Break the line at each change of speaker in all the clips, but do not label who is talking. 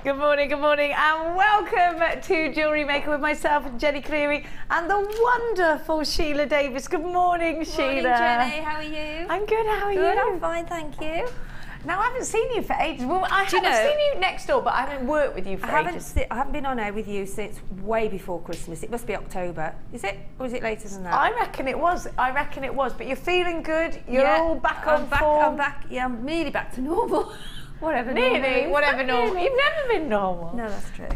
Good morning, and welcome to Jewellery Maker with myself, Jenny Cleary, and the wonderful Sheila Davies. Good morning, Sheila.
Good morning, Jenny. How are you?
I'm good. How are you?
Good. I'm fine, thank you.
Now, I haven't seen you for ages. Well, I've seen you next door, but I haven't worked with you for ages.
I haven't been on air with you since way before Christmas. It must be October. Is it? Or is it later than that?
I reckon it was. But you're feeling good. You're all back on form.
I'm back. Yeah, I'm nearly back to normal. Whatever
normal. You've never been normal.
No, that's true.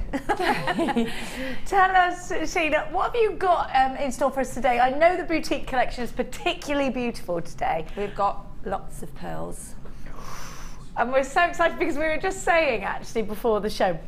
Tell us, Sheila, what have you got in store for us today? I know the boutique collection is particularly beautiful today.
We've got lots of pearls.
And we're so excited because we were just saying, actually, before the show,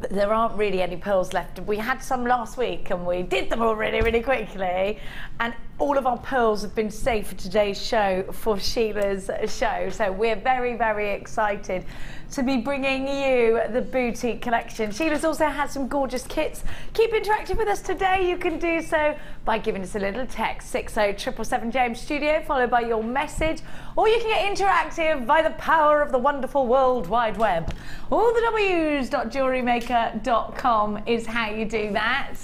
that there aren't really any pearls left. We had some last week and we did them all really, really quickly. And all of our pearls have been saved for today's show, for Sheila's show. So we're very, very excited to be bringing you the boutique collection. Sheila's also had some gorgeous kits. Keep interactive with us today. You can do so by giving us a little text, 60777 James Studio, followed by your message. Or you can get interactive by the power of the wonderful World Wide Web. All the W's.JewelleryMaker.com is how you do that.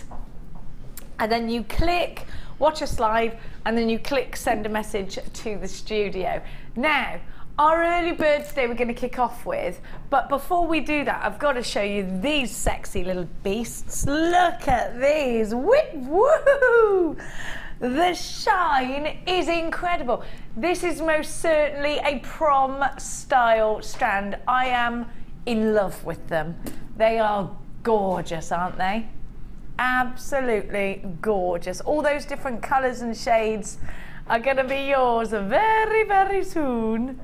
And then you click watch us live, and then you click send a message to the studio. Now, our early bird today we're going to kick off with, but before we do that, I've got to show you these sexy little beasts. Look at these. Woo! The shine is incredible. This is most certainly a prom style strand. I am in love with them. They are gorgeous, aren't they? Absolutely gorgeous. All those different colours and shades are going to be yours very, very soon.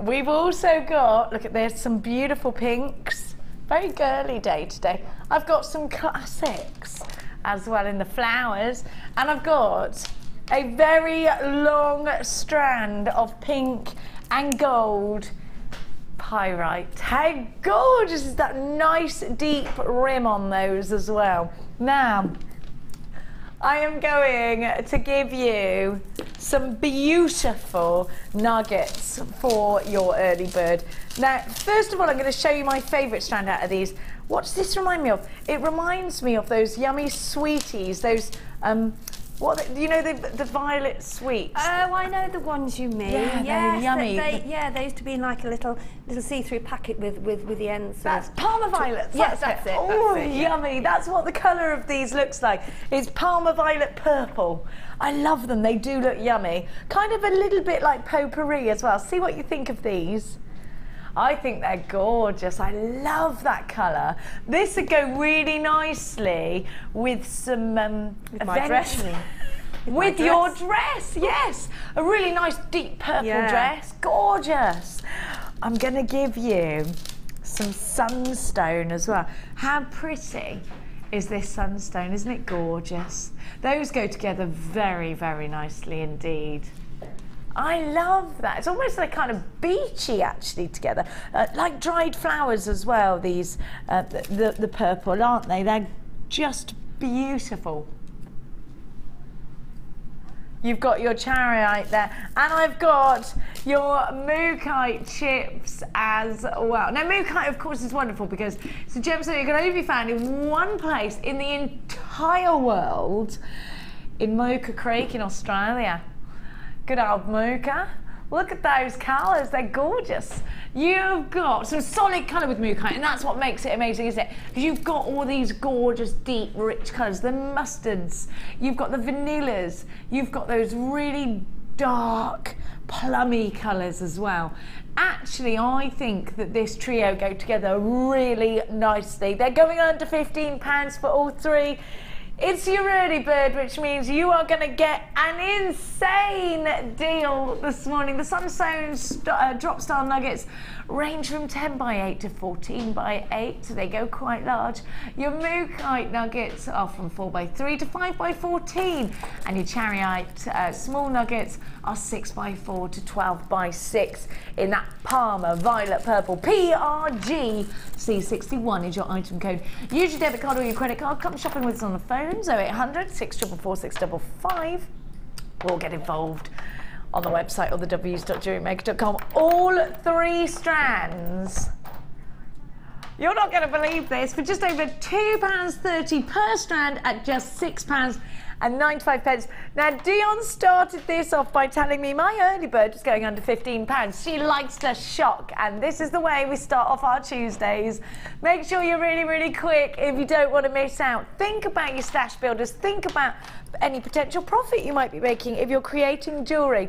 We've also got, look at this, some beautiful pinks. Very girly day today. I've got some classics as well in the flowers, and I've got a very long strand of pink and gold pyrite. How gorgeous is that? Nice deep rim on those as well. Now, I am going to give you some beautiful nuggets for your early bird. Now, first of all, I'm going to show you my favourite strand out of these. What's this remind me of? It reminds me of those yummy sweeties, those you know, the violet sweets.
Oh, I know the ones you mean.
Yeah, they're yummy.
They used to be in like a little see-through packet with the ends.
That's Parma violets.
Yes, that's it.
Oh, yummy. That's what the colour of these looks like. It's Parma violet purple. I love them. They do look yummy. Kind of a little bit like potpourri as well. See what you think of these. I think they're gorgeous. I love that colour. This would go really nicely with some
with my dress.
With your dress, yes. A really nice deep purple dress. Gorgeous. I'm going to give you some sunstone as well. How pretty is this sunstone? Isn't it gorgeous? Those go together very, very nicely indeed. I love that. It's almost like kind of beachy actually together, like dried flowers as well. These the purple, aren't they? They're just beautiful. You've got your charoite there, and I've got your mookaite chips as well. Now, mookaite, of course, is wonderful because it's a gemstone that can only be found in one place in the entire world, in Mocha Creek in Australia. Good old Mooka. Look at those colours, they're gorgeous. You've got some solid colour with mookaite, and that's what makes it amazing, isn't it? Because you've got all these gorgeous, deep, rich colours, the mustards, you've got the vanillas, you've got those really dark, plummy colours as well. Actually, I think that this trio go together really nicely. They're going under £15 for all three. It's your early bird, which means you are going to get an insane deal this morning. The Sunstone drop style nuggets range from 10 by 8 to 14 by 8, so they go quite large. Your mookaite nuggets are from 4 by 3 to 5 by 14, and your charoite small nuggets are 6 by 4 to 12 by 6 in that Parma violet purple. PRG C61 is your item code. Use your debit card or your credit card. Come shopping with us on the phone, 0800 644 655, or get involved on the website or the W's.JewelleryMaker.com. All three strands you're not going to believe this, for just over £2.30 per strand at just £6.95. Now, Dion started this off by telling me my early bird was going under £15. She likes to shock, and this is the way we start off our Tuesdays. Make sure you're really, really quick if you don't want to miss out. Think about your stash builders. Think about any potential profit you might be making if you're creating jewellery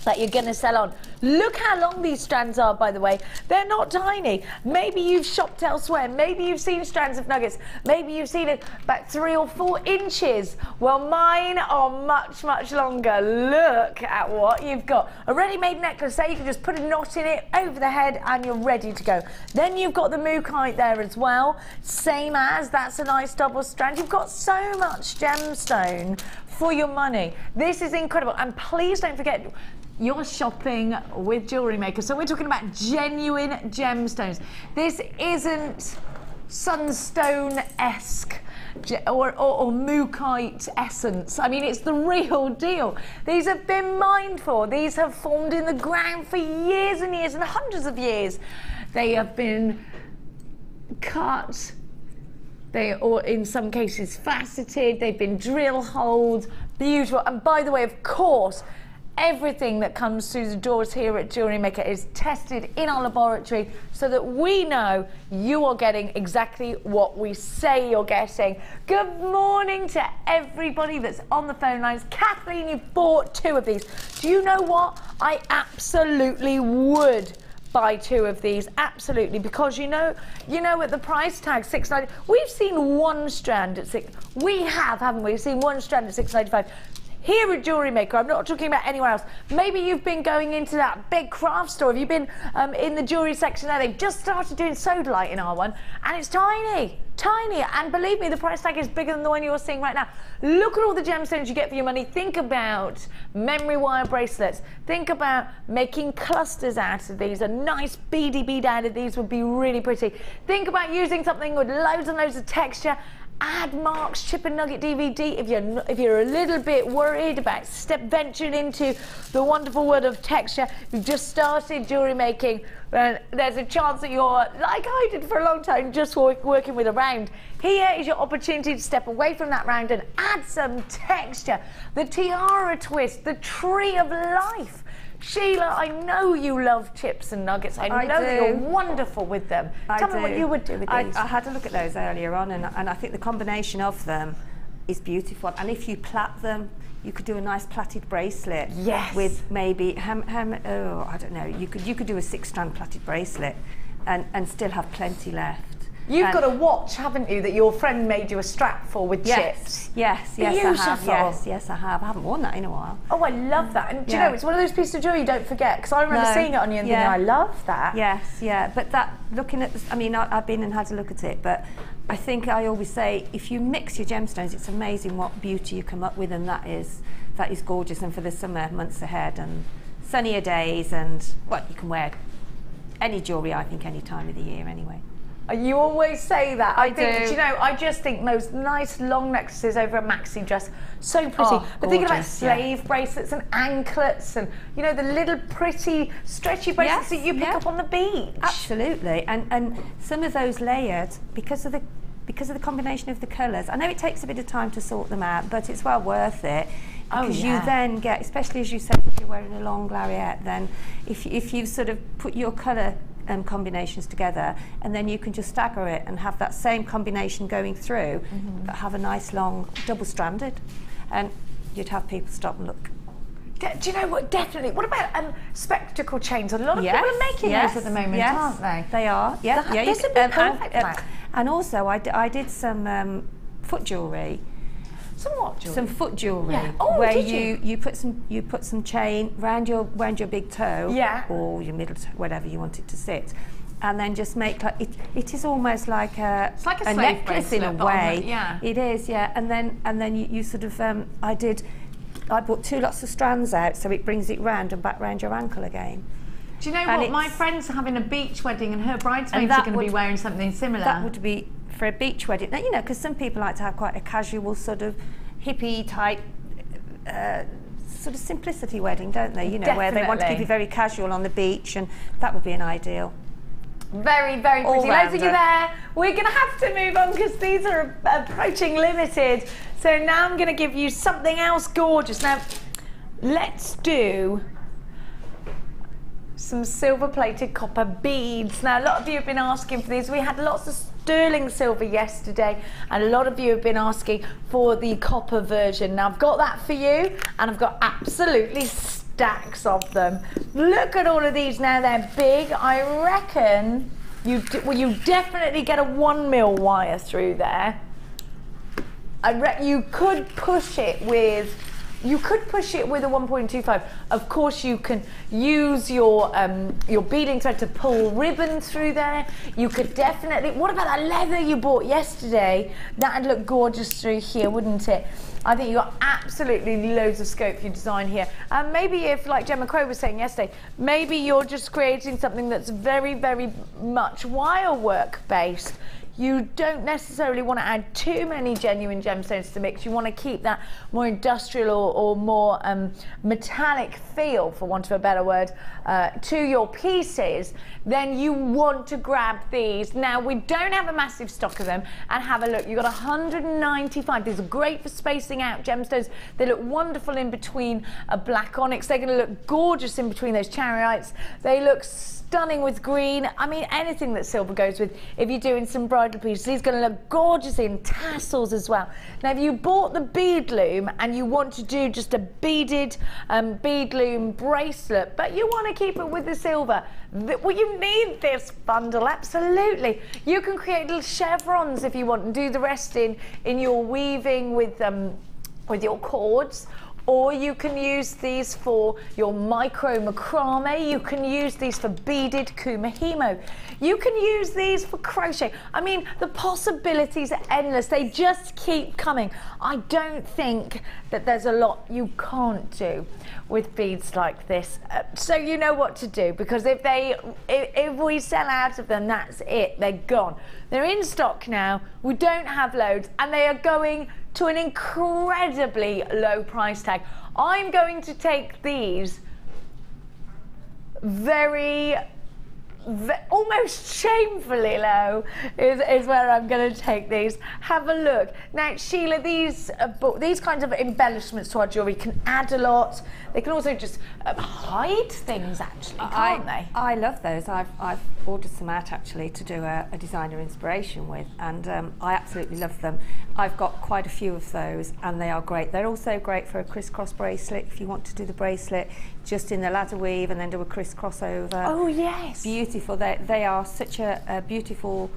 that you're going to sell on. Look how long these strands are, by the way. They're not tiny. Maybe you've shopped elsewhere. Maybe you've seen strands of nuggets. Maybe you've seen it about 3 or 4 inches. Well, mine are much, much longer. Look at what you've got. A ready-made necklace there. You can just put a knot in it over the head and you're ready to go. Then you've got the mookaite there as well. Same as, that's a nice double strand. You've got so much gemstone for your money. This is incredible. And please don't forget, you're shopping with JewelleryMaker. So we're talking about genuine gemstones. This isn't sunstone-esque or mookaite essence. I mean, it's the real deal. These have been mined for. These have formed in the ground for years and years and hundreds of years. They have been cut. They are, in some cases, faceted. They've been drill holed. Beautiful. And by the way, of course, everything that comes through the doors here at JewelleryMaker is tested in our laboratory so that we know you are getting exactly what we say you're getting. Good morning to everybody that's on the phone lines. Kathleen, you bought 2 of these. Do you know what? I absolutely would buy 2 of these, absolutely, because you know at the price tag $6.90, we've seen 1 strand at we have, haven't we? We've seen 1 strand at $6.95. Here at JewelleryMaker, I'm not talking about anywhere else. Maybe you've been going into that big craft store. Have you been in the jewellery section there? They've just started doing sodalite in our one, and it's tiny, tiny. And believe me, the price tag is bigger than the one you're seeing right now. Look at all the gemstones you get for your money. Think about memory wire bracelets. Think about making clusters out of these. A nice beady bead out of these would be really pretty. Think about using something with loads and loads of texture. Add Mark's Chip and Nugget DVD if you're a little bit worried about venturing into the wonderful world of texture. You've just started jewellery making. There's a chance that you're, like I did for a long time, just working with a round. Here is your opportunity to step away from that round and add some texture. The tiara twist, the tree of life. Sheila, I know you love chips and nuggets. I know that you're wonderful with them. Tell me what you would do with these.
I had a look at those earlier on, and I think the combination of them is beautiful. And if you plait them, you could do a nice plaited bracelet.
Yes.
With maybe, I don't know, you could do a 6-strand plaited bracelet and still have plenty left.
You've got a watch, haven't you, that your friend made you a strap for with chips?
Yes, I have. Yes, I have. I haven't worn that in a while.
Oh, I love that. And do you know, it's one of those pieces of jewellery you don't forget, because I remember seeing it on you and thinking, I love that.
Yes, but that, looking at this, I mean, I've been and had a look at it, but I think I always say, if you mix your gemstones, it's amazing what beauty you come up with, and that is gorgeous. And for the summer months ahead and sunnier days, and well, you can wear any jewellery, I think, any time of the year anyway.
You always say that.
I
think,
do.
You know, I just think those nice long necklaces over a maxi dress, so pretty.
Oh,
but thinking about slave bracelets and anklets and, you know, the little pretty stretchy bracelets that you pick up on the beach.
Absolutely. And some of those layered, because of the combination of the colours, I know it takes a bit of time to sort them out, but it's well worth it. Because you then get, especially as you said, if you're wearing a long lariat, then if you sort of put your colour combinations together, and then you can just stagger it and have that same combination going through, but have a nice long double-stranded, and you'd have people stop and look.
Do you know what? Definitely. What about spectacle chains? A lot of people are making those at the moment, aren't they?
They are. Yeah,
this would be perfect.
And also, I did some foot jewellery.
Some what jewellery?
Some foot jewellery,
where
you put some chain round your big toe, or your middle toe, whatever you want it to sit, and then just make like it is almost like a necklace in a way. It is, and then you sort of I bought 2 lots of strands out, so it brings it round and back round your ankle again.
Do you know what? My friend's having a beach wedding, and her bridesmaids are going to be wearing something similar.
That would be for a beach wedding. Now, you know, because some people like to have quite a casual sort of hippie type sort of simplicity wedding, don't they? You know, where they want to keep it very casual on the beach, and that would be an ideal.
Very, very pretty. Loads of you there. We're going to have to move on because these are approaching limited. So now I'm going to give you something else gorgeous. Now, let's do some silver-plated copper beads. Now, a lot of you have been asking for these. We had lots of sterling silver yesterday, and a lot of you have been asking for the copper version. Now, I've got that for you, and I've got absolutely stacks of them. Look at all of these now. They're big. I reckon you definitely get a 1 mil wire through there. You could push it with a 1.25. Of course, you can use your beading thread to pull ribbon through there. You could definitely. What about that leather you bought yesterday? That'd look gorgeous through here, wouldn't it? I think you got absolutely loads of scope for your design here. And maybe if, like Gemma Crow was saying yesterday, maybe you're just creating something that's very, very much wire work based. You don't necessarily want to add too many genuine gemstones to the mix. You want to keep that more industrial or more metallic feel, for want of a better word, to your pieces. Then you want to grab these. Now, we don't have a massive stock of them. And have a look. You've got 195. These are great for spacing out gemstones. They look wonderful in between a black onyx. They're going to look gorgeous in between those charites. They look stunning with green. I mean, anything that silver goes with. If you're doing some bridal pieces, these are going to look gorgeous in tassels as well. Now, if you bought the bead loom and you want to do just a beaded bead loom bracelet, but you want to keep it with the silver, well, you need this bundle, absolutely. You can create little chevrons if you want and do the rest in your weaving with your cords. Or you can use these for your micro macrame. You can use these for beaded kumihimo. You can use these for crochet. I mean, the possibilities are endless. They just keep coming. I don't think that there's a lot you can't do with beads like this. So you know what to do, because if we sell out of them, that's it. They're gone. They're in stock now. We don't have loads, and they are going to an incredibly low price tag. I'm going to take these almost shamefully low is where I'm going to take these. Have a look. Now, Sheila, these kinds of embellishments to our jewellery can add a lot. They can also just hide things, actually, can't they?
I love those. I've ordered some out, actually, to do a designer inspiration with, and I absolutely love them. I've got quite a few of those, and they are great. They're also great for a crisscross bracelet, if you want to do the bracelet just in the ladder weave and then do a crisscross over.
Oh, yes.
Beautiful. They are such a beautiful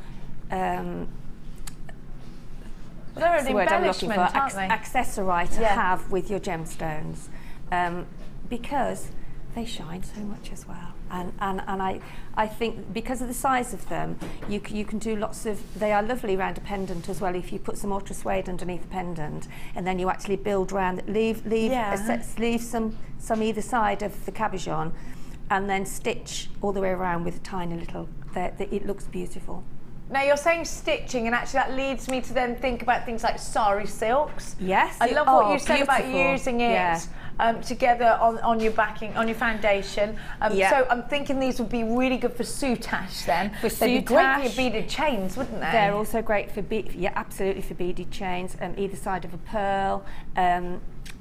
they're an embellishment, aren't they?
Accessory to have with your gemstones, because they shine so much as well. And I think because of the size of them, you can do lots of. They are lovely around a pendant as well. If you put some ultra suede underneath the pendant, and then you actually build around, leave some either side of the cabochon, and then stitch all the way around with a tiny little. It looks beautiful.
Now, you're saying stitching, and actually that leads me to then think about things like sari silks.
Yes.
I love what you said about using it together on your backing, on your foundation. So I'm thinking these would be really good for soutache then. They'd be great for your beaded chains, wouldn't they?
They're also great for absolutely for beaded chains, either side of a pearl.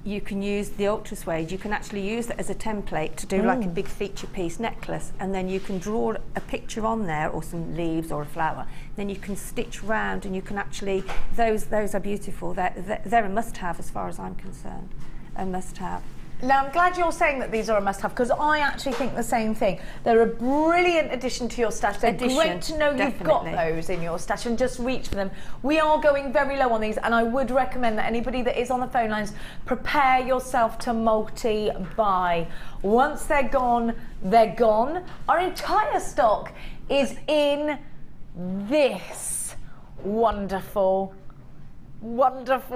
You can use the ultra suede. You can actually use it as a template to do like a big feature piece necklace, and then you can draw a picture on there, or some leaves or a flower. Then you can stitch round, and you can actually those are beautiful. They're a must-have as far as I'm concerned. A must-have.
Now, I'm glad you're saying that these are a must-have, because I actually think the same thing. They're a brilliant addition to your stash. They're great to know you've got those in your stash and just reach for them. We are going very low on these, and I would recommend that anybody that is on the phone lines, prepare yourself to multi-buy. Once they're gone, they're gone. Our entire stock is in this wonderful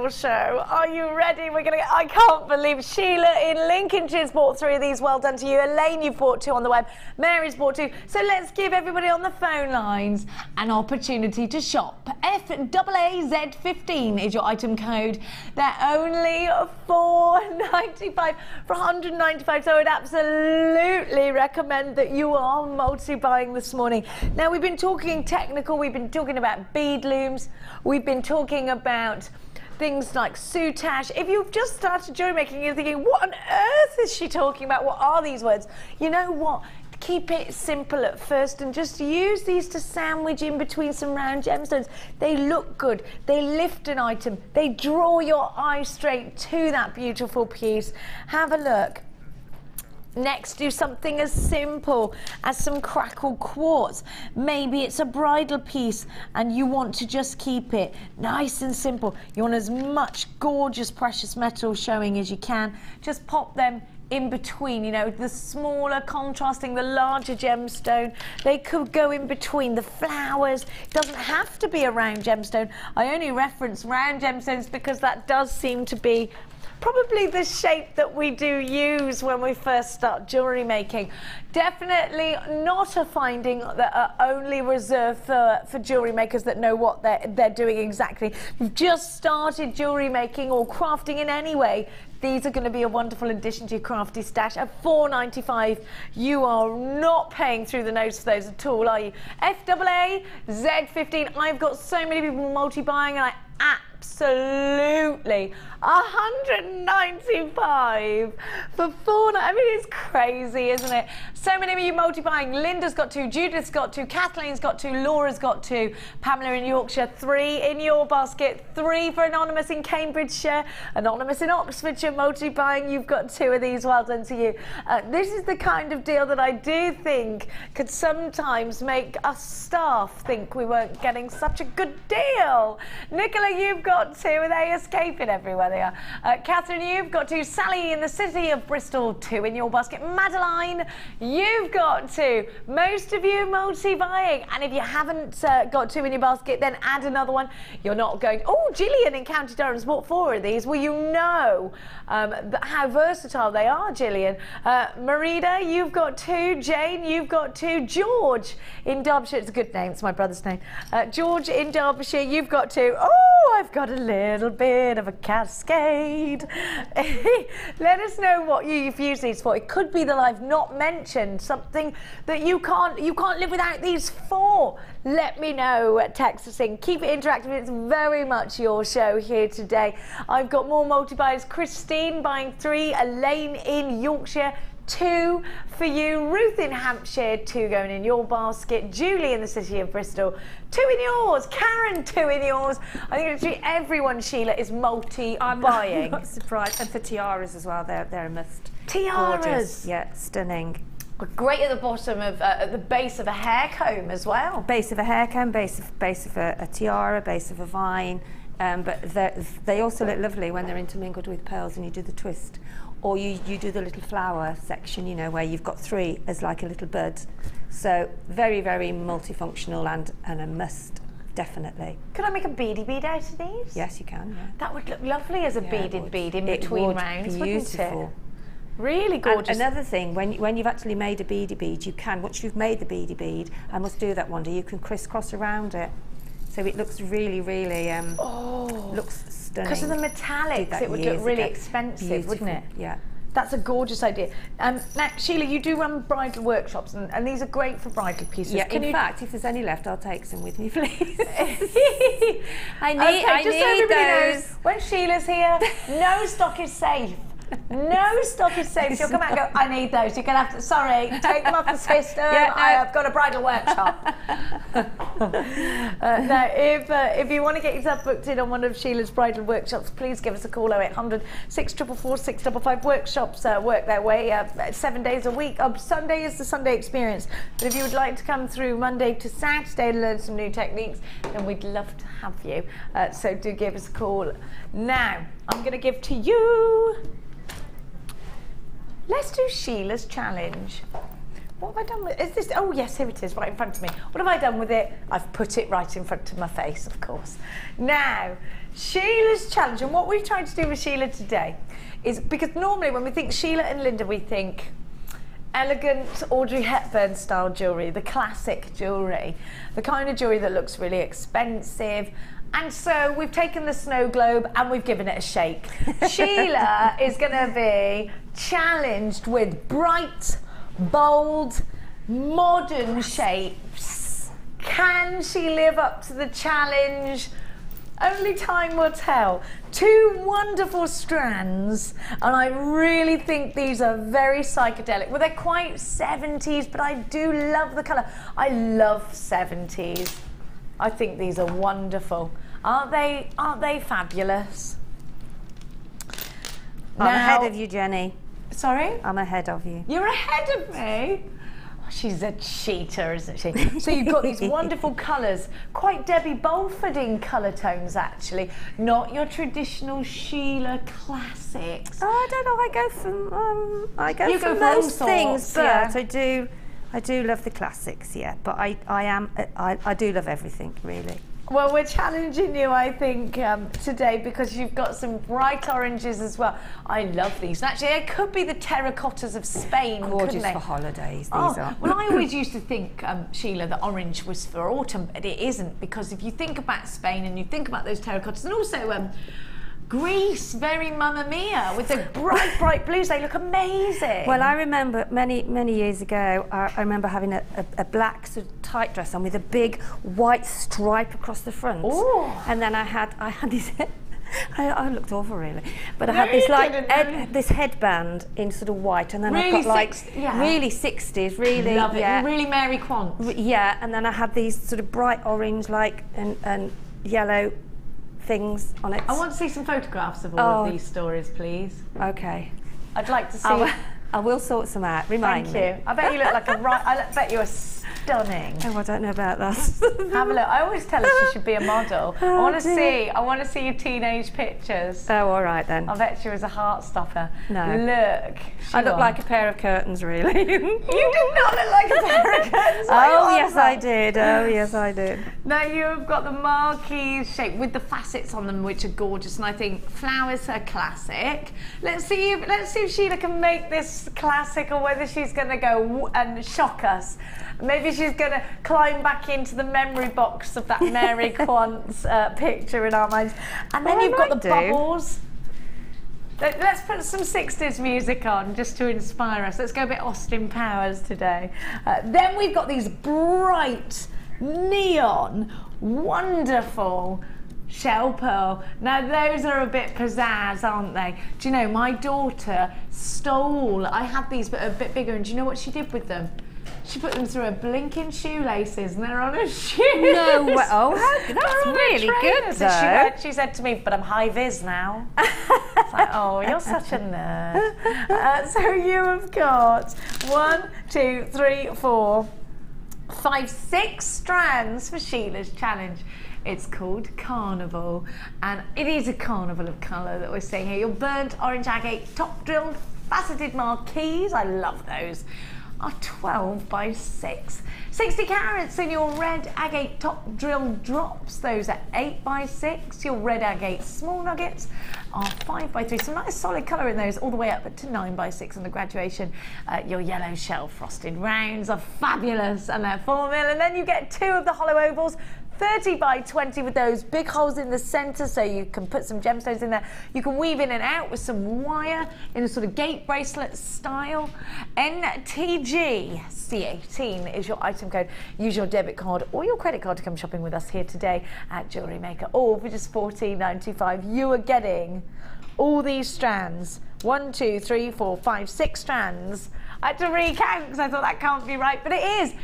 show. Are you ready? I can't believe Sheila in Lincolnshire's bought 3 of these. Well done to you. Elaine, you've bought 2 on the web. Mary's bought 2. So let's give everybody on the phone lines an opportunity to shop. FAAZ15 is your item code. They're only $4.95 for 195, so I'd absolutely recommend that you are multi-buying this morning. Now, we've been talking technical, we've been talking about bead looms, we've been talking about things like soutache. If you've just started jewelry making, you're thinking, what on earth is she talking about? What are these words? You know what? Keep it simple at first and just use these to sandwich in between some round gemstones. They look good, they lift an item, they draw your eye straight to that beautiful piece. Have a look. Next, do something as simple as some crackled quartz. Maybe it's a bridal piece and you want to just keep it nice and simple. You want as much gorgeous precious metal showing as you can. Just pop them in between, you know, the smaller contrasting, the larger gemstone. They could go in between the flowers. It doesn't have to be a round gemstone. I only reference round gemstones because that does seem to be probably the shape that we do use when we first start jewellery making. Definitely not a finding that are only reserved for jewellery makers that know what they're doing exactly. If you've just started jewellery making or crafting in any way, these are going to be a wonderful addition to your crafty stash. At $4.95, you are not paying through the nose for those at all, are you? FAAZ15. I've got so many people multi-buying, and I absolutely 195 for $4. I mean, it's crazy, isn't it? So many of you multi-buying. Linda's got 2, Judith's got 2, Kathleen's got 2, Laura's got 2, Pamela in Yorkshire, 3 in your basket, 3 for Anonymous in Cambridgeshire, Anonymous in Oxfordshire multi-buying. You've got 2 of these. Well done to you. This is the kind of deal that I do think could sometimes make us staff think we weren't getting such a good deal. Nicola, you've got 2. Are they escaping everywhere they are? Catherine, you've got 2. Sally in the city of Bristol, 2 in your basket. Madeline, you've got 2. Most of you
multi-buying. And if you haven't got 2 in your basket, then add another one. You're not going, oh, Gillian in County Durham's bought 4 of these. Well, you know how versatile they are, Gillian. Marida, you've got 2. Jane, you've got 2. George in Derbyshire, it's a good name, it's my brother's name. George in Derbyshire, you've got 2. Oh, I've got a little bit of a cascade. Let us know what you've used these for. It could be that I've not mentioned something that you can't live without these for. Let me know. Text us in. Keep it interactive. It's very much your show here today. I've got more multi-buys. Christine buying 3. Elaine in Yorkshire, 2 for you. Ruth in Hampshire, 2 going in your basket. Julie in the city of Bristol, 2 in yours. Karen, 2 in yours. I think literally everyone, Sheila, is multi-buying.
I'm not surprised. And for tiaras as well, they're a must.
Tiaras.
Gorgeous. Yeah, stunning.
Great at the bottom of, at the base of a hair comb as well.
Base of a hair comb, base of a tiara, base of a vine. But they also look lovely when they're intermingled with pearls and you do the twist. Or you do the little flower section, you know, where you've got 3 as like a little bud. So very, very multifunctional and a must, definitely.
Could I make a beady bead out of these?
Yes, you can, yeah.
That would look lovely as a beaded bead in between rounds,
beautiful.
wouldn't it? Really gorgeous.
And another thing, when you've actually made a beady bead, you can, once you've made the beady bead, I must do that one day, you can crisscross around it. So it looks really, really, looks stunning.
Because of the metallics, it would look really expensive, beautiful, wouldn't it?
Yeah.
That's a gorgeous idea. Now, Sheila, you do run bridal workshops, and these are great for bridal pieces.
Yeah, in fact, if there's any left, I'll take some with me, please.
I need those. When Sheila's here, no stock is safe. No stock is safe. She'll come out and go, I need those. You're going to have to, sorry, take them off the system. Yeah, no. I've got a bridal workshop. Now, if you want to get yourself booked in on one of Sheila's bridal workshops, please give us a call, 0800 644 655. Workshops work their way 7 days a week. Sunday is the Sunday experience. But if you would like to come through Monday to Saturday to learn some new techniques, then we'd love to have you. So do give us a call. Now, I'm going to give to you. Let's do Sheila's challenge. What have I done with, is this, oh yes, here it is, right in front of me. What have I done with it? I've put it right in front of my face, of course. Now, Sheila's challenge, and what we've tried to do with Sheila today is, because normally when we think Sheila and Linda, we think
elegant Audrey Hepburn style jewellery, the classic jewellery, the kind of jewellery that looks really expensive. And so we've taken the snow globe and we've given it a shake. Sheila is going to be challenged with bright, bold, modern shapes. Can she live up to the challenge? Only time will tell. Two wonderful strands, and I really think these are very psychedelic. Well, they're quite 70s, but I do love the colour. I love 70s. I think these are wonderful. Aren't they? Aren't they fabulous?
I'm ahead of you, Jenny.
Sorry?
I'm ahead of you.
You're ahead of me? She's a cheater, isn't she? So you've got these wonderful colours, quite Debbie Bolfording colour tones actually, not your traditional Sheila classics.
Oh, I don't know. I go for most things, but yeah. I do love the classics, yeah. But I do love everything, really.
Well, we're challenging you, I think, today because you've got some bright oranges as well. I love these. Actually, they could be the terracottas of Spain,
gorgeous for holidays, these are.
Well, I always used to think, Sheila, that orange was for autumn, but it isn't, because if you think about Spain and you think about those terracottas, and also Greece, very Mamma Mia, with the bright, bright blues. They look amazing.
Well, I remember many years ago, I remember having a black sort of tight dress on with a big white stripe across the front.
Ooh.
And then I had this. I looked awful, really, but I had this like this headband in sort of white, and then
really
I got like really 60s, really,
love it. Really Mary Quant.
Yeah, and then I had these sort of bright orange, like and yellow things on it.
I want to see some photographs of all of these stories, please.
Okay.
I'd like to see.
I will sort some out. Remind me.
Thank you. I bet you look like I bet you are stunning.
Oh, I don't know about that.
Have a look. I always tell her she should be a model. I want to see your teenage pictures.
Oh, all right then.
I bet she was a heart stopper.
No.
Look.
I look like a pair of curtains, really.
You did not look like a pair of curtains.
Oh, yes, I did. Oh, yes, I did.
Now you've got the marquee shape with the facets on them, which are gorgeous, and I think flowers are classic. Let's see if Sheila can make this classic, or whether she's going to go and shock us. Maybe she's going to climb back into the memory box of that Mary Quant's picture in our minds. And then you've got the bubbles. Let's put some 60s music on just to inspire us. Let's go a bit Austin Powers today. Then we've got these bright, neon, wonderful shell pearl. Now those are a bit pizzazz, aren't they? Do you know, my daughter stole, I had these but a bit bigger, and do you know what she did with them? She put them through her blinking shoelaces, and they're on her shoes.
No way. Oh, that's really good, though.
She said to me, but I'm high vis now. It's like, oh, you're such a nerd. So you have got 1, 2, 3, 4, 5, 6 strands for Sheila's challenge. It's called Carnival, and it is a carnival of colour that we're seeing here. Your burnt orange agate top drilled faceted marquees, I love those, are 12 by 6. 60 carats in your red agate top drill drops, those are 8 by 6. Your red agate small nuggets are 5 by 3. Some nice solid colour in those, all the way up to 9 by 6 on the graduation. Your yellow shell frosted rounds are fabulous, and they're 4 mil. And then you get 2 of the hollow ovals, 30 by 20 with those big holes in the centre, so you can put some gemstones in there. You can weave in and out with some wire in a sort of gate bracelet style. NTG C18 is your item code. Use your debit card or your credit card to come shopping with us here today at JewelleryMaker, all for just $14.95. You are getting all these strands. 1, 2, 3, 4, 5, 6 strands. I had to recount because I thought that can't be right, but it is.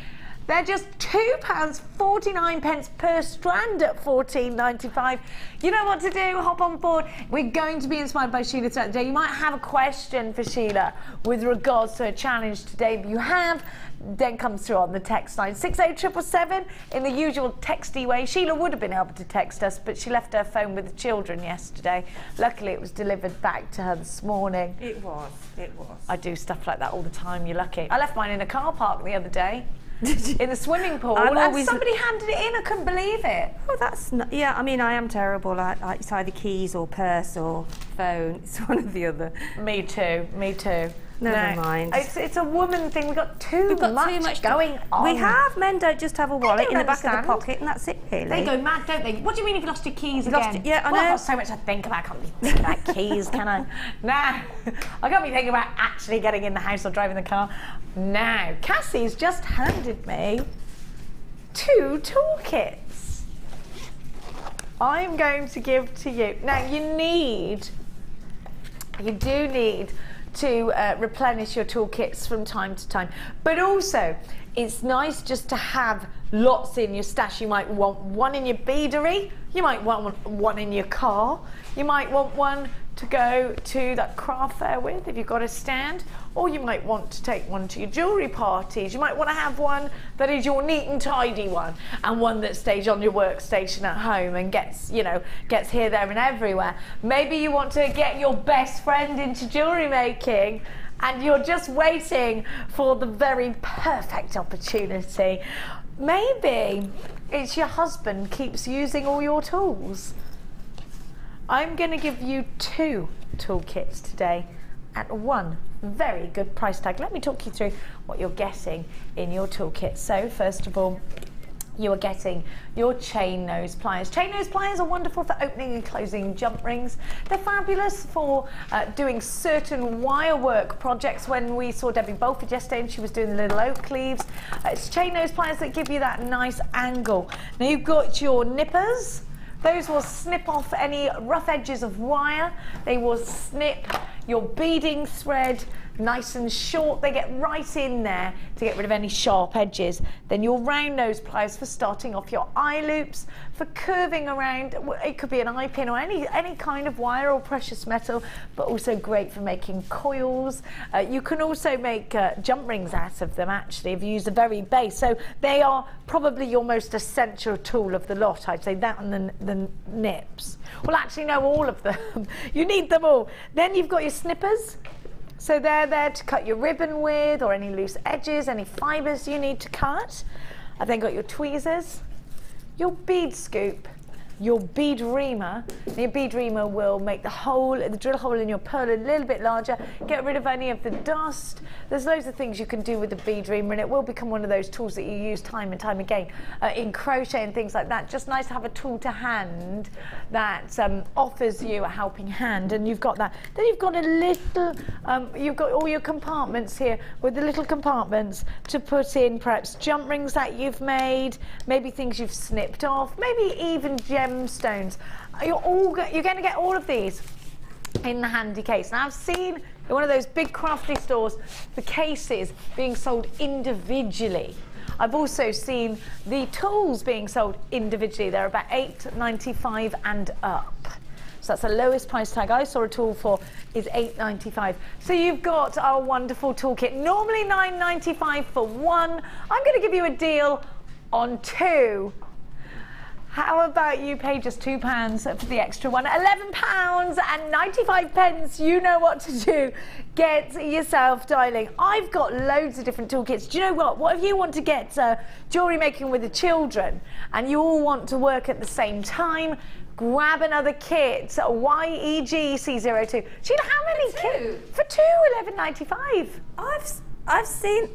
They're just £2.49 per strand at $14.95. You know what to do, hop on board. We're going to be inspired by Sheila throughout the day. You might have a question for Sheila with regards to her challenge today. If you have, then come through on the text line 68777 in the usual texty way. Sheila would have been able to text us, but she left her phone with the children yesterday. Luckily, it was delivered back to her this morning.
It was.
I do stuff like that all the time, you're lucky. I left mine in a car park the other day. In the swimming pool, and somebody handed it in. I couldn't believe it.
Oh, that's not, yeah. I mean, I am terrible. It's either keys or purse or phone. It's one or the other.
Me too.
Never mind.
It's a woman thing. We've got too much going on.
We have. Men don't just have a wallet in the back of the pocket and that's it, really.
They go mad, don't they? What do you mean if you lost your keys again?
Yeah, I know.
I've got so much to think about. I can't be thinking about keys, can I? Nah. I can't be thinking about actually getting in the house or driving the car. Now, Cassie's just handed me 2 toolkits. I'm going to give to you. Now, you do need to replenish your toolkits from time to time, but also it's nice just to have lots in your stash. You might want one in your beadery, you might want one in your car, you might want one to go to that craft fair with if you've got a stand, or you might want to take one to your jewellery parties. You might want to have one that is your neat and tidy one, and one that stays on your workstation at home and gets here, there and everywhere. Maybe you want to get your best friend into jewellery making and you're just waiting for the very perfect opportunity. Maybe it's your husband keeps using all your tools. I'm going to give you 2 toolkits today at one very good price tag. Let me talk you through what you're getting in your toolkit. So first of all, you are getting your chain nose pliers. Chain nose pliers are wonderful for opening and closing jump rings. They're fabulous for doing certain wire work projects. When we saw Debbie Bolford yesterday and she was doing the little oak leaves, it's chain nose pliers that give you that nice angle. Now you've got your nippers. Those will snip off any rough edges of wire. They will snip your beading thread nice and short. They get right in there to get rid of any sharp edges. Then your round nose pliers for starting off your eye loops, for curving around. It could be an eye pin or any kind of wire or precious metal, but also great for making coils. You can also make jump rings out of them, actually, if you use the very base. So they are probably your most essential tool of the lot, I'd say, that and the nips. Well, actually, no, all of them. You need them all. Then you've got your snippers. So they're there to cut your ribbon with, or any loose edges, any fibres you need to cut. I've then got your tweezers, your bead scoop, your bead reamer. Your bead reamer will make the drill hole in your pearl a little bit larger, get rid of any of the dust. There's loads of things you can do with the bead reamer, and it will become one of those tools that you use time and time again in crochet and things like that. Just nice to have a tool to hand that offers you a helping hand, and you've got that. Then you've got a little, you've got all your compartments here with the little compartments to put in perhaps jump rings that you've made, maybe things you've snipped off, maybe even gemstones. You're going to get all of these in the handy case. Now I've seen in one of those big crafty stores the cases being sold individually. I've also seen the tools being sold individually. They're about $8.95 and up. So that's the lowest price tag I saw a tool for is $8.95. So you've got our wonderful toolkit. Normally $9.95 for one. I'm going to give you a deal on 2. How about you pay just £2 for the extra one? £11.95. You know what to do. Get yourself dialing. I've got loads of different toolkits. Do you know what? What if you want to get jewellery making with the children and you all want to work at the same time? Grab another kit. YEGC02. Sheila, how many kits? For 2, £11.95.
I've seen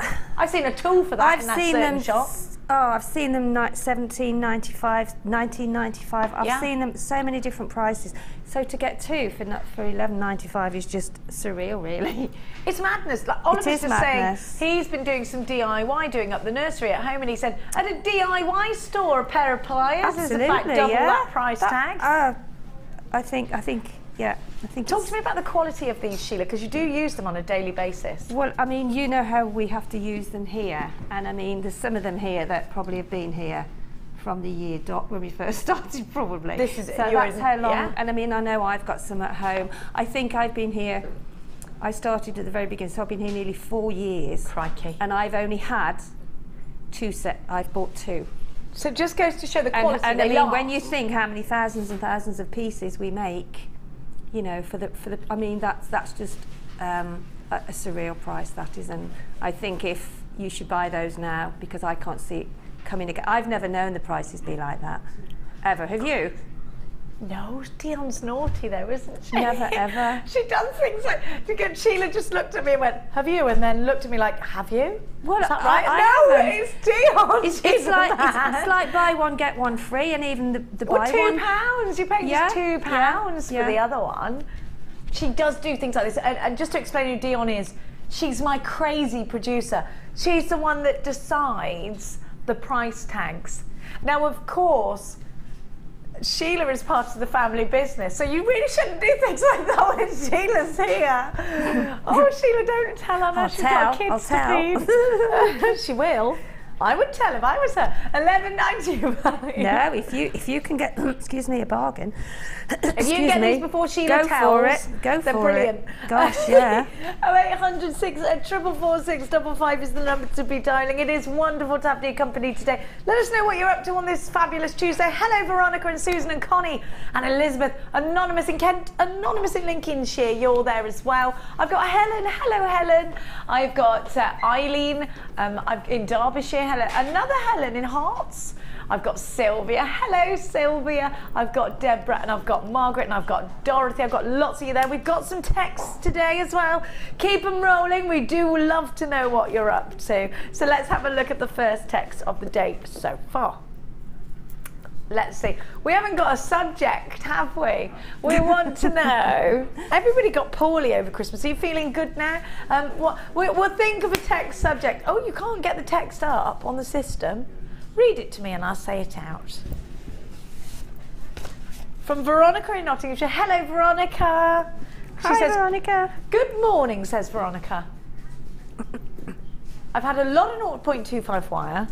a tool for that in that certain shop.
Oh, I've seen them $17.95, $19.95. I've seen them so many different prices. So to get 2 for $11.95 is just surreal, really.
It's madness. Like Oliver's just saying he's been doing some DIY, doing up the nursery at home, and he said at a DIY store a pair of pliers is about double that price tag.
I think.
Talk to me about the quality of these, Sheila, because you do use them on a daily basis.
Well, I mean, you know how we have to use them here, and I mean, there's some of them here that probably have been here from the year when we first started, probably.
This is
so that's how long. Yeah. And I mean, I know I've got some at home. I think I've been here. I started at the very beginning, so I've been here nearly 4 years.
Crikey!
And I've only had 2 sets. I've bought 2.
So it just goes to show the quality.
And I mean, when you think how many thousands and thousands of pieces we make. You know, I mean, that's just a surreal price, that is, and I think if you should buy those now, because I can't see it coming again. I've never known the prices be like that, ever. Have you?
No, Dion's naughty though, isn't she?
Never ever.
She does things like, Sheila just looked at me and went, have you? And then looked at me like, have you?
Well,
is that right?
I
No,
haven't.
it's Dion.
It's like buy one, get one free, and even the buy one.
£2. You pay just £2 for the other one. She does do things like this. And just to explain who Dion is, she's my crazy producer. She's the one that decides the price tags. Now, of course, Sheila is part of the family business, so you really shouldn't do things like that when Sheila's here. Oh, Sheila, don't tell her that she's got kids to feed. She will. I would tell if I was her. £11.95.
No, if you can get excuse me, a bargain.
If you can get these before Sheila tells,
for it. Go
they're
for
brilliant.
It. Gosh, yeah.
0800 444 655 is the number to be dialing. It is wonderful to have your company today. Let us know what you're up to on this fabulous Tuesday. Hello, Veronica and Susan and Connie and Elizabeth, anonymous in Kent, anonymous in Lincolnshire. You're there as well. I've got Helen. Hello, Helen. I've got Eileen in Derbyshire. Hello, another Helen in Hearts. I've got Sylvia. Hello, Sylvia. I've got Deborah and I've got Margaret and I've got Dorothy. I've got lots of you there. We've got some texts today as well. Keep them rolling. We do love to know what you're up to. So let's have a look at the first text of the day so far. Let's see. We haven't got a subject, have we? We want to know. Everybody got poorly over Christmas. Are you feeling good now? We'll think of a text subject. Oh, you can't get the text up on the system. Read it to me and I'll say it out. From Veronica in Nottinghamshire. Hello, Veronica. She says,
Veronica.
Good morning, says Veronica. I've had a lot of 0.25 wire,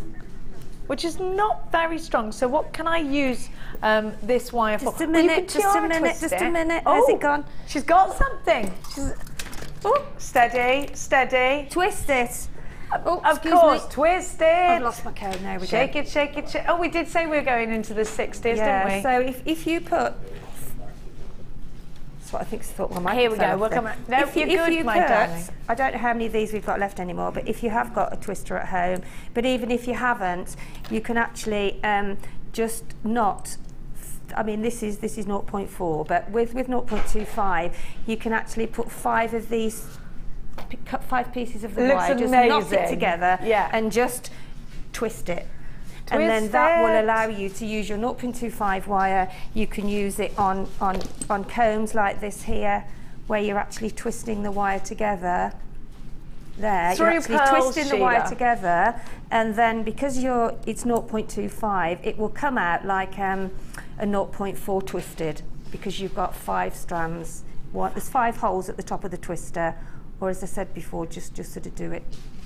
which is not very strong. So what can I use this wire for?
Just a minute, just a minute.
Oh,
where's it gone?
She's got something. Oh, steady, steady.
Twist it.
Oh, of course, twist it.
I've lost my code. Now we
shake it, shake it, shake. Oh, we did say we were going into the 60s, didn't we?
So if you put, that's what I think. Thought my mic.
Here we go. We'll come. No,
if you
good, my darling.
I don't know how many of these we've got left anymore, but if you have got a twister at home, but even if you haven't, you can actually just not. I mean, this is 0.4, but with 0.25, you can actually put 5 of these. Cut 5 pieces of the wire, just knot it together, and just twist it. And then that will allow you to use your 0.25 wire. You can use it on combs like this here, where you're actually twisting the wire together. There, you're actually twisting the wire together, and then because it's 0.25, it will come out like a 0.4 twisted, because you've got 5 strands. There's 5 holes at the top of the twister. Or as I said before, just sort of do it,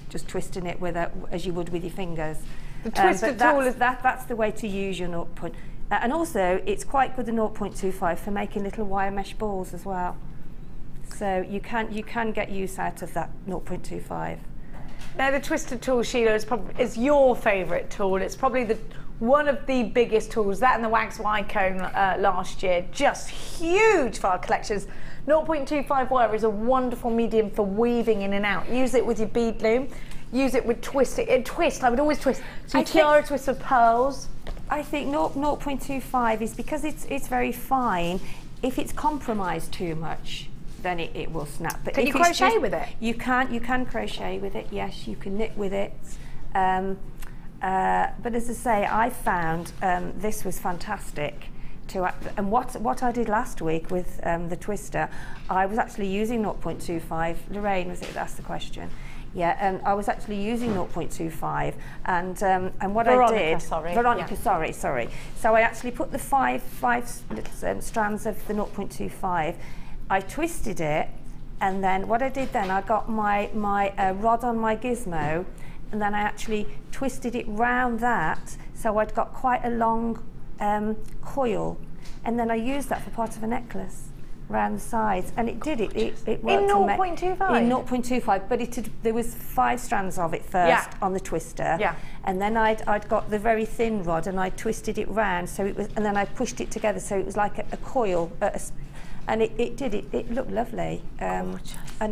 just twisting it as you would with your fingers.
The twister tool is
that's the way to use your 0. And also, it's quite good, the 0.25, for making little wire mesh balls as well. So you can get use out of that 0.25.
Now the twister tool, Sheila, is your favourite tool. It's probably one of the biggest tools. That and the wax wire cone last year, just huge for our collections. 0.25 wire is a wonderful medium for weaving in and out. Use it with your bead loom. Use it with twisting. I would always twist. So your tiara twist with pearls.
I think 0.25 is because it's very fine. If it's compromised too much, then it will snap. But
can you crochet with it?
You can crochet with it. Yes, you can knit with it. But as I say, I found this was fantastic. And what I did last week with the twister, I was actually using 0.25. Lorraine, was it? That's the question. Yeah, and I was actually using 0.25, and what
Veronica,
I did,
sorry.
Veronica, yeah. sorry. So I actually put the five strands of the 0.25. I twisted it, and then what I did then, I got my rod on my gizmo, and then I actually twisted it round that, so I'd got quite a long coil, and then I used that for part of a necklace around the sides, and it did it worked.
In 0.25?
In 0.25, but there was 5 strands of it first on the twister, and then I'd got the very thin rod, and I twisted it round, so it was, and then I pushed it together, so it was like a coil, and it looked lovely, and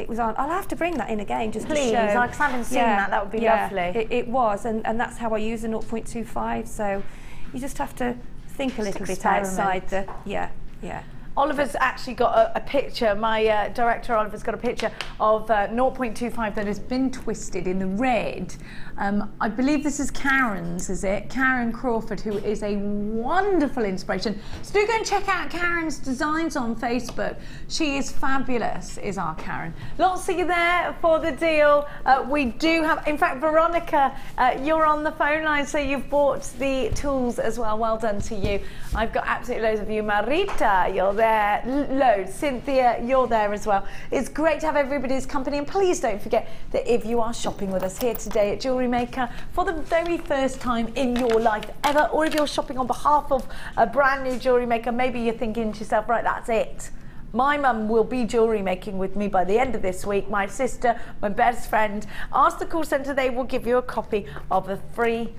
it was on. I'll have to bring that in again just
Please,
to show.
I haven't seen that would be lovely.
It was, and that's how I use a 0.25, so you just have to think a little bit outside the, Yeah.
Oliver's actually got a picture, my director Oliver's got a picture of 0.25 that has been twisted in the red. I believe this is Karen's, is it? Karen Crawford, who is a wonderful inspiration. So do go and check out Karen's designs on Facebook. She is fabulous, is our Karen. Lots of you there for the deal. We do have, in fact, Veronica, you're on the phone line, so you've bought the tools as well. Well done to you. I've got absolutely loads of you. Marita, you're there. Loads. Cynthia, you're there as well. It's great to have everybody's company, and please don't forget that if you are shopping with us here today at JewelleryMaker for the very first time in your life ever, or if you're shopping on behalf of a brand new jewellery maker, maybe you're thinking to yourself, right, that's it. My mum will be jewellery making with me by the end of this week. My sister, my best friend. Ask the call centre, they will give you a copy of a free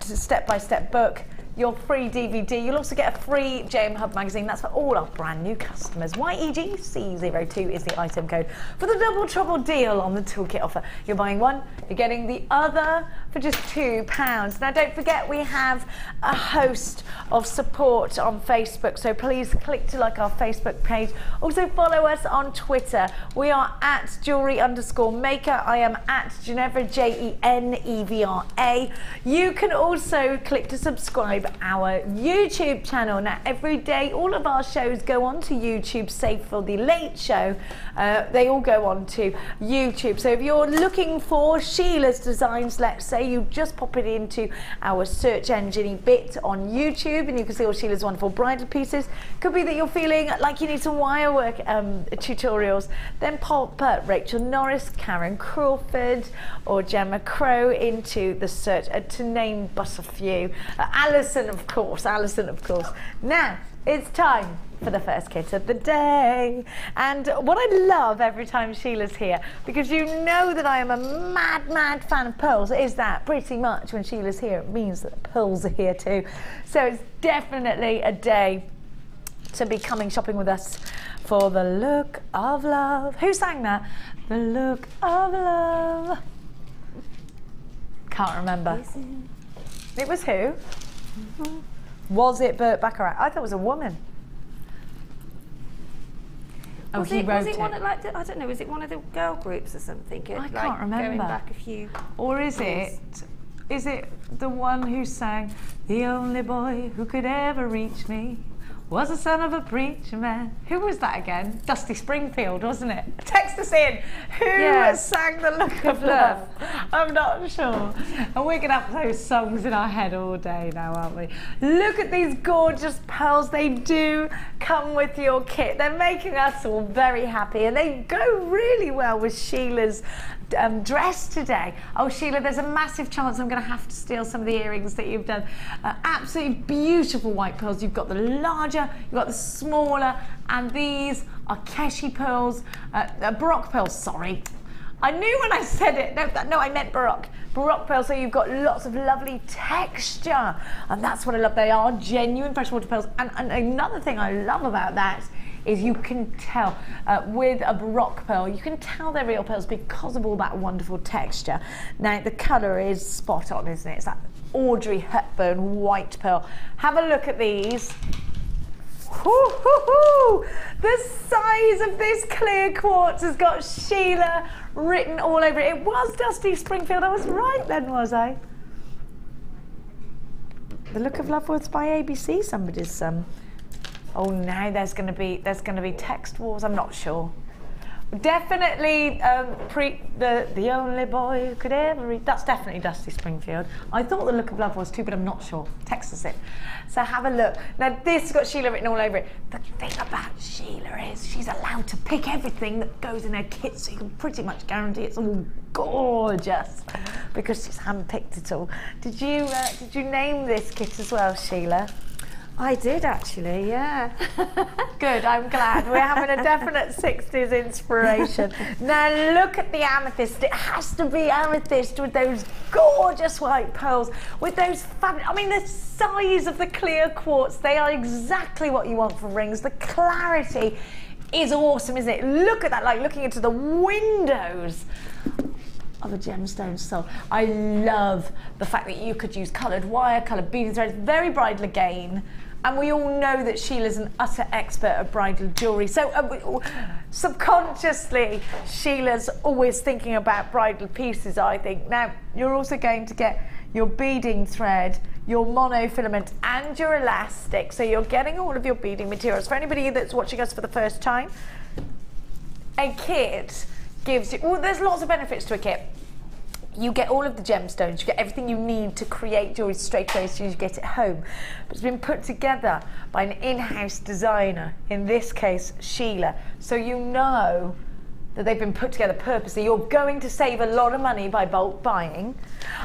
step-by-step book, your free DVD. You'll also get a free JM Hub magazine. That's for all our brand new customers. YEGC02 is the item code for the double trouble deal on the toolkit offer. You're buying one, you're getting the other for just £2. Now don't forget, we have a host of support on Facebook, so please click to like our Facebook page. Also follow us on Twitter. We are at jewellery_maker. I am at Genevra, Jenevra. You can also click to subscribe our YouTube channel. Now every day all of our shows go on to YouTube, save for the late show. They all go on to YouTube. So if you're looking for Sheila's designs, let's say, you just pop it into our search engine bit on YouTube and you can see all Sheila's wonderful bridal pieces. Could be that you're feeling like you need some wire work tutorials, then pop Rachel Norris, Karen Crawford or Gemma Crow into the search, to name but a few. Alison, of course. Now, it's time for the first kit of the day. And what I love every time Sheila's here, because you know that I am a mad fan of pearls, is that pretty much when Sheila's here, it means that the pearls are here too. So it's definitely a day to be coming shopping with us for the look of love. Who sang that? The look of love. Can't remember. It was who? Was it Burt Bacharach? I thought it was a woman. Oh,
was
he wrote
it. One of, like, I don't know, was it one of the girl groups or something?
I can't remember.
Going back a few.
Or is it the one who sang, the only boy who could ever reach me was the son of a preacher man? Who was that again? Dusty Springfield, wasn't it? Text us in. Who sang The Look of Love? I'm not sure. And we're going to have those songs in our head all day now, aren't we? Look at these gorgeous pearls. They do come with your kit. They're making us all very happy, and they go really well with Sheila's dress today. Oh, Sheila, there's a massive chance I'm going to have to steal some of the earrings that you've done. Absolutely beautiful white pearls. You've got the larger, you've got the smaller, and these are Keshi pearls, Baroque pearls, sorry. I knew when I said it. No, I meant Baroque. Baroque pearls, so you've got lots of lovely texture, and that's what I love. They are genuine freshwater pearls, and another thing I love about that is you can tell with a Baroque pearl, you can tell they're real pearls because of all that wonderful texture. Now the colour is spot on, isn't it? It's that Audrey Hepburn white pearl. Have a look at these. Woo-hoo-hoo! The size of this clear quartz has got Sheila written all over it. It was Dusty Springfield. I was right then, was I? The Look of Love was by ABC. Somebody's Oh, now there's going to be text wars. I'm not sure. Definitely the only boy who could ever read. That's definitely Dusty Springfield. I thought The Look of Love was too, but I'm not sure. Text us it. So have a look. Now this has got Sheila written all over it. The thing about Sheila is she's allowed to pick everything that goes in her kit, so you can pretty much guarantee it's all gorgeous because she's handpicked it all. Did you name this kit as well, Sheila?
I did actually, yeah.
Good, I'm glad. We're having a definite 60s inspiration. Now look at the amethyst. It has to be amethyst with those gorgeous white pearls, with those fabulous, I mean the size of the clear quartz, they are exactly what you want for rings. The clarity is awesome, isn't it? Look at that, like looking into the windows of a gemstone soul. I love the fact that you could use coloured wire, coloured beaded threads, very bridal again. And we all know that Sheila's an utter expert at bridal jewellery. So subconsciously, Sheila's always thinking about bridal pieces, I think. Now, you're also going to get your beading thread, your monofilament and your elastic. So you're getting all of your beading materials. For anybody that's watching us for the first time, a kit gives you, well, there's lots of benefits to a kit. You get all of the gemstones, you get everything you need to create jewellery straight away as soon as you get it home. But it's been put together by an in-house designer, in this case, Sheila. So you know that they've been put together purposely. You're going to save a lot of money by bulk buying.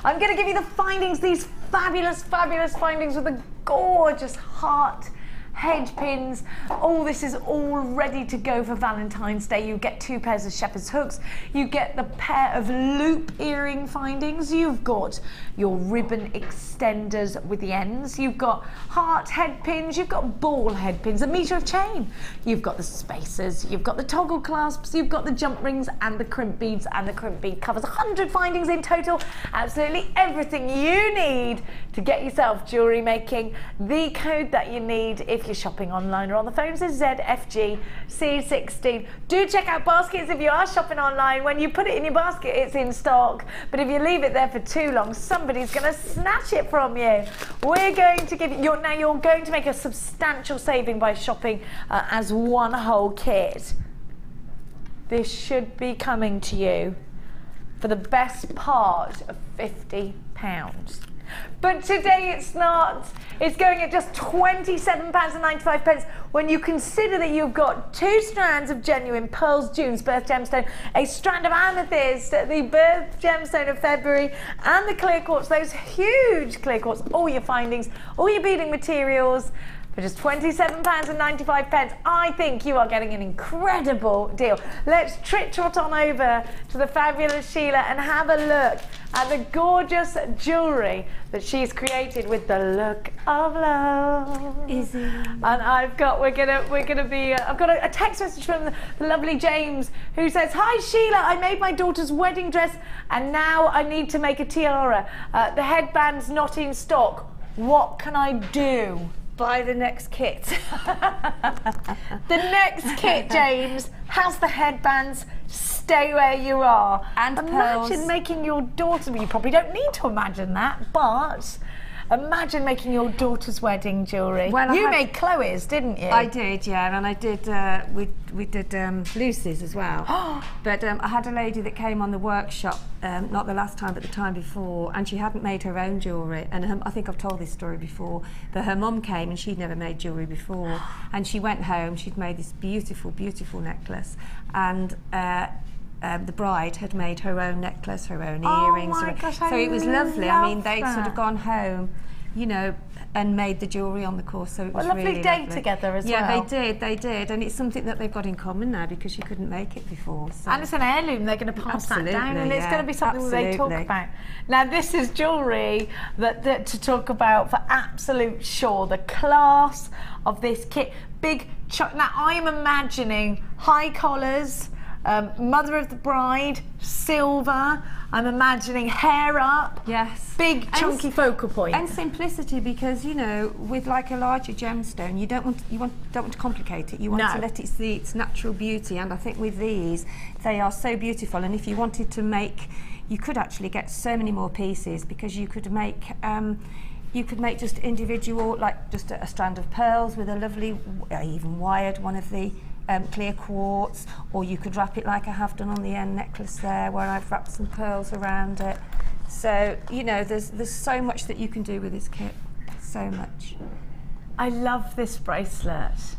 I'm going to give you the findings, these fabulous, fabulous findings with the gorgeous heart head pins. Oh, this is all ready to go for Valentine's Day. You get 2 pairs of shepherd's hooks. You get the pair of loop earring findings. You've got your ribbon extenders with the ends. You've got heart head pins. You've got ball head pins, a metre of chain. You've got the spacers. You've got the toggle clasps. You've got the jump rings and the crimp beads and the crimp bead covers. 100 findings in total. Absolutely everything you need to get yourself jewellery making. The code that you need if you're shopping online or on the phones is ZFGC16. Do check out baskets if you are shopping online. When you put it in your basket, it's in stock. But if you leave it there for too long, somebody's going to snatch it from you. We're going to give you, you're going to make a substantial saving by shopping as one whole kit. This should be coming to you for the best part of £50. But today it's not. It's going at just £27.95 when you consider that you've got 2 strands of genuine pearls, June's birth gemstone, a strand of amethyst, the birth gemstone of February, and the clear quartz, those huge clear quartz, all your findings, all your beading materials, for just £27.95. I think you are getting an incredible deal. Let's trot on over to the fabulous Sheila and have a look at the gorgeous jewellery that she's created with the look of love.
Is it?
And I've got, I've got a text message from the lovely James who says, "Hi Sheila, I made my daughter's wedding dress and now I need to make a tiara. The headband's not in stock. What can I do?"
Buy the next kit.
The next kit, James, has the headbands. Stay where you are.
And
imagine
pearls.
making your daughter, well, you probably don't need to imagine that, but imagine making your daughter's wedding jewellery.
Well,
you made Chloe's, didn't you?
I did, yeah, and I did, we did Lucy's as well. But I had a lady that came on the workshop, not the last time, but the time before, and she hadn't made her own jewellery. And I think I've told this story before, but her mum came and she'd never made jewellery before. And she went home, she'd made this beautiful, beautiful necklace. And the bride had made her own necklace, her own earrings.
Oh my gosh,
so it was lovely.
love
I mean, they'd sort of gone home, you know, and made the jewellery on the course, so it was
a lovely
really
day
lovely.
together as well.
Yeah, they did, and it's something that they've got in common now because she couldn't make it before. So.
And it's an heirloom, they're going to pass that down, and it's going to be something that they talk
absolutely.
about. Now, this is jewellery that to talk about for absolute sure. The class of this kit, big chunk. Now, I am imagining high collars, mother of the bride, silver. I'm imagining hair up.
Yes.
Big chunky focal point.
And simplicity, because you know, with like a larger gemstone, you don't want to complicate it. You want to let it see its natural beauty. And I think with these, they are so beautiful. And if you wanted to make, you could actually get so many more pieces because you could make. You could make just individual, like just a strand of pearls with a lovely, even wired one of the clear quartz, or you could wrap it like I have done on the end necklace there, where I've wrapped some pearls around it. So you know, there's so much that you can do with this kit, so much.
I love this bracelet,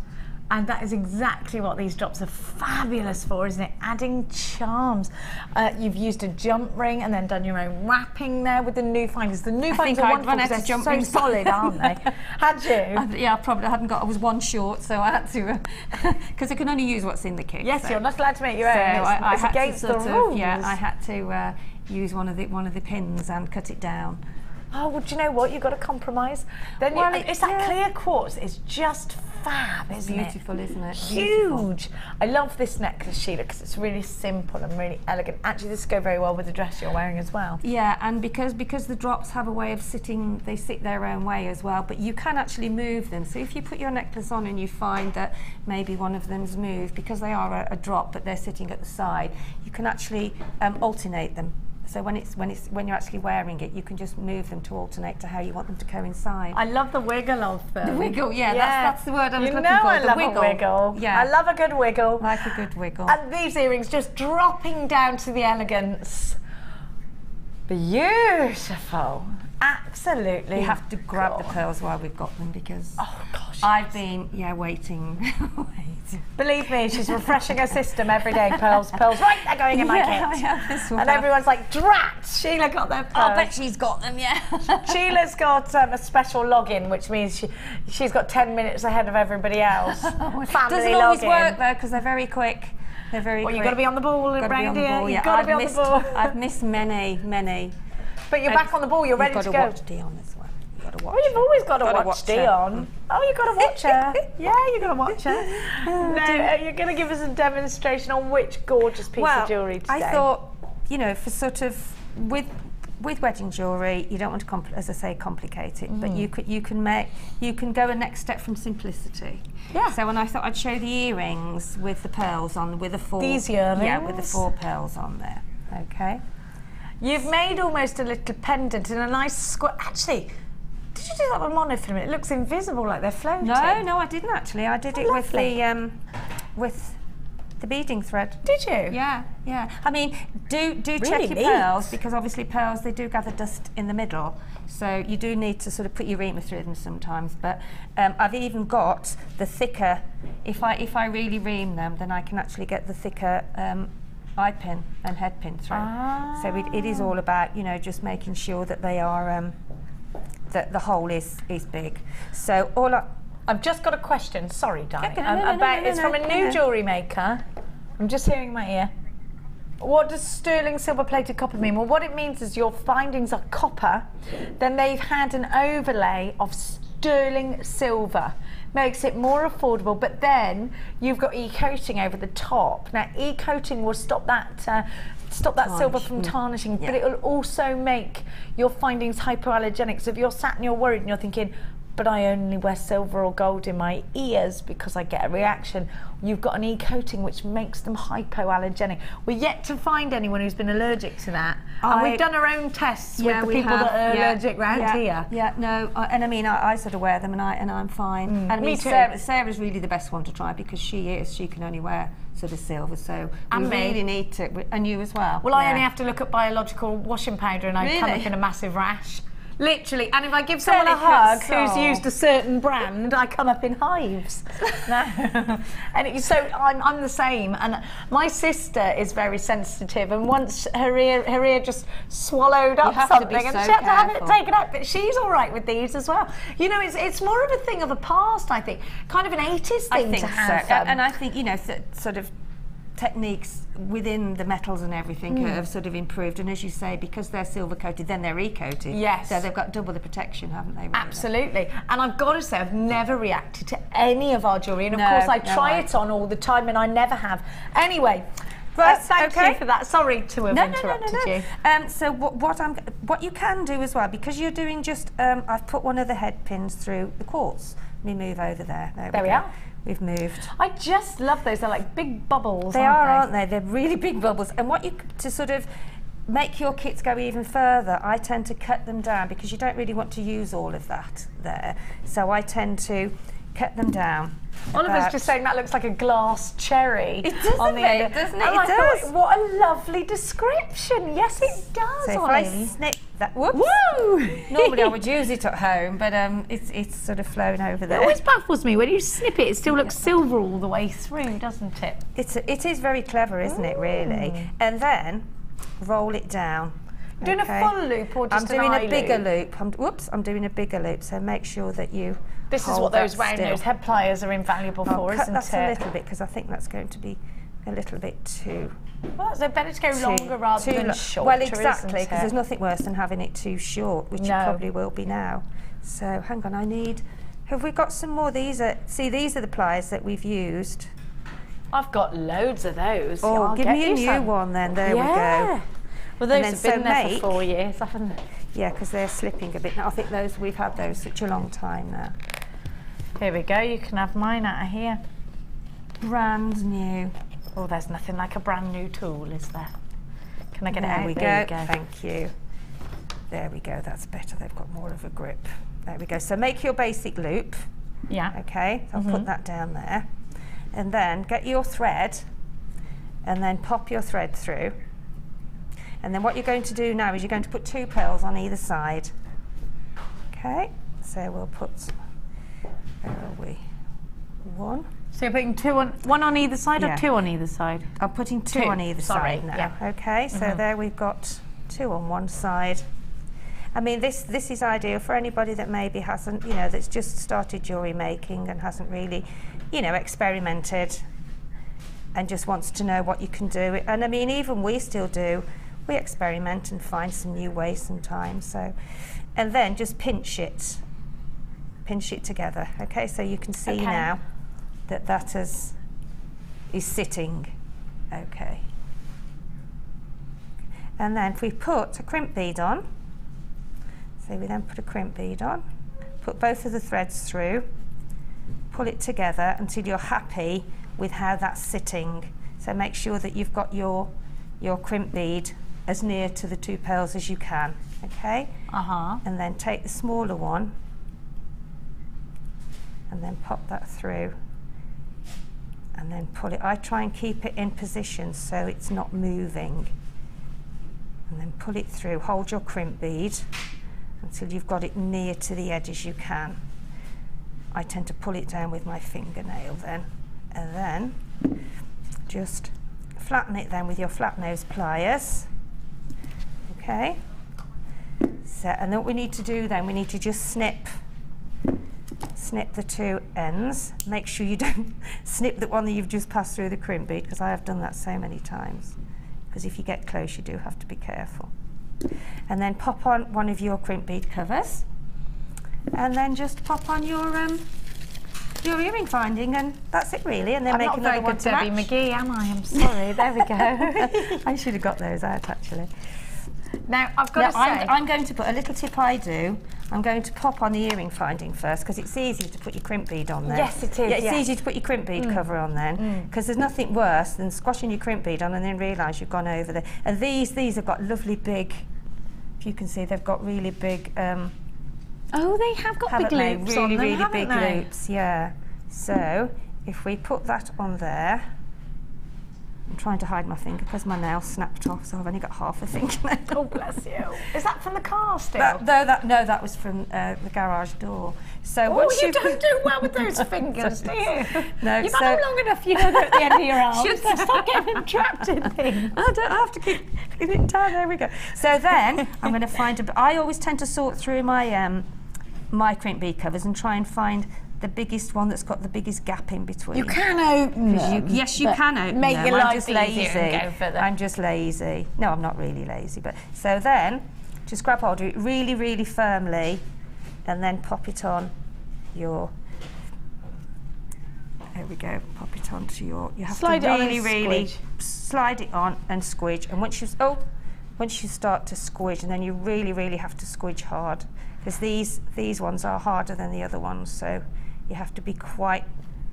and that is exactly what these drops are fabulous for, isn't it? Adding charms. You've used a jump ring and then done your own wrapping there with the new findings. The new findings are wonderful because they're so solid, aren't they? Had you?
Yeah, I was one short, so I had to, because I can only use what's in the kit.
Yes,
so.
you're not allowed to make your
So
own. It's against the rules.
Yeah, I had to use one of the pins and cut it down.
Oh, well, do you know what? You've got to compromise. Then
Well,
it's that clear quartz. It's just
fab, isn't it?
Beautiful, isn't it?
Huge. I love this necklace, Sheila, because it's really simple and really elegant. Actually, this will go very well with the dress you're wearing as well.
Yeah, and because the drops have a way of sitting, they sit their own way as well, but you can actually move them. So if you put your necklace on and you find that maybe one of them's moved, because they are a drop but they're sitting at the side, you can actually alternate them. So when you're actually wearing it, you can just move them to alternate to how you want them to coincide.
I love the wiggle of them.
The wiggle, yeah. That's the word I was looking for.
I
the
love
wiggle.
a wiggle.
Yeah.
I love a good wiggle.
Like a good wiggle.
And these earrings just dropping down to the elegance. Beautiful. Absolutely.
You have to grab the pearls while we've got them, because I've been waiting.
Believe me, she's refreshing her system every day. Pearls, right, they're going in my kit.
I have this one.
And everyone's like, drat, Sheila got their pearls.
I'll bet she's got them, yeah.
Sheila's got a special login, which means she's got 10 minutes ahead of everybody else. Family
Doesn't always work though, because they're very quick. They're very quick.
You've got to be on the ball around here. You've got to be on the ball.
I've missed many.
But you're back on the ball, you're ready to go.
You've got to watch Dion as well. You've got to watch
you've always got to watch Dion.
Her.
Oh, you've got to watch her. Yeah, you've got to watch her. No, you're going to give us a demonstration on which gorgeous piece of jewellery today.
I thought, for sort of, with wedding jewellery, you don't want to, as I say, complicate it, but you can go a next step from simplicity.
Yeah.
So when I thought I'd show the earrings with the pearls on, with the 4.
These earrings?
Yeah, with the 4 pearls on there. Okay.
You've made almost a little pendant in a nice square. Actually, did you do that with monofilament? It looks invisible, like they're floating.
No, I didn't actually. I did it with the beading thread.
Did you?
Yeah. I mean, do check your pearls, because obviously pearls, they do gather dust in the middle. So you do need to sort of put your reamer through them sometimes. But I've even got the thicker. If I really ream them, then I can actually get the thicker eye pin and head pin through. So it is all about, just making sure that they are that the hole is big. So
I've just got a question. Sorry, darling.
No,
it's from a new jewellery maker. I'm just hearing in my ear. What does sterling silver plated copper mean? Well, what it means is your findings are copper, then they've had an overlay of sterling silver. Makes it more affordable, but then you've got e-coating over the top. Now, e-coating will stop that silver from tarnishing, but it will also make your findings hypoallergenic. So if you're sat and you're worried and you're thinking, but I only wear silver or gold in my ears because I get a reaction, you've got an e-coating which makes them hypoallergenic. We're yet to find anyone who's been allergic to that. And we've done our own tests with the people that are allergic round here.
Yeah, no, and I mean, I sort of wear them and I'm fine. And I mean,
me too.
Sarah's really the best one to try, because she can only wear sort of silver, so we really need to, and you as well.
Well, I only have to look at biological washing powder and I come up in a massive rash. Literally, and if I give someone a hug who's used a certain brand, I come up in hives. And so I'm the same. And my sister is very sensitive, and once her ear just swallowed up something, and she had to have it taken out. But she's all right with these as well. It's more of a thing of the past, I think, kind of an 80s thing to have.
So. And I think sort of techniques within the metals and everything have sort of improved, and as you say, because they're silver coated, then they're e-coated.
Yes.
So they've got double the protection, haven't they? Really?
Absolutely. And I've got to say, I've never reacted to any of our jewellery, and of course I try it on all the time, and I never have. Anyway. Right, thank you for that. Sorry to have interrupted you.
So what you can do as well, because you're doing just, I've put one of the head pins through the quartz. Let me move over there. There we are. We've moved.
I just love those. They're like big bubbles.
Aren't they? They're really big bubbles. And to sort of make your kits go even further, I tend to cut them down, because you don't really want to use all of that there. So I tend to cut them down.
Oliver's just saying that looks like a glass cherry.
It does, doesn't it?
It does. What a lovely description. Yes, it does,
so
Ollie.
if I snip that, whoops.
Woo!
Normally I would use it at home, but it's sort of flown over there.
It always baffles me when you snip it. It still looks silver all the way through, doesn't it?
It is very clever, isn't it? Really. And then roll it down.
Doing a full loop or just
I'm doing a bigger loop. I'm doing a bigger loop. So make sure that you.
This is what those round nose head pliers are invaluable for, isn't it?
That's a little bit, because I think that's going to be a little bit too.
Well, so better to go longer rather than shorter.
Well, exactly, because there's nothing worse than having it too short, which it probably will be now. So hang on, I need Have we got some more? These are the pliers that we've used.
I've got loads of those.
Oh,
I'll
give
get
me a
you
new
some.
one then. There
Yeah.
we go.
Well, those
And
have
then
been there for 4 years, haven't they?
Yeah, because they're slipping a bit now. I think those we've had those such a long time now.
Here we go. You can have mine out of here.
Brand new.
Oh, there's nothing like a brand new tool, is there? Can I get it out?
There we
There
go.
you go.
Thank you. There we go. That's better. They've got more of a grip. There we go. So make your basic loop.
Yeah.
Okay. So I'll put that down there, and then get your thread, and then pop your thread through. And then what you're going to do now is you're going to put 2 pearls on either side. Okay. So we'll put. Where are we? 1.
So you're putting one on either side
Yeah.
or 2 on either side?
I'm putting 2 on either
Sorry,
side now.
yeah.
Okay, so there we've got 2 on one side. I mean, this is ideal for anybody that maybe hasn't, you know, that's just started jewellery making and hasn't really, you know, experimented and just wants to know what you can do. And I mean, even we still do. We experiment and find some new ways sometimes. So, and then just pinch it together. Okay, so you can see now that is sitting. Okay. And then if we put a crimp bead on, so we then put a crimp bead on, put both of the threads through, pull it together until you're happy with how that's sitting. So make sure that you've got your crimp bead as near to the 2 pearls as you can, okay? And then take the smaller one and then pop that through and then pull it. I try and keep it in position so it's not moving. And then pull it through, hold your crimp bead until you've got it near to the edge as you can. I tend to pull it down with my fingernail then, and then just flatten it then with your flat nose pliers. Okay. So, and then what we need to do then, we need to just snip the 2 ends. Make sure you don't snip the one that you've just passed through the crimp bead, because I have done that so many times. Because if you get close, you do have to be careful. And then pop on one of your crimp bead covers, and then just pop on your earring finding, and that's it really. And then make another one to match.
I'm not very good Debbie McGee, am I? I'm sorry. There we go.
I should have got those out actually.
Now I've got to say,
I'm going to put a little tip I do. I'm going to pop on the earring finding first, because it's easy to put your crimp bead on there.
Yes, it is.
Yeah, it's easy to put your crimp bead cover on then, because there's nothing worse than squashing your crimp bead on and then realise you've gone over there. And these have got lovely big, if you can see, they've got really big.
oh, they have got big loops
really,
on them,
really
haven't
big
they?
loops. Yeah. So if we put that on there. I'm trying to hide my finger because my nail snapped off, so I've only got half a fingernail.
Oh, bless you. Is that from the car still?
No, that was from the garage door. So
oh, you don't do well with those fingers, do you?
No,
you've had them long enough, you know, they're at the end of your arms. Stop getting them trapped in things.
I don't have to keep it down. There we go. So then I'm going to find I always tend to sort through my my crimp bead covers and try and find the biggest one that's got the biggest gap in between.
You can open them.
Yes, you can open
make
them.
Your
I'm
life
just
lazy.
lazy.
And go for them.
I'm just lazy. No, I'm not really lazy. But so then, just grab hold of it really, really firmly, and then pop it on your. There we go. Pop it onto your. You have
slide
to really,
it on and
really
squidge.
slide it on and squidge. And once you start to squidge, and then you really, really have to squidge hard, because these ones are harder than the other ones. So you have to be quite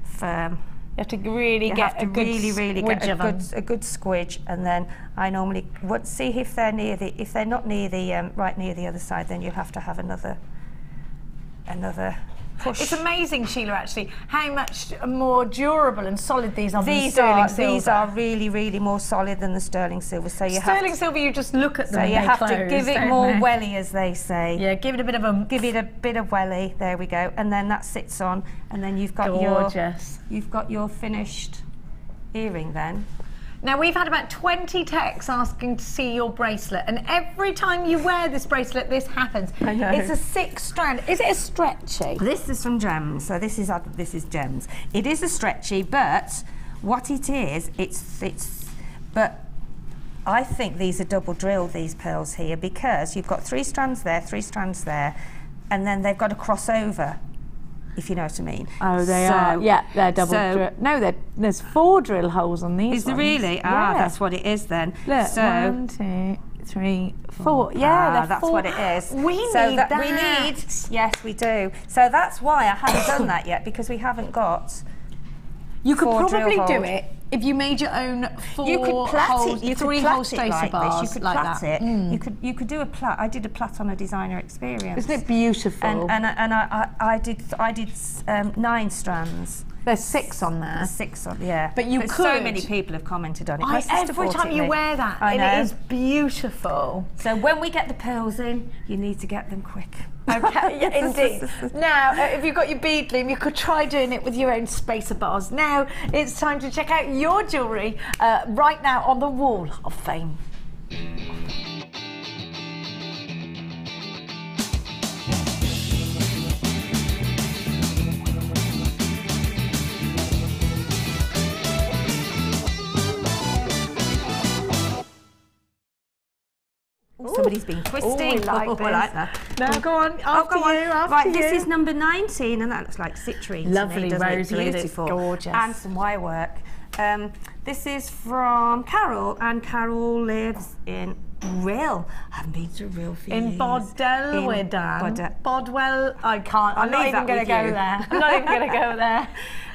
firm.
You have to really get a good
squidge, and then I normally see if they're not near the right near the other side, then you'll have to have another push.
It's amazing, Sheila, actually, how much more durable and solid these are than sterling silver.
These are really, really more solid than the sterling silver. So you
sterling silver, you just look at them.
So
and
you have
close,
to give it more welly, as they say.
Yeah, give it a bit of a.
Give it a bit of welly. There we go, and then that sits on, and then you've got your finished earring then.
Now, we've had about 20 texts asking to see your bracelet, and every time you wear this bracelet, this happens.
I know.
It's a 6-strand. Is it a stretchy?
This is from Gems, so this is Gems. It is a stretchy, but what it is, but I think these are double drilled, these pearls here, because you've got 3 strands there, 3 strands there, and then they've got a crossover if you know what I mean.
Oh, they are. Yeah, they're double drill. No, there's 4 drill holes on these.
Is there really? Ah, that's what it is then.
Look,
so
1, 2, 3, 4. Yeah,
that's
4.
what it is.
We need that.
We need. Yes, we do. So that's why I haven't done that yet, because we haven't got.
You could probably do it if you made your own 4
you could plait
holes,
it. You
3
could
hole
plait it
stracer
like
bars
this. You could
like
plait
that.
it. You could do a plait. I did a plait on a designer experience.
Isn't it beautiful?
And I did 9 strands.
There's 6 on there.
6 on, yeah.
But you could.
So many people have commented on it.
Every time you wear that, and it is beautiful.
So when we get the pearls in, you need to get them quick.
Okay, yeah, indeed. Now, if you've got your bead loom, you could try doing it with your own spacer bars. Now, it's time to check out your jewellery right now on the Wall of Fame.
Somebody's been twisting.
I like
that.
Now go on, after you.
This is number 19, and that looks like citrine.
Lovely
to me,
rosary,
it? Beautiful,
gorgeous.
And some wire work. This is from Carol, and Carol lives in Rill. I haven't been to Rill for years.
In Bodwell, Bodwell. I can't. I'm not even going to go there. I'm not even going to go there.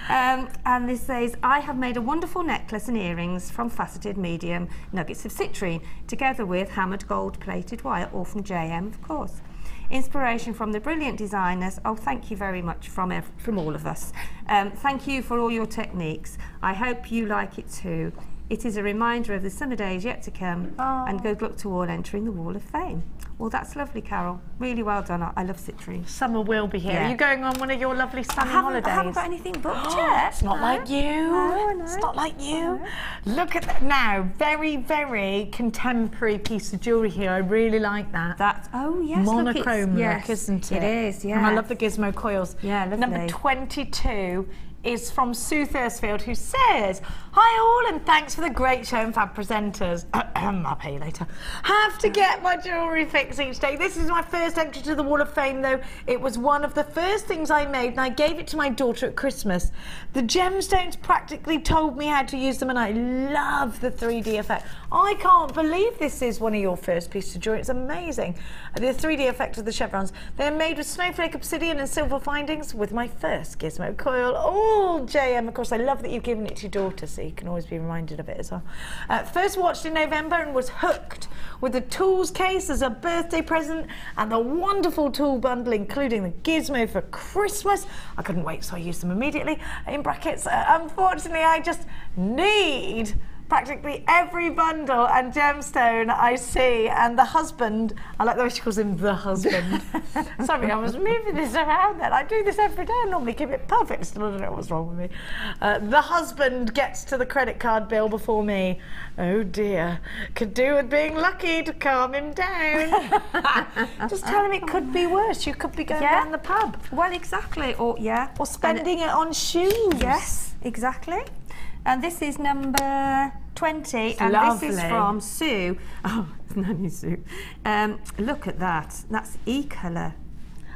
And this says, I have made a wonderful necklace and earrings from faceted medium nuggets of citrine, together with hammered gold plated wire, all from JM, of course. Inspiration from the brilliant designers. Oh, thank you very much from all of us. Thank you for all your techniques. I hope you like it too. It is a reminder of the summer days yet to come, and good luck to all entering the Wall of Fame. Well, that's lovely, Carol. Really well done. I love citrine.
Summer will be here.
Yeah.
Are you going on one of your lovely sunny holidays?
I haven't got anything booked yet.
It's not like you.
No.
It's not like you. Look at that now. Very, very contemporary piece of jewellery here. I really like that.
Oh, yes.
Monochrome look, isn't it?
It is, yeah.
And I love the gizmo coils.
Yeah, lovely.
Number 22 is from Sue Thursfield, who says, hi all, and thanks for the great show and fab presenters. I'll pay you later. Have to get my jewellery fix each day. This is my first entry to the Wall of Fame, though. It was one of the first things I made, and I gave it to my daughter at Christmas. The gemstones practically told me how to use them, and I love the 3D effect. I can't believe this is one of your first pieces of jewellery. It's amazing. The 3D effect of the chevrons. They're made with snowflake obsidian and silver findings with my first gizmo coil. Oh, JM, of course, I love that you've given it to your daughter, so you can always be reminded of it as well. First watched in November and was hooked with the tools case as a birthday present and the wonderful tool bundle, including the gizmo for Christmas. I couldn't wait, so I used them immediately. In brackets, unfortunately, I just need practically every bundle and gemstone I see, and the husband, I like the way she calls him the husband. Sorry, I was moving this around then. I do this every day. I normally keep it perfect. Still don't know what's wrong with me. The husband gets to the credit card bill before me. Oh dear. Could do with being lucky to calm him down. Just tell him it could be worse. You could be going down the pub.
Well, exactly. Or
spending it on shoes.
Yes, exactly. And this is number 20, and
lovely.
This is from Sue. Oh, Nanny Sue. Look at that. That's E-colour.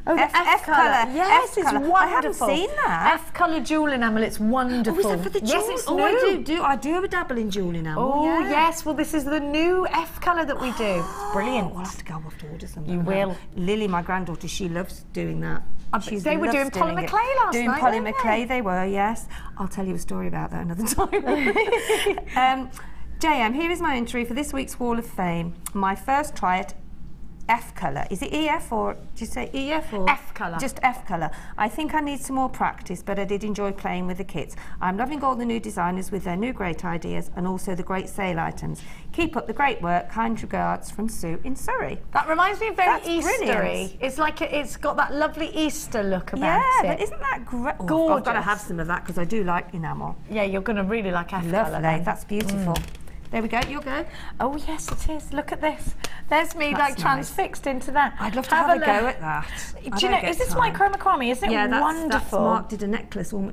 Oh, the F colour. Yes, it's wonderful.
I haven't seen that.
F colour jewel enamel. It's wonderful.
Oh, is that for the jewel?
Yes, it's new.
I do have a dabble in jewel enamel.
Oh, yes. Well, this is the new F colour that we do. It's brilliant.
We'll have to go off to order some.
You will.
Lily, my granddaughter, she loves doing that.
They were doing polymer clay last night.
Doing polymer clay, they were, yes. I'll tell you a story about that another time. JM, here is my entry for this week's Wall of Fame. My first try at F colour. Is it EF or do you say EF or
F colour?
Just F colour. I think I need some more practice, but I did enjoy playing with the kits. I'm loving all the new designers with their new great ideas and also the great sale items. Keep up the great work. Kind regards from Sue in Surrey.
That reminds me of very Eastery.
Brilliant.
It's like it's got that lovely Easter look about it.
Yeah, but isn't that great? Oh,
gorgeous.
I've got to have some of that because I do like enamel.
Yeah, you're going to really like F colour.
Lovely. That's beautiful. There we go, you'll go.
Oh yes, it is. Look at this. There's me
That's
like
nice.
Transfixed into that.
I'd love to have a go at that.
Do you know, is this micromacrame? Isn't it wonderful?
That's Mark did a necklace, I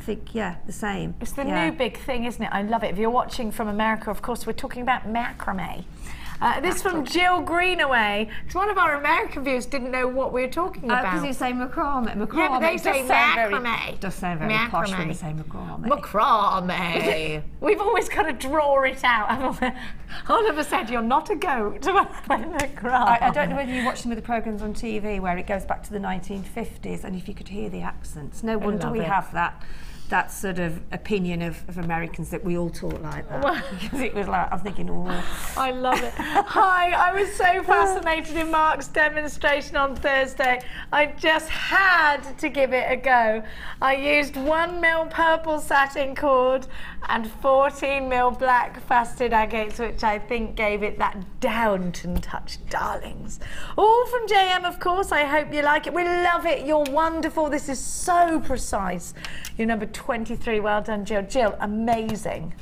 think, the same.
It's the new big thing, isn't it? I love it. If you're watching from America, of course, we're talking about macrame. This from Jill Greenaway. Because one of our American viewers didn't know what we were talking about.
Because you say macrame.
Yeah, but they say macrame.
Does sound very posh when they say macrame.
Macrame. We've always got to draw it out, haven't we? Oliver said you're not a goat.
I don't know whether you watch some of the programmes on TV where it goes back to the 1950s, and if you could hear the accents, no wonder we have that sort of opinion of Americans that we all talk like that. Because it was like, I'm thinking, oh.
I love it. Hi, I was so fascinated in Mark's demonstration on Thursday. I just had to give it a go. I used 1 mil purple satin cord and 14 mil black faceted agates, which I think gave it that Downton touch, darlings. All from JM, of course. I hope you like it. We love it. You're wonderful. This is so precise. You're number 23. Well done, Jill. Jill, amazing.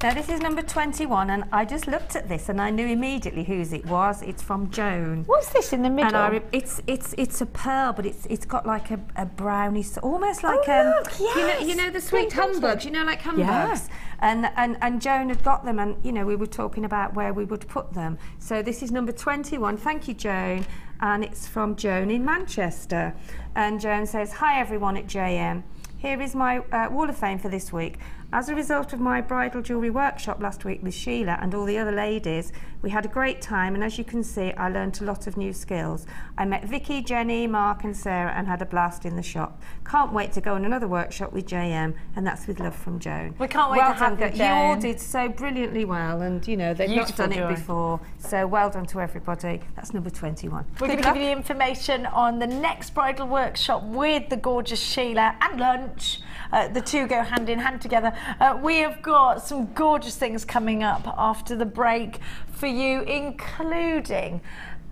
Now this is number 21, and I just looked at this and I knew immediately whose it was. It's from Joan.
What's this in the middle?
And it's a pearl, but it's got like a brownie, almost like
look, yes.
you know the sweet humbugs, like humbugs. Yeah. And Joan had got them, and we were talking about where we would put them. So this is number 21. Thank you, Joan. And it's from Joan in Manchester. And Joan says, "Hi everyone at JM. Here is my Wall of Fame for this week. As a result of my bridal jewellery workshop last week with Sheila and all the other ladies, we had a great time, and as you can see, I learnt a lot of new skills. I met Vicky, Jenny, Mark and Sarah and had a blast in the shop. Can't wait to go on another workshop with JM, and that's with love from Joan."
We can't wait to have you, Joan.
You all did so brilliantly well, and they've not done it before, so well done to everybody. That's number 21.
We're going to give you the information on the next bridal workshop with the gorgeous Sheila and lunch. The two go hand in hand together. We have got some gorgeous things coming up after the break for you, including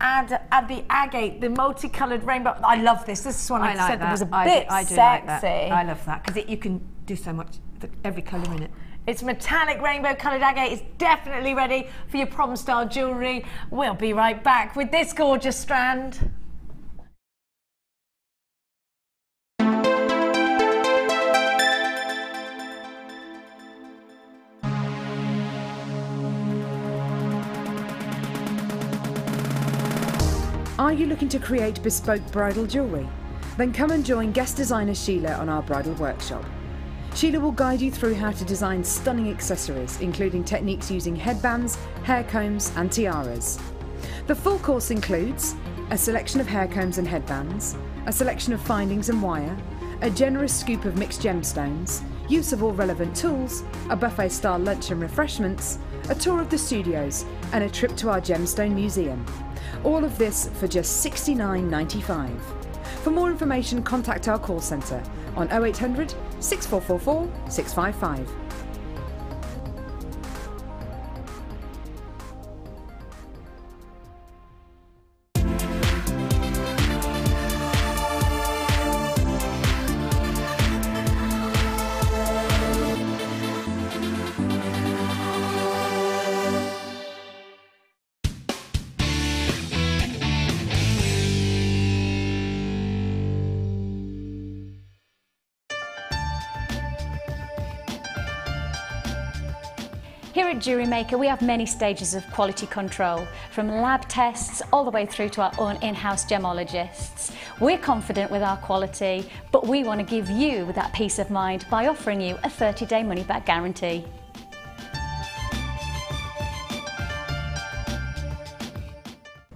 add the agate, the multicoloured rainbow. I love this. This is one I said that was a bit sexy. Like that.
I love that because you can do so much, every colour in it.
It's metallic rainbow coloured agate. It's definitely ready for your prom style jewellery. We'll be right back with this gorgeous strand.
Are you looking to create bespoke bridal jewellery? Then come and join guest designer Sheila on our bridal workshop. Sheila will guide you through how to design stunning accessories, including techniques using headbands, hair combs and tiaras. The full course includes a selection of hair combs and headbands, a selection of findings and wire, a generous scoop of mixed gemstones, use of all relevant tools, a buffet-style lunch and refreshments, a tour of the studios and a trip to our gemstone museum. All of this for just $69.95. For more information, contact our call centre on 0800 6444 655.
Here at JewelleryMaker, we have many stages of quality control, from lab tests all the way through to our own in-house gemologists. We're confident with our quality, but we want to give you that peace of mind by offering you a 30-day money-back guarantee.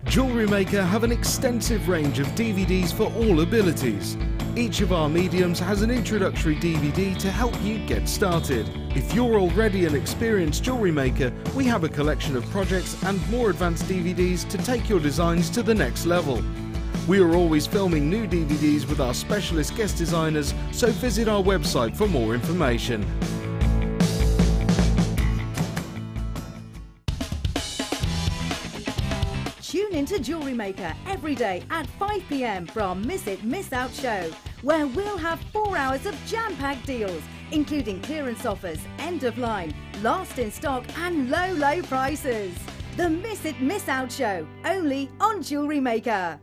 JewelleryMaker have an extensive range of DVDs for all abilities. Each of our mediums has an introductory DVD to help you get started. If you're already an experienced jewellery maker, we have a collection of projects and more advanced DVDs to take your designs to the next level. We are always filming new DVDs with our specialist guest designers, so visit our website for more information.
Tune into JewelleryMaker every day at 5 p.m. for our Miss It, Miss Out show, where we'll have 4 hours of jam-packed deals, including clearance offers, end of line, last in stock and low, low prices. The Miss It, Miss Out show, only on JewelleryMaker.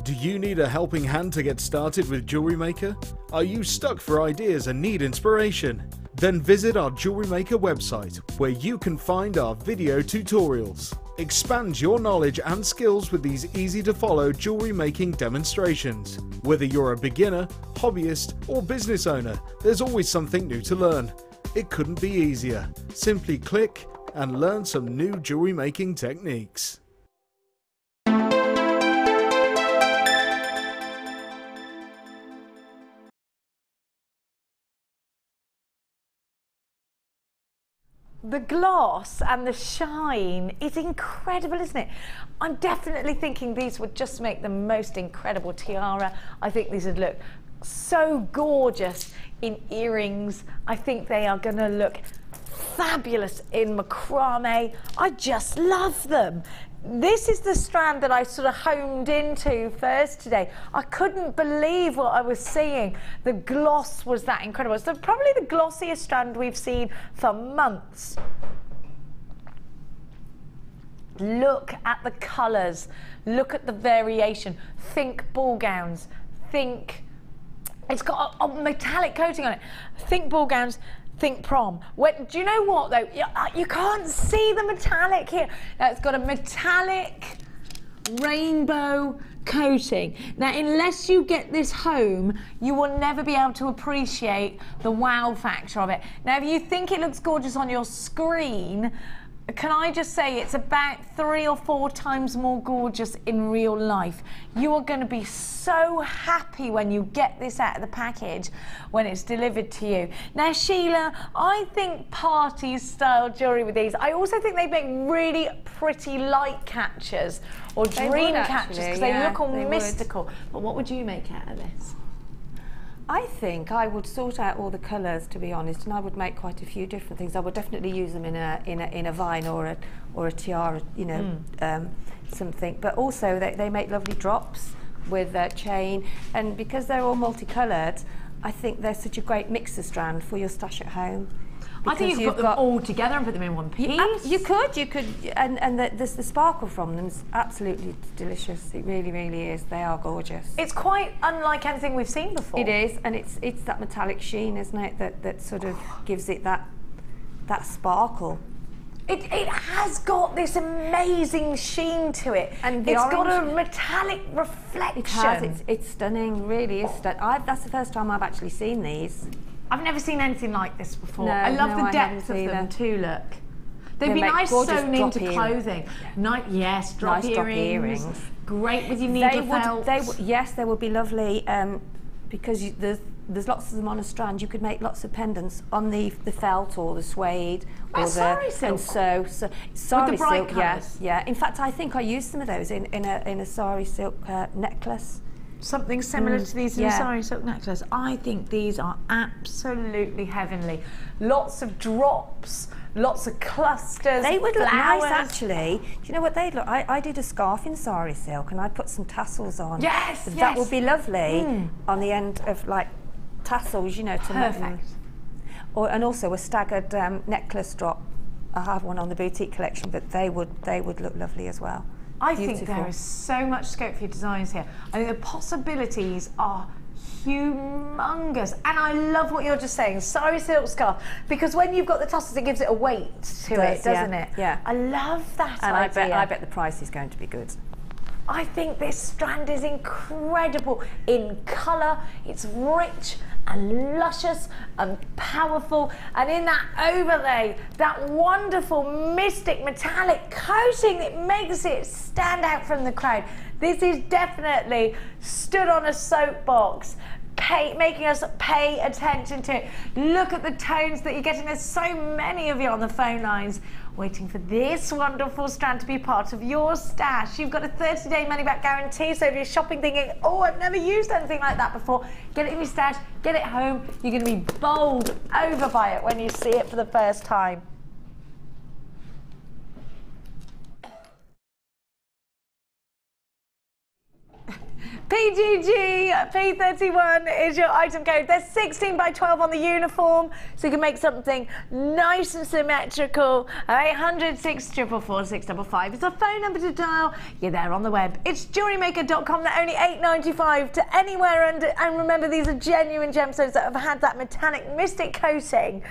Do you need a helping hand to get started with JewelleryMaker? Are you stuck for ideas and need inspiration? Then visit our JewelleryMaker website, where you can find our video tutorials. Expand your knowledge and skills with these easy-to-follow jewellery making demonstrations. Whether you're a beginner, hobbyist, or business owner, there's always something new to learn. It couldn't be easier. Simply click and learn some new jewellery making techniques.
The gloss and the shine is incredible, isn't it? I'm definitely thinking these would just make the most incredible tiara. I think these would look so gorgeous in earrings. I think they are going to look fabulous in macrame. I just love them. This is the strand that I sort of homed into first today. I couldn't believe what I was seeing. The gloss was that incredible. So probably the glossiest strand we've seen for months. Look at the colours. Look at the variation. Think ball gowns. Think, it's got a metallic coating on it. Think ball gowns. Think prom. Do you know what though? You can't see the metallic here. Now it's got a metallic rainbow coating. Now unless you get this home, you will never be able to appreciate the wow factor of it. Now if you think it looks gorgeous on your screen, can I just say it's about 3 or 4 times more gorgeous in real life. You are going to be so happy when you get this out of the package when it's delivered to you. Now Sheila, I think party style jewellery with these. I also think they make really pretty light catchers or dream catchers because they look all mystical. But what would you make out of this?
I think I would sort out all the colours, to be honest, and I would make quite a few different things. I would definitely use them in a vine or a tiara, you know, something. But also they make lovely drops with a chain, and because they're all multicoloured, I think they're such a great mixer strand for your stash at home.
I think you've got them all together and put them in one piece.
You could, and the sparkle from them is absolutely delicious. It really, really is. They are gorgeous.
It's quite unlike anything we've seen before.
It is, and it's that metallic sheen, isn't it, that sort of gives it that sparkle.
It has got this amazing sheen to it, and it's got a metallic reflection.
It has. It's stunning. Really is stunning. That's the first time I've actually seen these.
I've never seen anything like this before.
No,
I love the depth of them too, look. They'd be nice sewn into clothing. Yes, drop earrings. Great with your needle felt.
Yes, they would be lovely because there's lots of them on a strand. You could make lots of pendants on the felt or the suede. Or
sari silk.
And so sari
with the bright
silk,
colours.
yeah. In fact, I think I used some of those in a sari silk necklace.
Something similar to these in a sari silk necklace. I think these are absolutely heavenly. Lots of drops, lots of clusters.
They would look nice actually. Do you know what they'd look? I did a scarf in sari silk and I put some tassels on.
Yes,
that would be lovely on the end of like tassels, you know.
Perfect.
And also a staggered necklace drop. I have one on the boutique collection, but they would look lovely as well.
I think there is so much scope for your designs here. I think the possibilities are humongous, and I love what you're just saying, sari silk scarf, because when you've got the tassels it gives it a weight to it, doesn't it?
Yeah.
I love that
and
idea.
I bet the price is going to be good.
I think this strand is incredible in colour. It's rich and luscious and powerful, and in that overlay, that wonderful mystic metallic coating that makes it stand out from the crowd. This is definitely stood on a soapbox, making us pay attention to it. Look at the tones that you're getting. There's so many of you on the phone lines waiting for this wonderful strand to be part of your stash. You've got a 30-day money-back guarantee, so if you're shopping thinking, oh, I've never used anything like that before, get it in your stash, get it home. You're going to be bowled over by it when you see it for the first time. PGG P31 is your item code. There's 16 by 12 on the uniform, so you can make something nice and symmetrical. 800 644 655 is the phone number to dial. You're there on the web. It's JewelleryMaker.com. They're only $8.95 to anywhere under. And remember, these are genuine gemstones that have had that metallic mystic coating.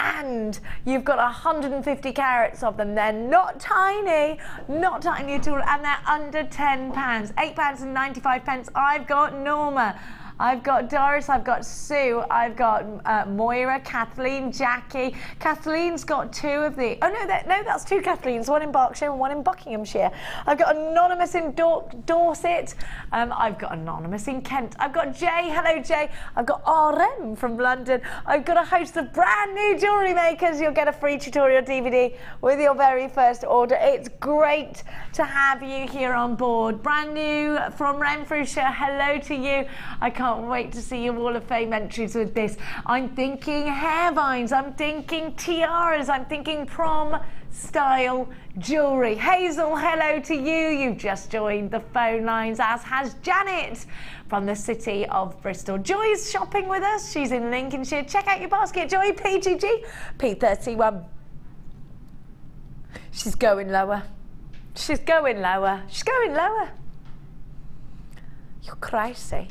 And you've got 150 carats of them. They're not tiny at all, and they're under £10. £8.95. I've got Norma, I've got Doris, I've got Sue, I've got Moira, Kathleen, Jackie. Kathleen's got 2 of the. Oh no, that's 2 Kathleens, one in Berkshire and one in Buckinghamshire. I've got Anonymous in Dorset. I've got Anonymous in Kent. I've got Jay. Hello, Jay. I've got RM from London. I've got a host of brand new jewellery makers. You'll get a free tutorial DVD with your very first order. It's great to have you here on board. Brand new from Renfrewshire. Hello to you. I can't wait to see your Wall of Fame entries with this. I'm thinking hair vines, I'm thinking tiaras, I'm thinking prom style jewellery. Hazel, hello to you. You've just joined the phone lines, as has Janet from the city of Bristol. Joy's shopping with us. She's in Lincolnshire. Check out your basket, Joy. PGG P31. She's going lower. She's going lower. She's going lower. You're crazy.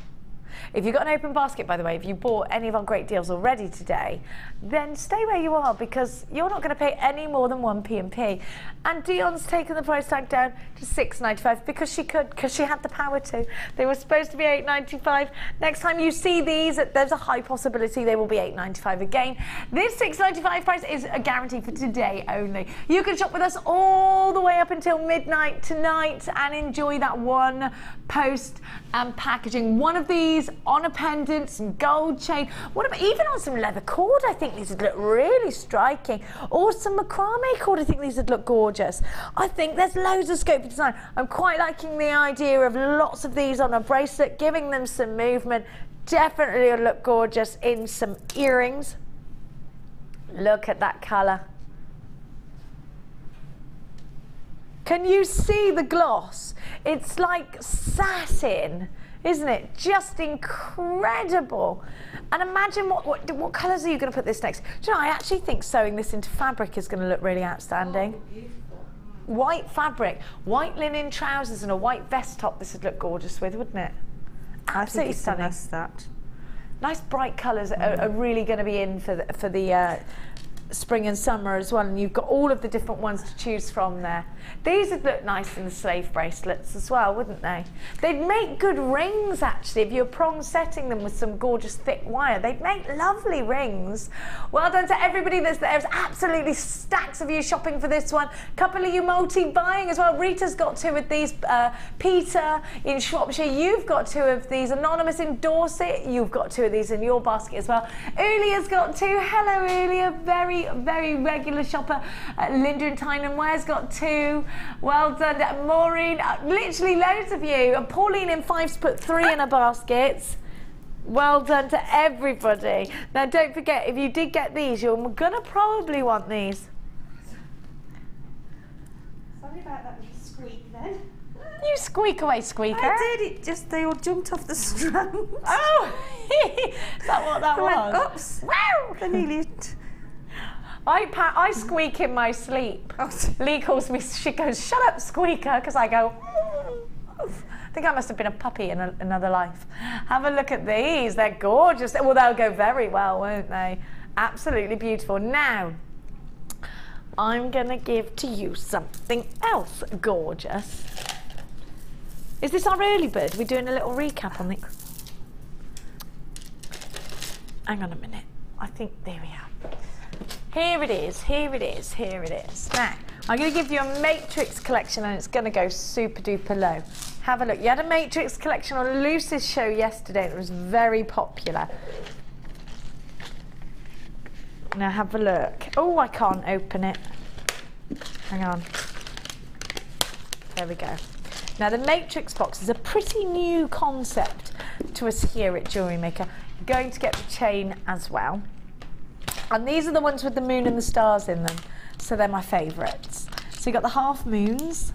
If you've got an open basket, by the way, if you bought any of our great deals already today, then stay where you are, because you're not going to pay any more than 1 P&P. And Dion's taken the price tag down to $6.95 because she could, because she had the power to. They were supposed to be $8.95. Next time you see these, there's a high possibility they will be $8.95 again. This $6.95 price is a guarantee for today only. You can shop with us all the way up until midnight tonight and enjoy that one post and packaging. One of these on a pendant, some gold chain, what about even on some leather cord? I think these would look really striking. Or some macrame cord, I think these would look gorgeous. I think there's loads of scope for design. I'm quite liking the idea of lots of these on a bracelet, giving them some movement. Definitely would look gorgeous in some earrings. Look at that colour. Can you see the gloss? It's like satin, isn't it? Just incredible. And imagine what colours are you going to put this next? Do you know, I actually think sewing this into fabric is going to look really outstanding. Oh, beautiful. White fabric, white linen trousers and a white vest top, this would look gorgeous with, wouldn't it? Absolutely stunning. That. Nice bright colours are really going to be in for the spring and summer as well, and you've got all of the different ones to choose from there. These would look nice in the slave bracelets as well, wouldn't they? They'd make good rings actually if you're prong setting them with some gorgeous thick wire. They'd make lovely rings. Well done to everybody that's there. There's absolutely stacks of you shopping for this one. Couple of you multi-buying as well. Rita's got 2 of these. Peter in Shropshire, you've got 2 of these. Anonymous in Dorset, you've got 2 of these in your basket as well. Ulia's got 2. Hello Ulia, very regular shopper. Linda in Tyne Ware's got 2. Well done. Maureen, literally loads of you. And Pauline in 5's put 3 in her baskets. Well done to everybody. Now don't forget, if you did get these, you're gonna probably want these.
Sorry about that little squeak then.
You squeak away, squeaker.
I did, it just, they all jumped off the strand.
Oh, is that what that was?
Went, oops. Wow. They nearly...
I squeak in my sleep. Oh. Lee calls me, she goes, shut up, squeaker, because I go, I think I must have been a puppy in another life. Have a look at these, they're gorgeous. Well, they'll go very well, won't they? Absolutely beautiful. Now, I'm gonna give to you something else gorgeous. Is this our early bird? We're doing a little recap on the... Hang on a minute. I think, there we are. Here it is, here it is, here it is. Now, I'm going to give you a matrix collection and it's going to go super duper low. Have a look. You had a matrix collection on Lucy's show yesterday and it was very popular. Now have a look. Oh, I can't open it. Hang on. There we go. Now the matrix box is a pretty new concept to us here at Jewellery Maker. You're going to get the chain as well. And these are the ones with the moon and the stars in them. So they're my favourites. So you've got the half moons.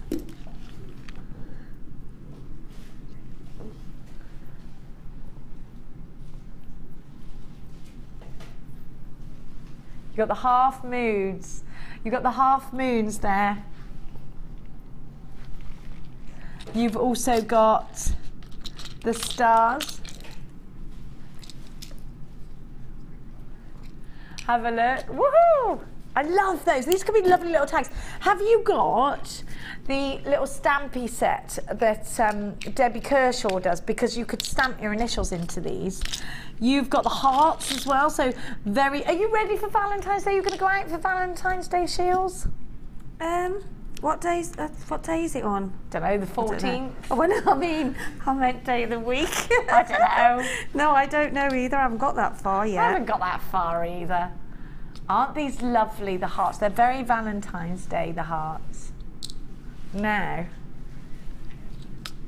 You've got the half moons. You've got the half moons there. You've also got the stars. Have a look. Woohoo! I love those. These could be lovely little tags. Have you got the little stampy set that Debbie Kershaw does? Because you could stamp your initials into these. You've got the hearts as well. So are you ready for Valentine's Day? You're going to go out for Valentine's Day, Shields?
What day is it on?
Don't know, the 14th.
I meant day of the week.
I don't know.
No, I don't know either. I haven't got that far yet.
I haven't got that far either. Aren't these lovely, the hearts? They're very Valentine's Day, the hearts. Now,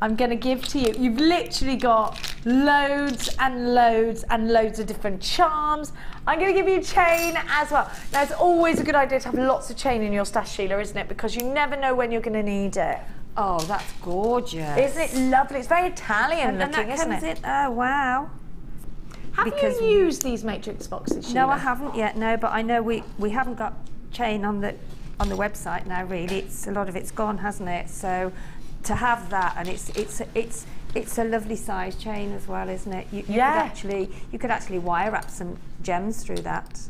I'm going to give to you, you've literally got loads and loads and loads of different charms. I'm going to give you chain as well. Now, it's always a good idea to have lots of chain in your stash, Sheila, isn't it? Because you never know when you're going to need it.
Oh, that's gorgeous.
Isn't it lovely? It's very Italian looking, isn't it?
Oh, wow.
Have you used these matrix boxes, Sheila?
No, I haven't yet, no, but I know we haven't got chain on the website now, really. A lot of it's gone, hasn't it? So to have that, and it's a lovely size chain as well, isn't it? You could actually wire wrap some gems through that.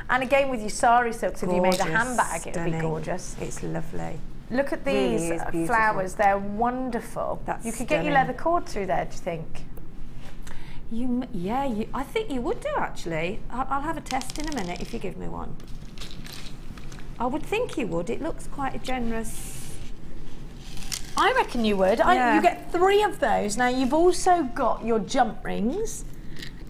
And again, with your sari silks, if you made a handbag, it would be gorgeous. It's lovely. Look at these flowers; they're wonderful. You could get your leather cord through there. Do you think? I think you would do, actually. I'll have a test in a minute if you give me one. I would think you would. It looks quite a generous. I reckon you would. You get 3 of those. Now, you've also got your jump rings,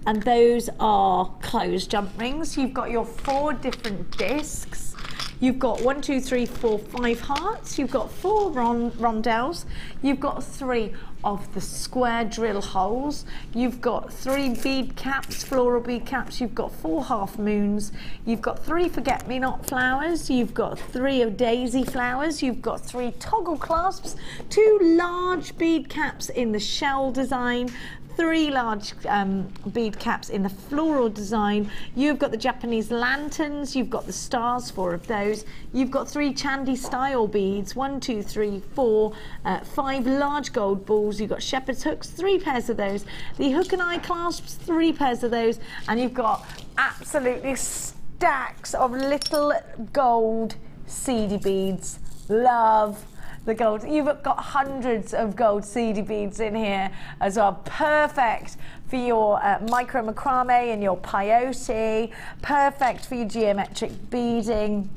and those are closed jump rings. You've got your 4 different discs. You've got 1, 2, 3, 4, 5 hearts. You've got 4 rondelles. You've got 3 of the square drill holes. You've got 3 bead caps, floral bead caps. You've got 4 half moons. You've got 3 forget-me-not flowers. You've got 3 of daisy flowers. You've got 3 toggle clasps, 2 large bead caps in the shell design, 3 large bead caps in the floral design. You've got the Japanese lanterns. You've got the stars, 4 of those. You've got 3 Chandy style beads, 1, 2, 3, 4, 5 large gold balls. You've got shepherd's hooks, 3 pairs of those. The hook and eye clasps, 3 pairs of those. And you've got absolutely stacks of little gold seedy beads. Love the gold. You've got hundreds of gold seedy beads in here as well. Perfect for your micro macrame and your peyote. Perfect for your geometric beading.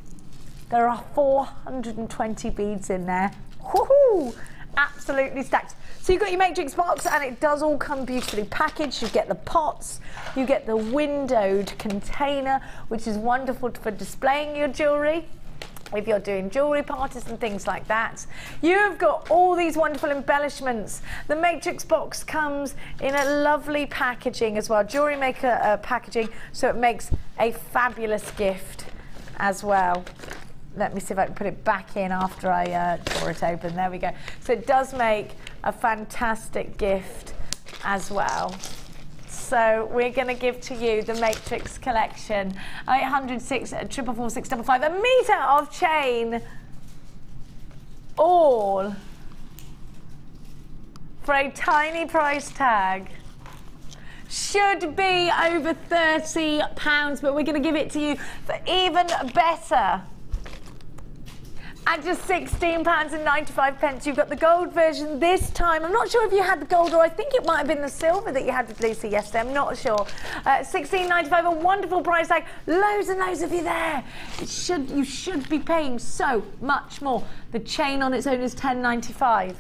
There are 420 beads in there. Woohoo! Absolutely stacked. So you've got your matrix box, and it does all come beautifully packaged. You get the pots, you get the windowed container, which is wonderful for displaying your jewellery if you're doing jewellery parties and things like that. You've got all these wonderful embellishments. The matrix box comes in a lovely packaging as well, JewelleryMaker packaging, so it makes a fabulous gift as well. Let me see if I can put it back in after I tore it open. There we go. So it does make a fantastic gift as well. So we're going to give to you the Matrix collection, 800 644 655, a metre of chain, all for a tiny price tag. Should be over £30, but we're going to give it to you for even better. At just £16.95. You've got the gold version this time. I'm not sure if you had the gold, or I think it might have been the silver that you had with Lucy yesterday. I'm not sure. £16.95, a wonderful price tag. Loads and loads of you there. You should be paying so much more. The chain on its own is £10.95.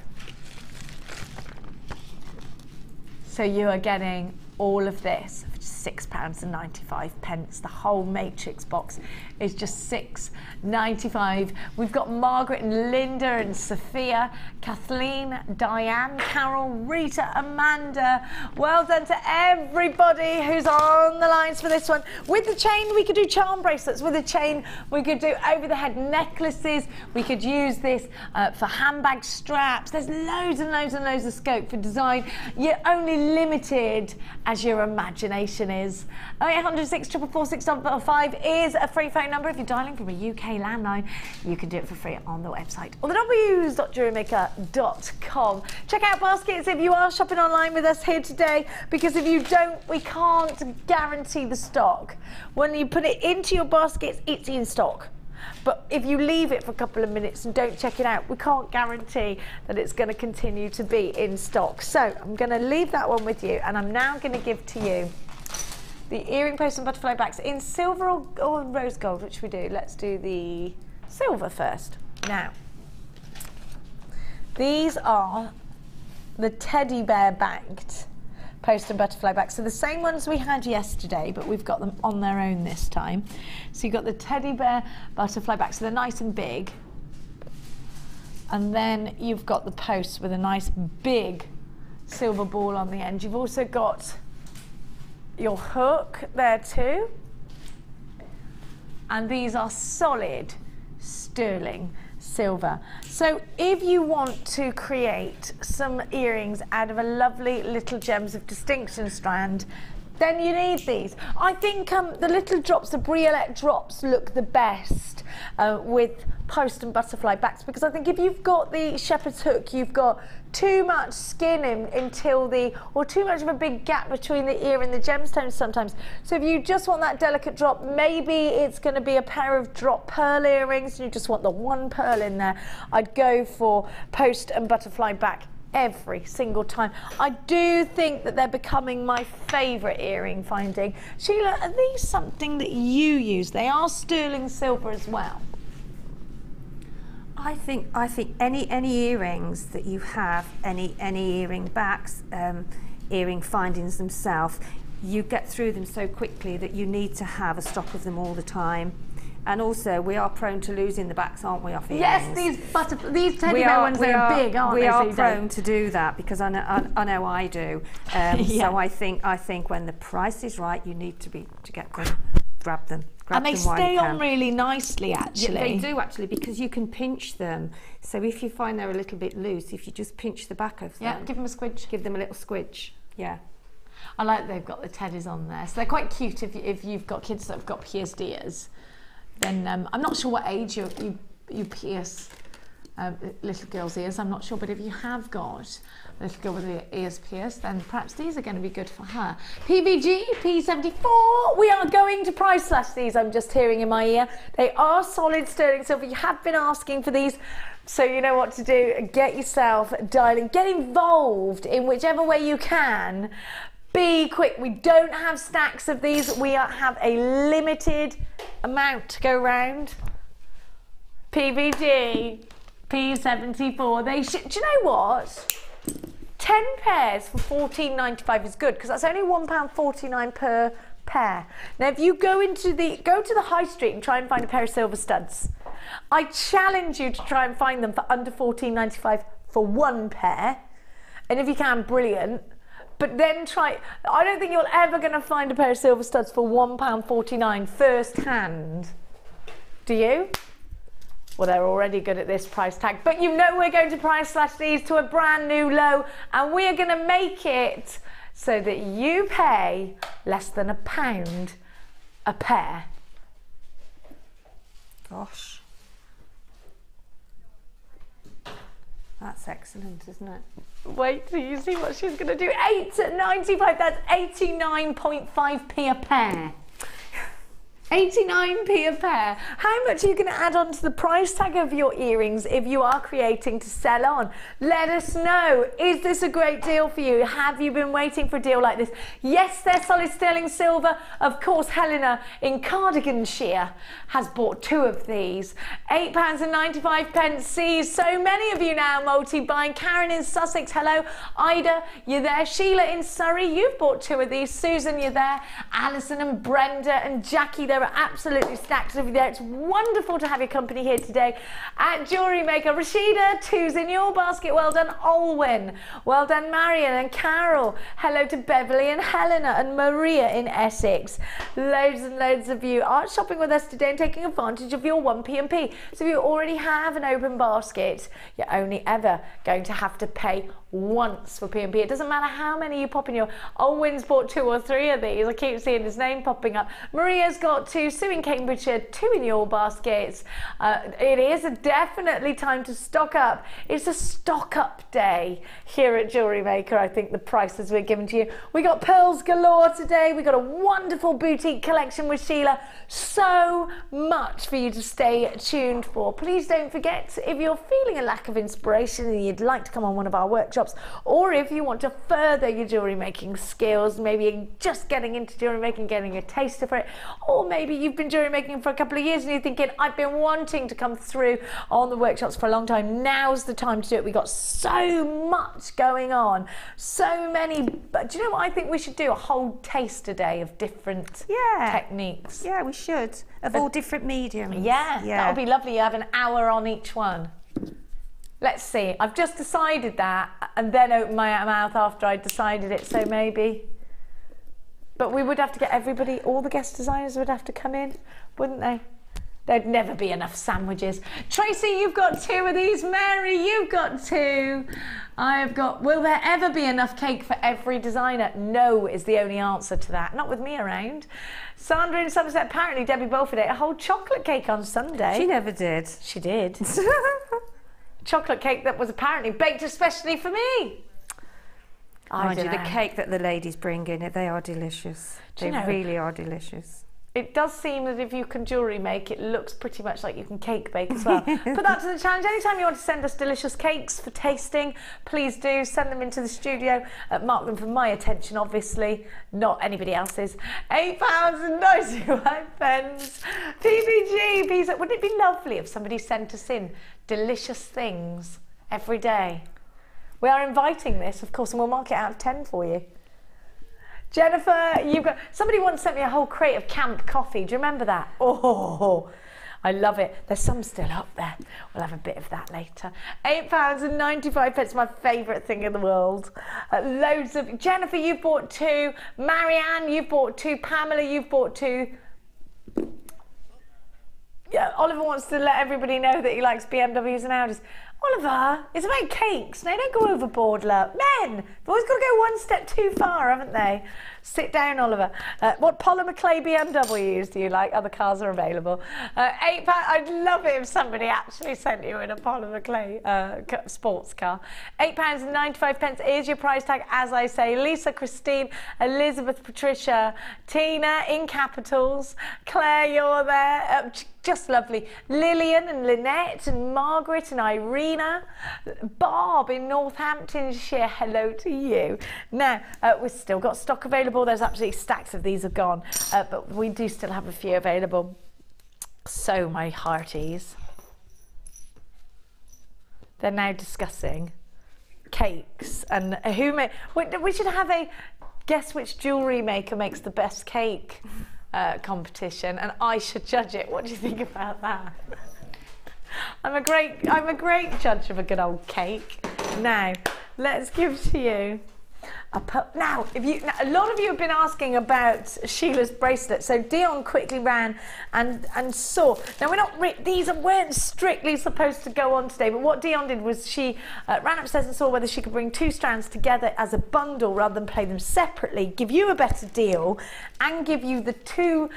So you are getting all of this for just £6.95. The whole matrix box is just £6.95. We've got Margaret and Linda and Sophia, Kathleen, Diane, Carol, Rita, Amanda. Well done to everybody who's on the lines for this one. With the chain, we could do charm bracelets. With the chain, we could do over-the-head necklaces. We could use this for handbag straps. There's loads and loads and loads of scope for design. You're only limited as your imagination
is. 0800 644 655 is a free phone number. If you're dialing from a UK landline, you can do it for free on the website or the www.jewellerymaker.com. Check out baskets if you are shopping online with us here today, because if you don't, we can't guarantee the stock. When you put it into your baskets, it's in stock. But if you leave it for a couple of minutes and don't check it out, we can't guarantee that it's going to continue to be in stock. So I'm going to leave that one with you, and I'm now going to give to you the earring post and butterfly backs in silver or rose gold. Which we do? Let's do the silver first. Now, these are the teddy bear banked post and butterfly backs. So the same ones we had yesterday, but we've got them on their own this time. So you've got the teddy bear butterfly backs, so they're nice and big. And then you've got the posts with a nice big silver ball on the end. You've also got your hook there too. And these are solid sterling silver. So if you want to create some earrings out of a lovely little gems of distinction strand, then you need these. I think the little drops, the Briolette drops, look the best with post and butterfly backs, because I think if you've got the shepherd's hook, you've got too much skin or too much of a big gap between the ear and the gemstones sometimes. So if you just want that delicate drop, maybe it's going to be a pair of drop pearl earrings and you just want the one pearl in there, I'd go for post and butterfly back every single time. I do think that they're becoming my favourite earring finding. Sheila, are these something that you use? They are sterling silver as well.
I think any earrings that you have, any earring backs, earring findings themselves, you get through them so quickly that you need to have a stock of them all the time. And also, we are prone to losing the backs, aren't we, off earrings?
Yes, these teddy bear ones, they're big, aren't they?
We are prone to do that, because I know I do. Yeah. So I think when the price is right, you need to get them, grab them.
And they stay on really nicely, actually.
Yeah, they do, actually, because you can pinch them. So if you find they're a little bit loose, if you just pinch the back of them.
Yeah, give them a squidge.
Give them a little squidge, yeah.
I like they've got the teddies on there. So they're quite cute if you've got kids that have got pierced ears. Then I'm not sure what age you pierce little girls' ears, I'm not sure, but if you have got a little girl with the ears pierced, then perhaps these are going to be good for her. PVG, P74, we are going to price slash these, I'm just hearing in my ear. They are solid sterling silver. You have been asking for these, so you know what to do. Get yourself dialing, get involved in whichever way you can. Be quick, we don't have stacks of these, we have a limited amount to go round. PVG, P74, do you know what? 10 pairs for £14.95 is good, because that's only £1.49 per pair. Now if you go to the high street and try and find a pair of silver studs, I challenge you to try and find them for under £14.95 for one pair, and if you can, brilliant. But then I don't think you're ever going to find a pair of silver studs for £1.49 first hand. Do you? Well, they're already good at this price tag. But you know we're going to price slash these to a brand new low, and we're going to make it so that you pay less than £1 a pair.
Gosh. That's excellent, isn't it?
Wait till you see what she's going to do. 8.95, that's 89.5p a pair. 89p a pair. How much are you going to add on to the price tag of your earrings if you are creating to sell on? Let us know. Is this a great deal for you? Have you been waiting for a deal like this? Yes, they're solid sterling silver. Of course, Helena in Cardiganshire has bought 2 of these. £8.95. See, so many of you now multi-buying. Karen in Sussex, hello. Ida, you're there. Sheila in Surrey, you've bought 2 of these. Susan, you're there. Alison and Brenda and Jackie, there are absolutely stacks of you there. It's wonderful to have your company here today at JewelleryMaker. Rashida, 2's in your basket. Well done, Olwen. Well done, Marion and Carol. Hello to Beverly and Helena and Maria in Essex. Loads and loads of you are shopping with us today and taking advantage of your 1p&p. So if you already have an open basket, you're only ever going to have to pay once for P&P. It doesn't matter how many you pop in your... Owen's bought 2 or 3 of these. I keep seeing his name popping up. Maria's got 2, Sue in Cambridgeshire, 2 in your baskets. It is definitely time to stock up. It's a stock up day here at Jewellery Maker. I think the prices we're giving to you. We got pearls galore today. We got a wonderful boutique collection with Sheila. So much for you to stay tuned for. Please don't forget, if you're feeling a lack of inspiration and you'd like to come on one of our workshops, or if you want to further your jewellery making skills, maybe you're just getting into jewellery making, getting a taster for it, or maybe you've been jewellery making for a couple of years and you're thinking, I've been wanting to come through on the workshops for a long time, now's the time to do it. We've got so much going on, so many. But do you know what I think we should do? A whole taster day of different techniques.
Yeah, we should, of all different mediums.
Yeah, that would be lovely. You have an hour on each one. Let's see. I've just decided that and then opened my mouth after I decided it, so maybe. But we would have to get everybody, all the guest designers would have to come in, wouldn't they? There'd never be enough sandwiches. Tracy, you've got 2 of these. Mary, you've got 2. I've got... Will there ever be enough cake for every designer? No is the only answer to that. Not with me around. Sandra in Somerset, apparently Debbie Beaufort ate a whole chocolate cake on Sunday.
She never did.
She did. Chocolate cake that was apparently baked especially for me.
Mind you, the cake that the ladies bring in, they are delicious. They really are delicious.
It does seem that if you can jewellery make, it looks pretty much like you can cake bake as well. Put that to the challenge. Anytime you want to send us delicious cakes for tasting, please do send them into the studio. Mark them for my attention, obviously, not anybody else's. £8.95. PPG, pizza. Wouldn't it be lovely if somebody sent us in delicious things every day? We are inviting this, of course, and we'll mark it out of 10 for you. Jennifer, you've got... Somebody once sent me a whole crate of camp coffee. Do you remember that? Oh, I love it. There's some still up there. We'll have a bit of that later. £8.95, my favourite thing in the world. Loads of... Jennifer, you've bought 2. Marianne, you've bought 2. Pamela, you've bought 2. Yeah, Oliver wants to let everybody know that he likes BMWs and Audis. Oliver, it's about cakes. Now, don't go overboard, love. Men, they've always got to go one step too far, haven't they? Sit down, Oliver. What polymer clay BMWs do you like? Other cars are available. £8. I'd love it if somebody actually sent you in a polymer clay sports car. £8.95 is your price tag, as I say. Lisa, Christine, Elizabeth, Patricia, Tina in capitals. Claire, you're there. Just lovely. Lillian and Lynette and Margaret and Irina. Bob in Northamptonshire, hello to you. Now, we've still got stock available. There's absolutely stacks of these are gone, but we do still have a few available. So, my hearties, they're now discussing cakes and who may... We should have a guess which jewellery maker makes the best cake competition, and I should judge it. What do you think about that? I'm a great judge of a good old cake. Now, let's give to you now, a lot of you have been asking about Sheila's bracelet, so Dion quickly ran and saw. Now, these weren't strictly supposed to go on today, but what Dion did was she ran upstairs and saw whether she could bring 2 strands together as a bundle rather than play them separately, give you a better deal, and give you the 2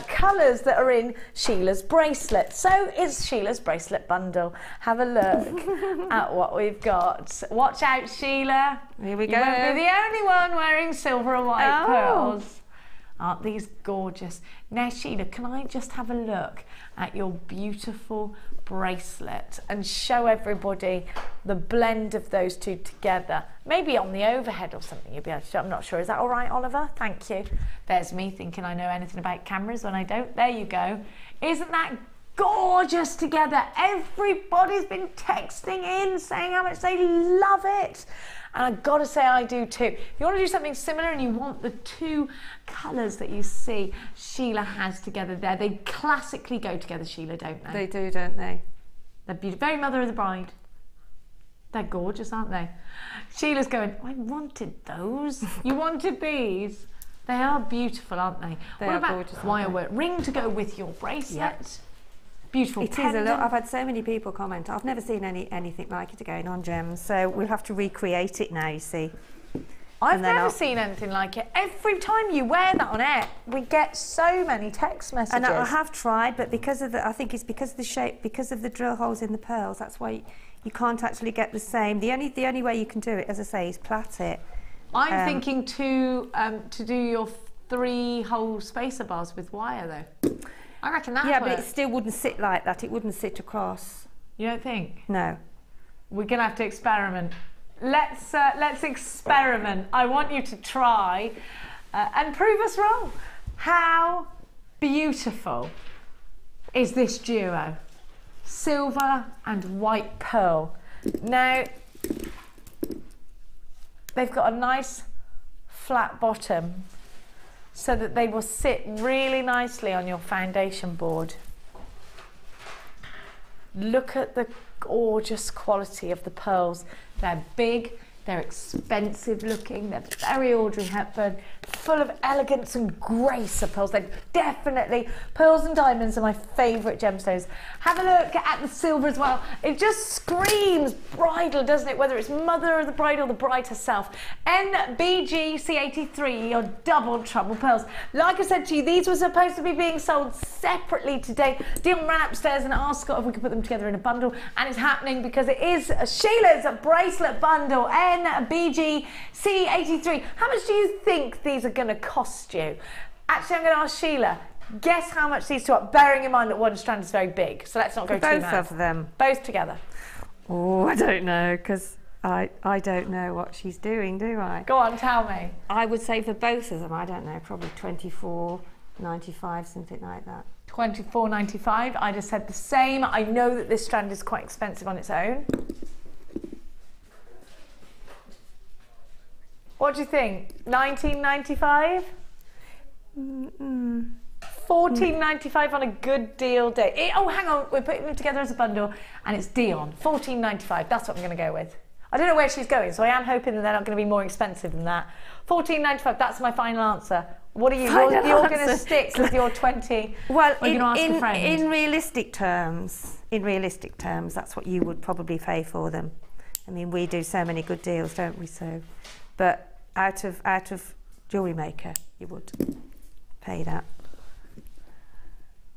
colours that are in Sheila's bracelet. So it's Sheila's bracelet bundle. Have a look at what we've got. Watch out, Sheila.
Here we go.
You won't be the only one wearing silver and white pearls. Aren't these gorgeous? Now, Sheila, can I just have a look at your beautiful bracelet and show everybody the blend of those 2 together? Maybe on the overhead or something you'll be able to do. I'm not sure. Is that all right, Oliver? Thank you. There's me thinking I know anything about cameras when I don't. There you go. Isn't that gorgeous together? Everybody's been texting in saying how much they love it. And I've got to say I do too. If you want to do something similar and you want the 2 colours that you see Sheila has together there, they classically go together, Sheila, don't they?
They do, don't they?
They're beautiful. Very mother of the bride. They're gorgeous, aren't they? Sheila's going, I wanted those. You wanted these. They are beautiful, aren't they?
They
what
are
about
gorgeous.
wire work? Ring to go with your bracelet.
Yep.
beautiful
It
pendant.
is a lot. I've had so many people comment. I've never seen anything like it going on gems, so we'll have to recreate it now, you see.
I've never seen anything like it. Every time you wear that on air, we get so many text messages.
And I have tried, but because of the, I think it's because of the shape, because of the drill holes in the pearls, that's why you can't actually get the same. The only way you can do it, as I say, is plait it.
I'm thinking to do your 3-hole spacer bars with wire though. I reckon that.
Yeah, but it still wouldn't sit like that. It wouldn't sit across.
You don't think?
No.
We're gonna have to experiment. Let's experiment. I want you to try and prove us wrong. How beautiful is this duo? Silver and white pearl. Now, they've got a nice flat bottom so that they will sit really nicely on your foundation board. Look at the gorgeous quality of the pearls. They're big, they're expensive looking, they're very Audrey Hepburn, full of elegance and grace of pearls. They're definitely, pearls and diamonds are my favourite gemstones. Have a look at the silver as well. It just screams bridal, doesn't it? Whether it's mother of the bride or the bride herself. NBGC83, your double trouble pearls. Like I said to you, these were supposed to be being sold separately today. Dion ran upstairs and asked Scott if we could put them together in a bundle, and it's happening because it is Sheila's bracelet bundle, NBGC83. How much do you think these are going to cost you? Actually, I'm going to ask Sheila. Guess how much these two are, bearing in mind that one strand is very big, so let's not go too mad.
Both of them.
Both together.
Oh, I don't know, because I don't know what she's doing, do I?
Go on, tell me.
I would say for both of them, I don't know, probably $24.95, something like that.
$24.95. I just said the same. I know that this strand is quite expensive on its own. What do you think? $19.95? $14.95 on a good deal day. Oh, hang on, we're putting them together as a bundle, and it's Dion. $14.95. That's what I'm going to go with. I don't know where she's going, so I am hoping that they're not going to be more expensive than that. $14.95. That's my final answer. What are you? You're going to stick with your 20.
Well,
in
realistic terms, that's what you would probably pay for them. I mean, we do so many good deals, don't we? So, but out of JewelleryMaker, you would pay that.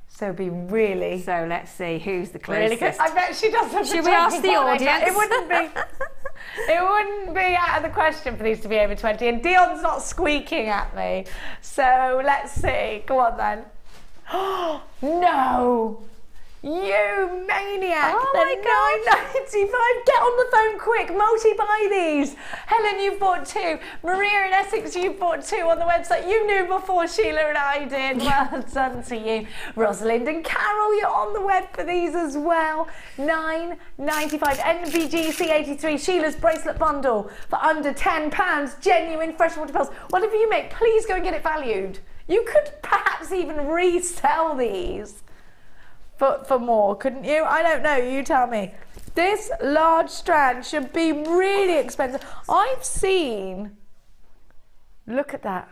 So be really.
So let's see who's the closest.
Really good. I bet she doesn't.
Should we ask the audience?
It wouldn't be. It wouldn't be out of the question for these to be over 20. And Dion's not squeaking at me. So let's see. Go on then. Oh no! You maniac!
Oh my
God! $9.95. Get on the phone quick. Multi-buy these. Helen, you've bought 2. Maria in Essex, you've bought 2 on the website. You knew before Sheila and I did. Well done to you. Rosalind and Carol, you're on the web for these as well. $9.95. NBGC83 Sheila's bracelet bundle for under £10. Genuine freshwater pearls. Whatever you make, please go and get it valued. You could perhaps even resell these for more, couldn't you? I don't know, you tell me. This large strand should be really expensive. I've seen, look at that,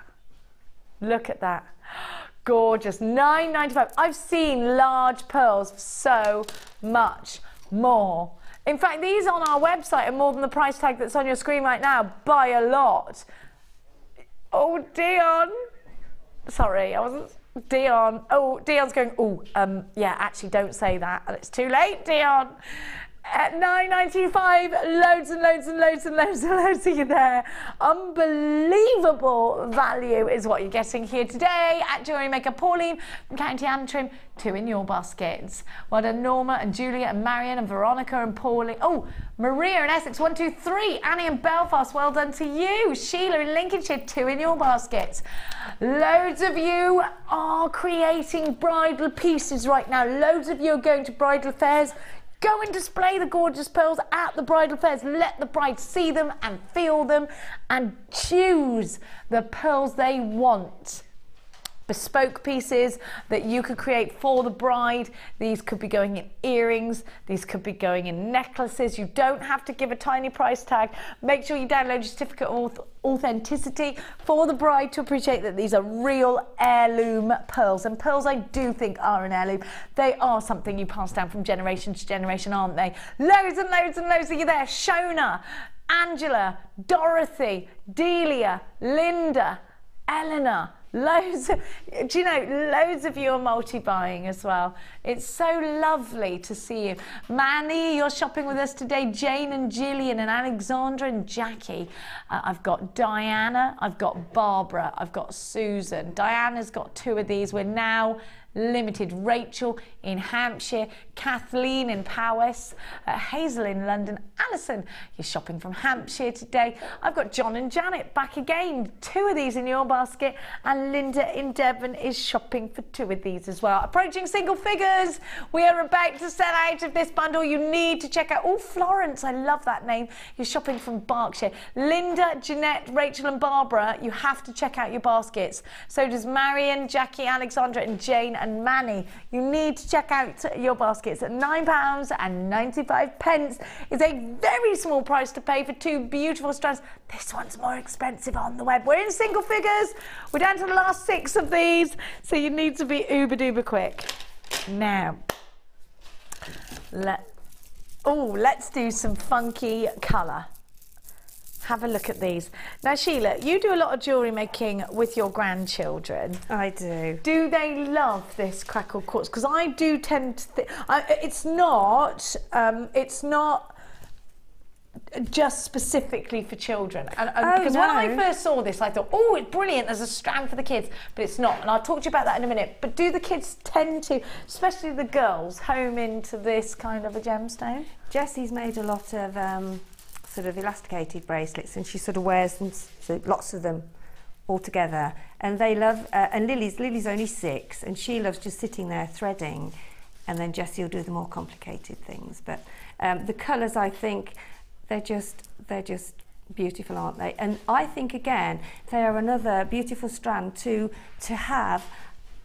gorgeous, $9.95. I've seen large pearls for so much more. In fact, these on our website are more than the price tag that's on your screen right now, by a lot. Oh, Dion. Sorry, I wasn't. Dion. Oh, Dion's going, yeah, actually don't say that. It's too late, Dion. At $9.95, loads and loads and loads and loads and loads of you there. Unbelievable value is what you're getting here today at JewelleryMaker. Pauline from County Antrim, 2 in your baskets. Well done, Norma and Julia and Marion and Veronica and Pauline. Oh, Maria in Essex, 1, 2, 3. Annie in Belfast, well done to you. Sheila in Lincolnshire, 2 in your baskets. Loads of you are creating bridal pieces right now. Loads of you are going to bridal fairs. Go and display the gorgeous pearls at the bridal fairs. Let the bride see them and feel them and choose the pearls they want. bespoke pieces that you could create for the bride. These could be going in earrings, these could be going in necklaces. You don't have to give a tiny price tag. Make sure you download your certificate of authenticity for the bride to appreciate that these are real heirloom pearls. And pearls, I do think, are an heirloom. They are something you pass down from generation to generation, aren't they? Loads and loads and loads of you there. Shona, Angela, Dorothy, Delia, Linda, Eleanor, loads of, do you know, loads of you are multi-buying as well. It's so lovely to see you. Manny, you're shopping with us today. Jane and Gillian and Alexandra and Jackie. I've got Diana, I've got Barbara, I've got Susan. Diana's got 2 of these. We're now limited. Rachel in Hampshire, Kathleen in Powys, Hazel in London, Alison, you're shopping from Hampshire today. I've got John and Janet back again, 2 of these in your basket, and Linda in Devon is shopping for 2 of these as well. Approaching single figures, we are about to sell out of this bundle. You need to check out, oh, Florence, I love that name. You're shopping from Berkshire. Linda, Jeanette, Rachel and Barbara, you have to check out your baskets. So does Marion, Jackie, Alexandra and Jane and Manny. You need to check out your baskets at £9.95. It's a very small price to pay for 2 beautiful strands. This one's more expensive on the web. We're in single figures. We're down to the last 6 of these, so you need to be uber duper quick. Now, let's do some funky colour. Have a look at these. Now, Sheila, you do a lot of jewellery making with your grandchildren.
I do.
Do they love this crackled quartz? Because I do tend to think it's not just specifically for children. Because when I first saw this, I thought, oh, it's brilliant. There's a strand for the kids, but it's not. And I'll talk to you about that in a minute. But do the kids tend to, especially the girls, home into this kind of a gemstone?
Jessie's made a lot of sort of elasticated bracelets, and she sort of wears them, so lots of them all together, and they love and Lily's only 6, and she loves just sitting there threading, and then Jessie will do the more complicated things. But the colours, I think they're just beautiful, aren't they? And I think again they are another beautiful strand to have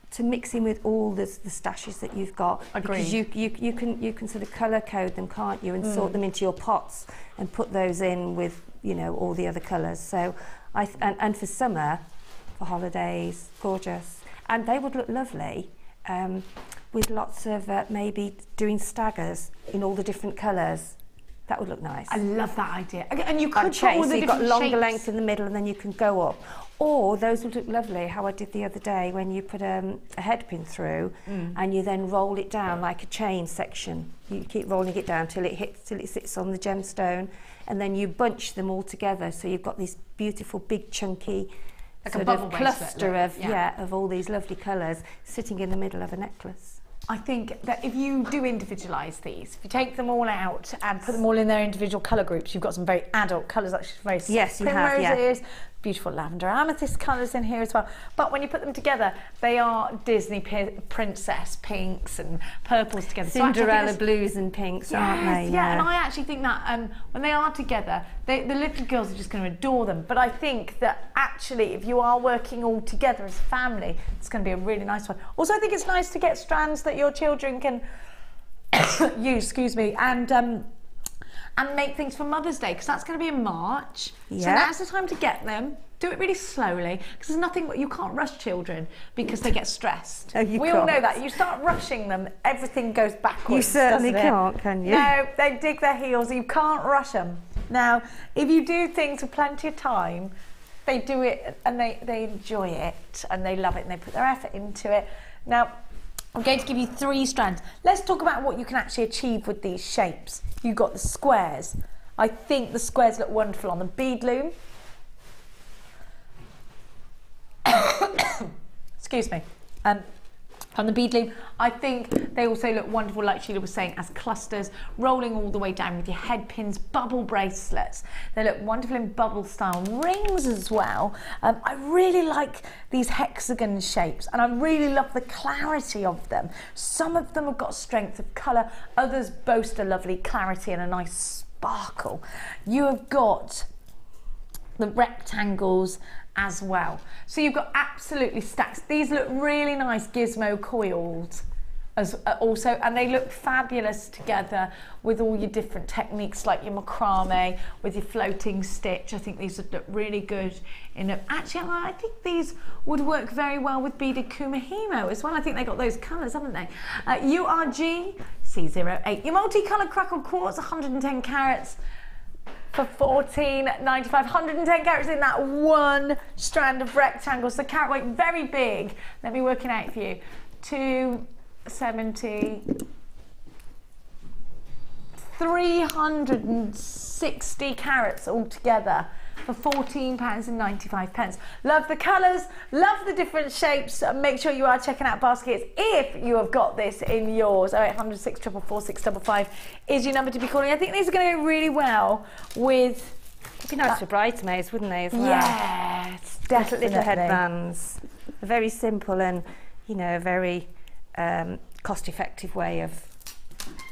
to mix in with all the stashes that you've got. Agreed. Because you can sort of colour code them, can't you, and sort them into your pots and put those in with, you know, all the other colours. So and for summer, for holidays, gorgeous, and they would look lovely with lots of maybe doing staggers in all the different colours. That would look nice.
I love that idea. And you could put all the
so you've got
different
longer
shapes.
length in the middle, and then you can go up. Or those would look lovely, how I did the other day, when you put a head pin through and you then roll it down like a chain section. You keep rolling it down till it sits on the gemstone, and then you bunch them all together. So you've got this beautiful, big, chunky
like
sort of cluster of all these lovely colours sitting in the middle of a necklace.
I think that if you do individualise these, if you take them all out and put them all in their individual colour groups, you've got some very adult colours, actually very
yes, you have,
primroses, beautiful lavender amethyst colours in here as well. But when you put them together, they are Disney princess pinks and purples together.
Cinderella blues and pinks, aren't they?
Yeah, and I actually think that when they are together, the little girls are just going to adore them. But I think that actually, if you are working all together as a family, it's going to be a really nice one. Also, I think it's nice to get strands that your children can use, excuse me, and make things for Mother's Day, because that's going to be in March.
Yeah.
So now's the time to get them. Do it really slowly, because there's nothing, you can't rush children because they get stressed.
Oh,
we all know that. You start rushing them, everything goes backwards.
You certainly can't, can you?
No, they dig their heels. You can't rush them. Now, if you do things with plenty of time, they do it and they enjoy it and they love it and they put their effort into it. Now, I'm going to give you 3 strands. Let's talk about what you can actually achieve with these shapes. You've got the squares. I think the squares look wonderful on the bead loom. Excuse me. On the bead loom, I think they also look wonderful, like Sheila was saying, as clusters, rolling all the way down with your head pins, bubble bracelets. They look wonderful in bubble style rings as well. I really like these hexagon shapes, and I really love the clarity of them. Some of them have got strength of colour, others boast a lovely clarity and a nice sparkle. You have got the rectangles
as well. So you've got absolutely stacks. These look really nice gizmo coiled as also, and they look fabulous together with all your different techniques like your macrame with your floating stitch. I think these would look really good in a, actually I think these would work very well with beaded kumihimo as well. I think they got those colours, haven't they? URG C08, your multicolored crackled quartz, 110 carats for $14.95, 110 carats in that one strand of rectangle. So carat weight, very big. Let me work it out for you. 270, 360 carats altogether for £14.95. Love the colours, love the different shapes. Make sure you are checking out baskets if you have got this in yours. 0800 644 655 is your number to be calling. I think these are going to go really well with...
It'd be nice for bridesmaids, wouldn't they, as well?
Yes, definitely.
Little headbands. A very simple and, you know, very cost-effective way of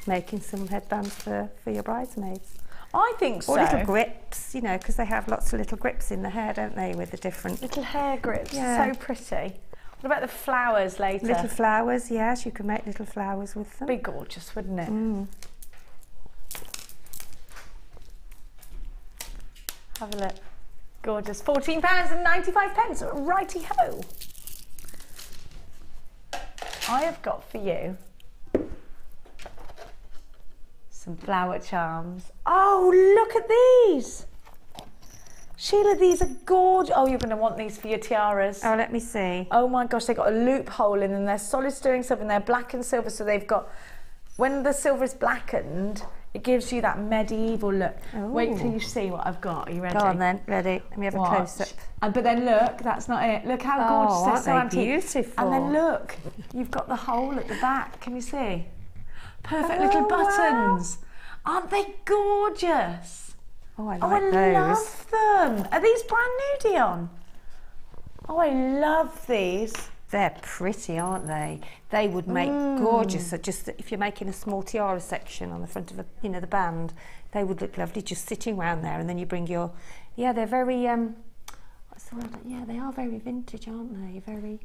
making some headbands for your bridesmaids.
I think so.
Or little grips, you know, because they have lots of little grips in the hair, don't they, with the different...
Little hair grips,
yeah.
So pretty. What about the flowers later?
Little flowers, yes, you can make little flowers with them.
Be gorgeous, wouldn't it?
Mm.
Have a look. Gorgeous. £14.95. Righty-ho. I have got for you some flower charms. Oh, look at these. Sheila, these are gorgeous. Oh, you're going to want these for your tiaras.
Oh, let me see.
Oh my gosh, they've got a loophole in them. They're solid sterling silver and they're black and silver. So they've got, when the silver is blackened, it gives you that medieval look. Ooh. Wait till you see what I've got. Are you ready?
Go on then, ready. Let me have a close-up.
But then look, that's not it. Look how gorgeous they're, so antique.
Beautiful.
And then look, you've got the hole at the back. Can you see? Perfect little buttons. Wow. Aren't they gorgeous?
Oh, I like those.
Love them. Are these brand new, Dion? Oh, I love these.
They're pretty, aren't they? They would make gorgeous. So just if you're making a small tiara section on the front of a, you know, the band, they would look lovely just sitting around there. And then you bring your, yeah, they're very, what's the word? Yeah, they are very vintage, aren't they? Very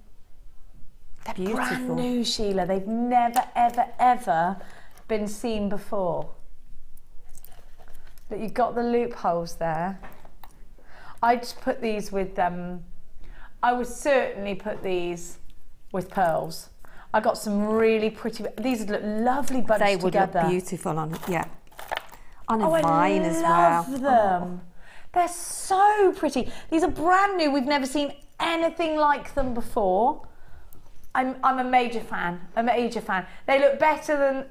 They're
beautiful.
Brand new, Sheila. They've never, ever, ever been seen before. But you've got the loopholes there. I'd put these with, I would certainly put these with pearls. I got some really pretty, these would look lovely bunched
together. They would look beautiful on, yeah, on a vine as well.
I love them. They're so pretty. These are brand new. We've never seen anything like them before. I'm a major fan. A major fan. They look better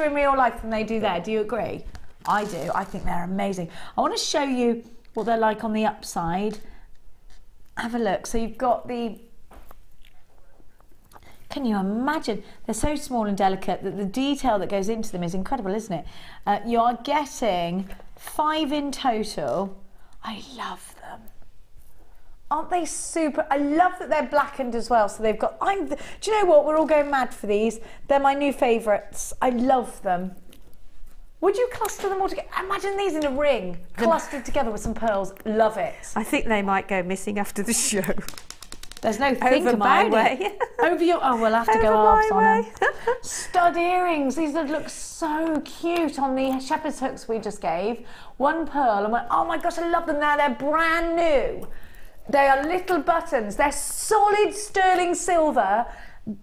in real life than they do there. Do you agree? I do. I think they're amazing. I want to show you what they're like on the upside. Have a look. So you've got the, can you imagine? They're so small and delicate that the detail that goes into them is incredible, isn't it? You are getting 5 in total. I love them. Aren't they super? I love that they're blackened as well. So they've got, do you know what? We're all going mad for these. They're my new favourites. I love them. Would you cluster them all together? Imagine these in a ring, clustered together with some pearls. Love it.
I think they might go missing after the show.
There's no think about it. Over your, oh, we'll have to go halves on them. Stud earrings. These would look so cute on the shepherd's hooks we just gave. One pearl and went, oh my gosh, I love them now. They're brand new. They are little buttons. They're solid sterling silver.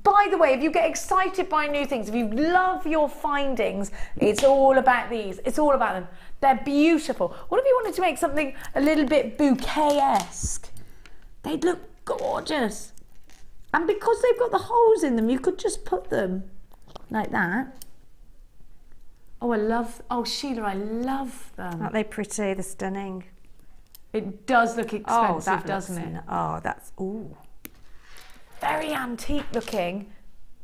By the way, if you get excited by new things, if you love your findings, it's all about these. It's all about them. They're beautiful. What if you wanted to make something a little bit bouquet-esque? They'd look gorgeous. And because they've got the holes in them, you could just put them like that. Oh, I love, oh, Sheila, I love them.
Aren't they pretty? They're stunning.
It does look expensive, doesn't it?
Oh, that's, ooh.
Very antique looking.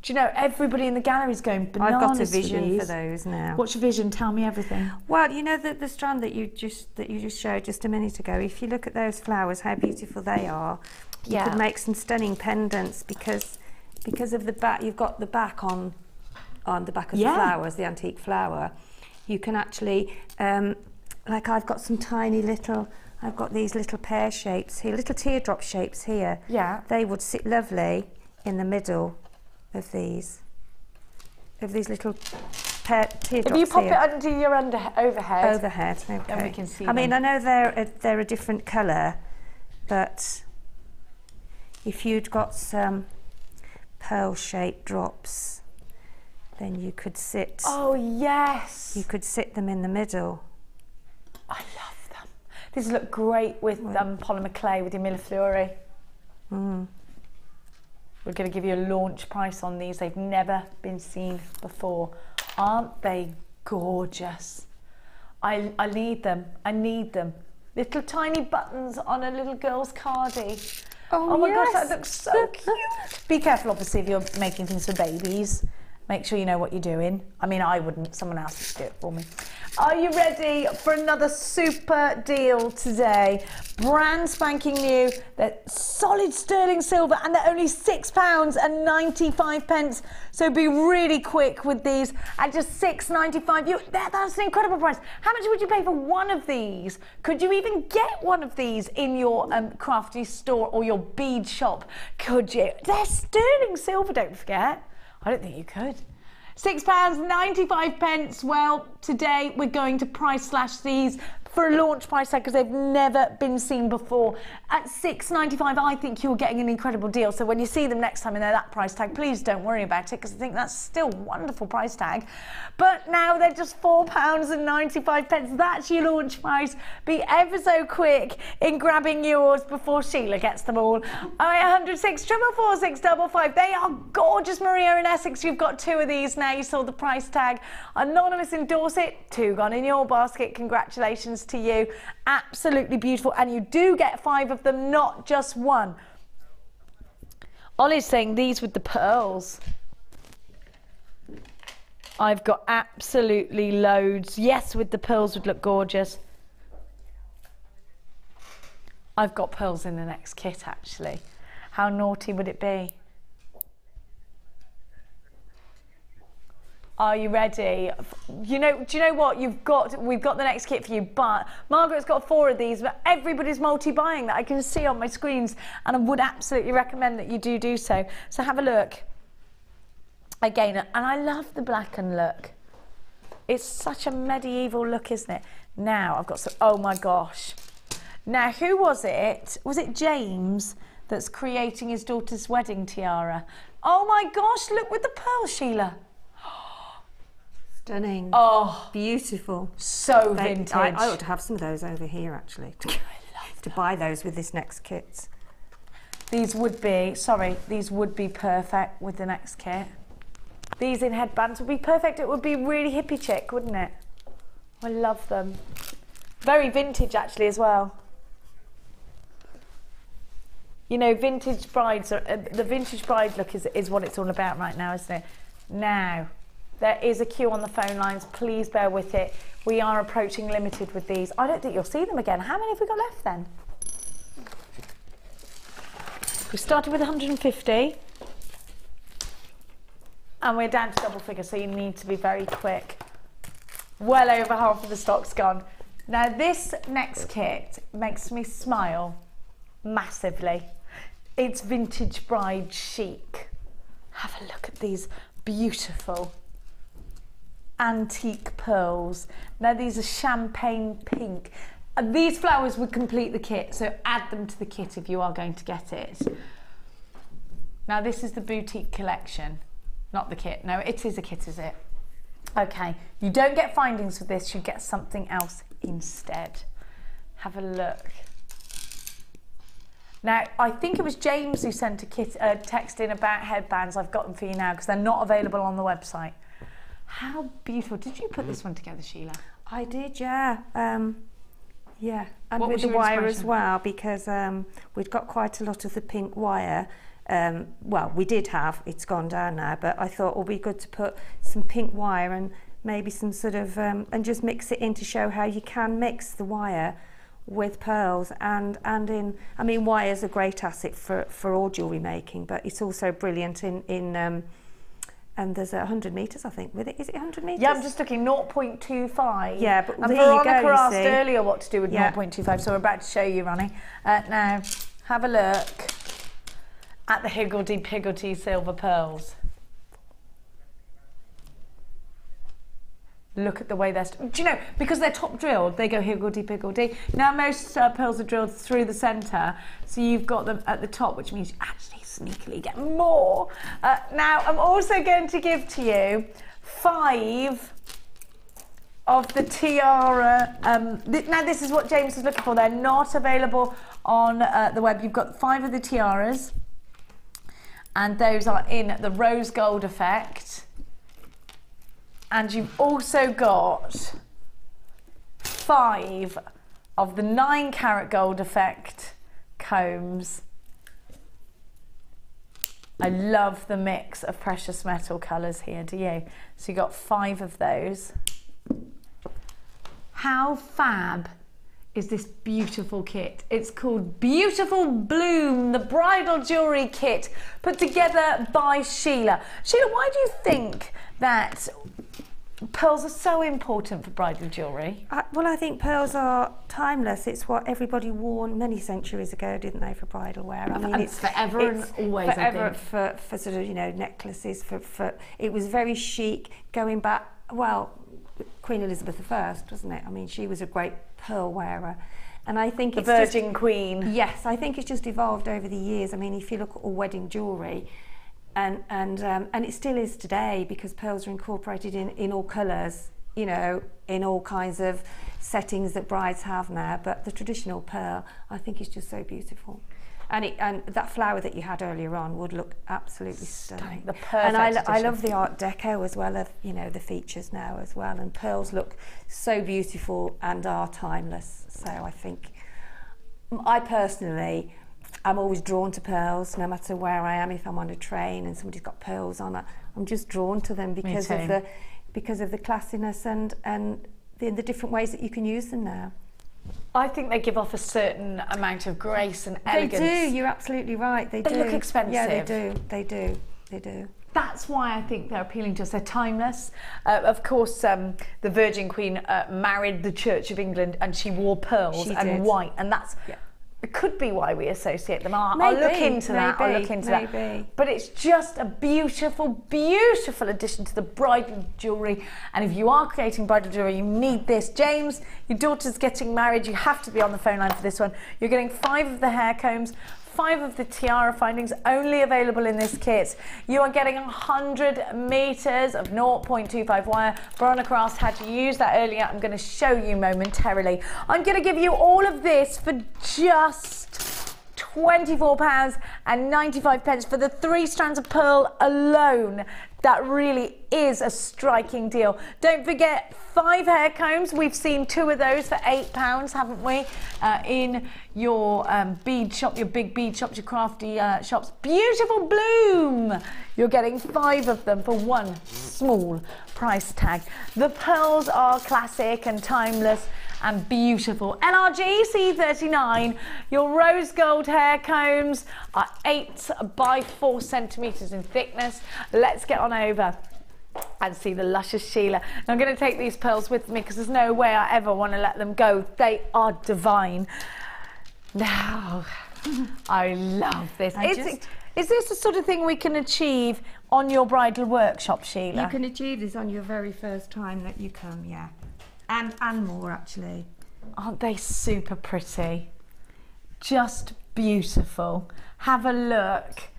Do you know, everybody in the gallery is going bananas.
I've got a vision for those now.
What's your vision? Tell me everything.
Well, you know the strand that you just showed just a minute ago. If you look at those flowers, how beautiful they are. You could make some stunning pendants because of the back. You've got the back on the back of the flowers, the antique flower. You can actually, like I've got some tiny little. I've got these little pear shapes here, little teardrop shapes here.
Yeah.
They would sit lovely in the middle of these little teardrops.
If you pop it under your overhead.
Overhead, okay.
Then we can see
I mean,
them.
I know they're a different colour, but if you'd got some pearl-shaped drops, then you could sit.
Oh yes.
You could sit them in the middle.
I love them. These look great with polymer clay with your millefleury.
Mm.
We're going to give you a launch price on these. They've never been seen before. Aren't they gorgeous? I need them. I need them. Little tiny buttons on a little girl's cardie. Oh my gosh, that looks so cute. Be careful, obviously, if you're making things for babies. Make sure you know what you're doing. I mean, I wouldn't. Someone else would do it for me. Are you ready for another super deal today? Brand spanking new. They're solid sterling silver and they're only £6.95. So be really quick with these at just £6.95. That's an incredible price. How much would you pay for one of these? Could you even get one of these in your crafty store or your bead shop? Could you? They're sterling silver, don't forget. I don't think you could. £6.95. Well, today we're going to price slash these for a launch price tag because they've never been seen before. At £6.95, I think you're getting an incredible deal. So when you see them next time and they're that price tag, please don't worry about it because I think that's still a wonderful price tag. But now they're just £4.95. That's your launch price. Be ever so quick in grabbing yours before Sheila gets them all. 0800 444 655. They are gorgeous, Maria in Essex. You've got two of these now. You saw the price tag. Anonymous endorse it. Two gone in your basket. Congratulations to you. Absolutely beautiful. And you do get 5 of them, not just one. Ollie's saying these with the pearls. I've got absolutely loads. Yes, with the pearls would look gorgeous. I've got pearls in the next kit actually. How naughty would it be? Are you ready? Do you know what? We've got the next kit for you, but Margaret's got 4 of these, but everybody's multi-buying that I can see on my screens, and I would absolutely recommend that you do so. So have a look. Again, and I love the blackened look. It's such a medieval look, isn't it? Now I've got some, oh my gosh. Now, who was it? Was it James that's creating his daughter's wedding tiara? Oh my gosh, look with the pearl, Sheila.
Stunning.
Oh,
beautiful.
So vintage.
I ought to have some of those over here actually. To buy those with this next kit.
These would be perfect with the next kit. These in headbands would be perfect. It would be really hippie chic, wouldn't it? I love them. Very vintage actually as well. You know, vintage brides are, the vintage bride look is what it's all about right now, isn't it? Now, there is a queue on the phone lines. Please bear with it. We are approaching limited with these. I don't think you'll see them again. How many have we got left then? We started with 150. And we're down to double figures, so you need to be very quick. Well over half of the stock's gone. Now this next kit makes me smile massively. It's vintage bride chic. Have a look at these beautiful antique pearls. Now these are champagne pink. These flowers would complete the kit, so add them to the kit if you are going to get it. Now this is the boutique collection. Not the kit. No, it is a kit, is it? Okay. You don't get findings with this. You get something else instead. Have a look. Now, I think it was James who sent a text in about headbands. I've got them for you now because they're not available on the website. How beautiful. Did you put this one together, Sheila?
I did, yeah. Yeah. And
What
with
was
the
your
wire as
inspiration?
well, because we'd got quite a lot of the pink wire. Well, we did have, it's gone down now, but I thought it would be good to put some pink wire and maybe some sort of, and just mix it in to show how you can mix the wire with pearls and in, I mean, wire's a great asset for all jewellery making, but it's also brilliant in there's 100 metres, I think, with it. Is it 100 metres?
Yeah, I'm just looking, 0.25.
Yeah, but
and
there
Veronica
you go,
asked
see.
earlier what to do with
Yeah.
0.25, so we're about to show you, Ronnie. Now, have a look at the higgledy-piggledy silver pearls. Look at the way they're... Do you know, because they're top drilled, they go higgledy-piggledy. Now, most pearls are drilled through the centre, so you've got them at the top, which means you actually sneakily get more. Now, I'm also going to give to you 5 of the tiara. Now, this is what James is looking for. They're not available on the web. You've got 5 of the tiaras, and those are in the rose gold effect. And you've also got 5 of the 9 karat gold effect combs. I love the mix of precious metal colours here, do you? So you got 5 of those. How fab is this beautiful kit? It's called Beautiful Bloom, the bridal jewellery kit, put together by Sheila. Sheila, why do you think that pearls are so important for bridal jewellery?
Well, I think pearls are timeless. It's what everybody wore many centuries ago, didn't they, for bridal wear? I mean,
it's forever and always,
forever,
I think.
for sort of, you know, necklaces. For it was very chic going back. Well, Queen Elizabeth I, wasn't it? I mean, she was a great pearl wearer, and I think
the Virgin Queen.
Yes, I think it's just evolved over the years. I mean, if you look at all wedding jewellery. And it still is today, because pearls are incorporated in all colours, you know, in all kinds of settings that brides have now. But the traditional pearl, I think, is just so beautiful. And that flower that you had earlier on would look absolutely stunning.
The perfect
and I
addition.
love the Art Deco as well, of, you know, the features now as well. And pearls look so beautiful and are timeless. So I think, I personally, I'm always drawn to pearls, no matter where I am. If I'm on a train and somebody's got pearls on, I'm just drawn to them because of the classiness and the different ways that you can use them now.
I think they give off a certain amount of grace and elegance.
They do. You're absolutely right. They do.
They look expensive.
Yeah, they do. They do. They do.
That's why I think they're appealing to us. They're timeless. Of course, the Virgin Queen married the Church of England, and she wore pearls and white, and that's. Yeah. It could be why we associate them. I'll look into that. I'll look into that. But it's just a beautiful, beautiful addition to the bridal jewellery. And if you are creating bridal jewellery, you need this. James, your daughter's getting married. You have to be on the phone line for this one. You're getting 5 of the hair combs, 5 of the tiara findings, only available in this kit. You are getting 100 metres of 0.25 wire. Veronica asked how to use that earlier. I'm going to show you momentarily. I'm going to give you all of this for just £24.95 for the 3 strands of pearl alone. That really is a striking deal. Don't forget 5 hair combs. We've seen 2 of those for £8, haven't we? In your bead shop, your big bead shops, your crafty shops. Beautiful Bloom. You're getting 5 of them for one small price tag. The pearls are classic and timeless and beautiful. LRG C39, your rose gold hair combs are 8 by 4 centimetres in thickness. Let's get on over and see the luscious Sheila. Now, I'm going to take these pearls with me because there's no way I ever want to let them go. They are divine. Now, I love this. Is this the sort of thing we can achieve on your bridal workshop, Sheila?
You can achieve this on your very first time that you come, yeah. And more, actually.
Aren't they super pretty? Just beautiful. Have a look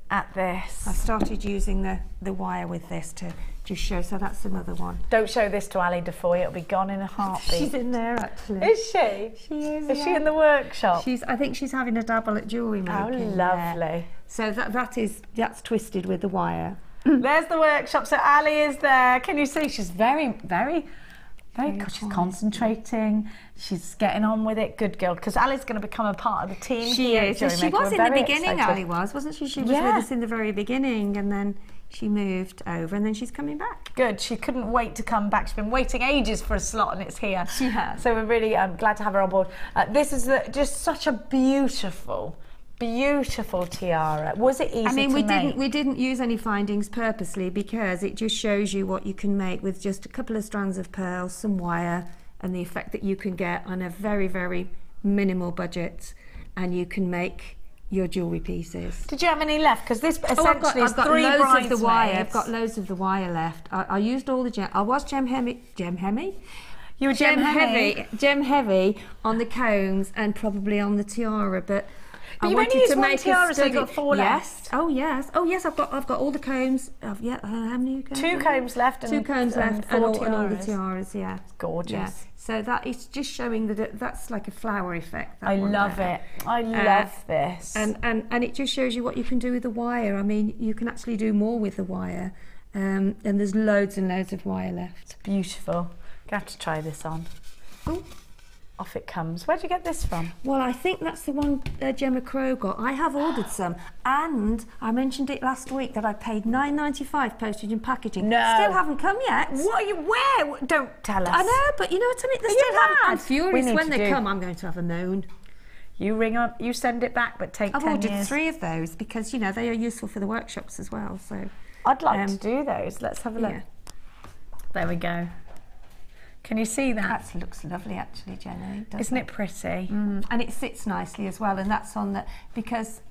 at this.
I started using the wire with this to just show, so that's another one.
Don't show this to Ali Defoy, it'll be gone in a heartbeat.
She's in there, actually.
Is she?
She is.
Is she in the workshop?
I think she's having a dabble at jewellery making.
How lovely.
So that's twisted with the wire.
There's the workshop. So Ali is there. Can you see? She's very she's concentrating. She's getting on with it. Good girl. Because Ali's going to become a part of the team.
She is. She was in the beginning, Ali wasn't she? She was with us in the very beginning, and then she moved over, and then she's coming back.
Good. She couldn't wait to come back. She's been waiting ages for a slot, and it's here.
She has.
So we're really glad to have her on board. This is just such a beautiful beautiful tiara. Was it easy to make?
I mean, we didn't use any findings purposely because it just shows you what you can make with just a couple of strands of pearls, some wire, and the effect that you can get on a very, very minimal budget, and you can make your jewellery pieces.
Did you have any left? Because this essentially
I've got
three
loads of the wire.
bridesmaids.
I've got loads of the wire left. I used all the gem. I was gem heavy.
You were gem
heavy on the combs and probably on the tiara, but I
you've
wanted
only used
to
one
make
tiara,
a
so you've
sturdy.
got 4 left.
Oh yes. I've got all the combs. Yeah, how many combs?
2 combs left.
Two combs left,
4
and all
tiaras.
the tiaras. Yeah,
Gorgeous.
Yeah. So that is just showing that that's like a flower effect.
I love it. I love this.
And it just shows you what you can do with the wire. I mean, you can actually do more with the wire. And there's loads and loads of wire left.
It's beautiful. I'm gonna have to try this on.
Oh.
Off it comes. Where'd you get this from?
Well, I think that's the one Gemma Crow got. I have ordered some, and I mentioned it last week that I paid £9.95 postage and packaging.
No.
Still haven't come yet.
What are you, where? Don't tell us.
I know, but you know what I mean? They
Are
still
you
haven't. I'm
mad?
furious
We
when
need
they
to
come. I'm going to have a moan.
You ring up, you send it back, but take
I've
10
ordered
years.
3 of those because, you know, they are useful for the workshops as well. So
I'd like to do those. Let's have a look.
yeah.
There we go. Can you see that?
That looks lovely, actually, Jenny.
Isn't it pretty?
And it sits nicely as well, and that's on the because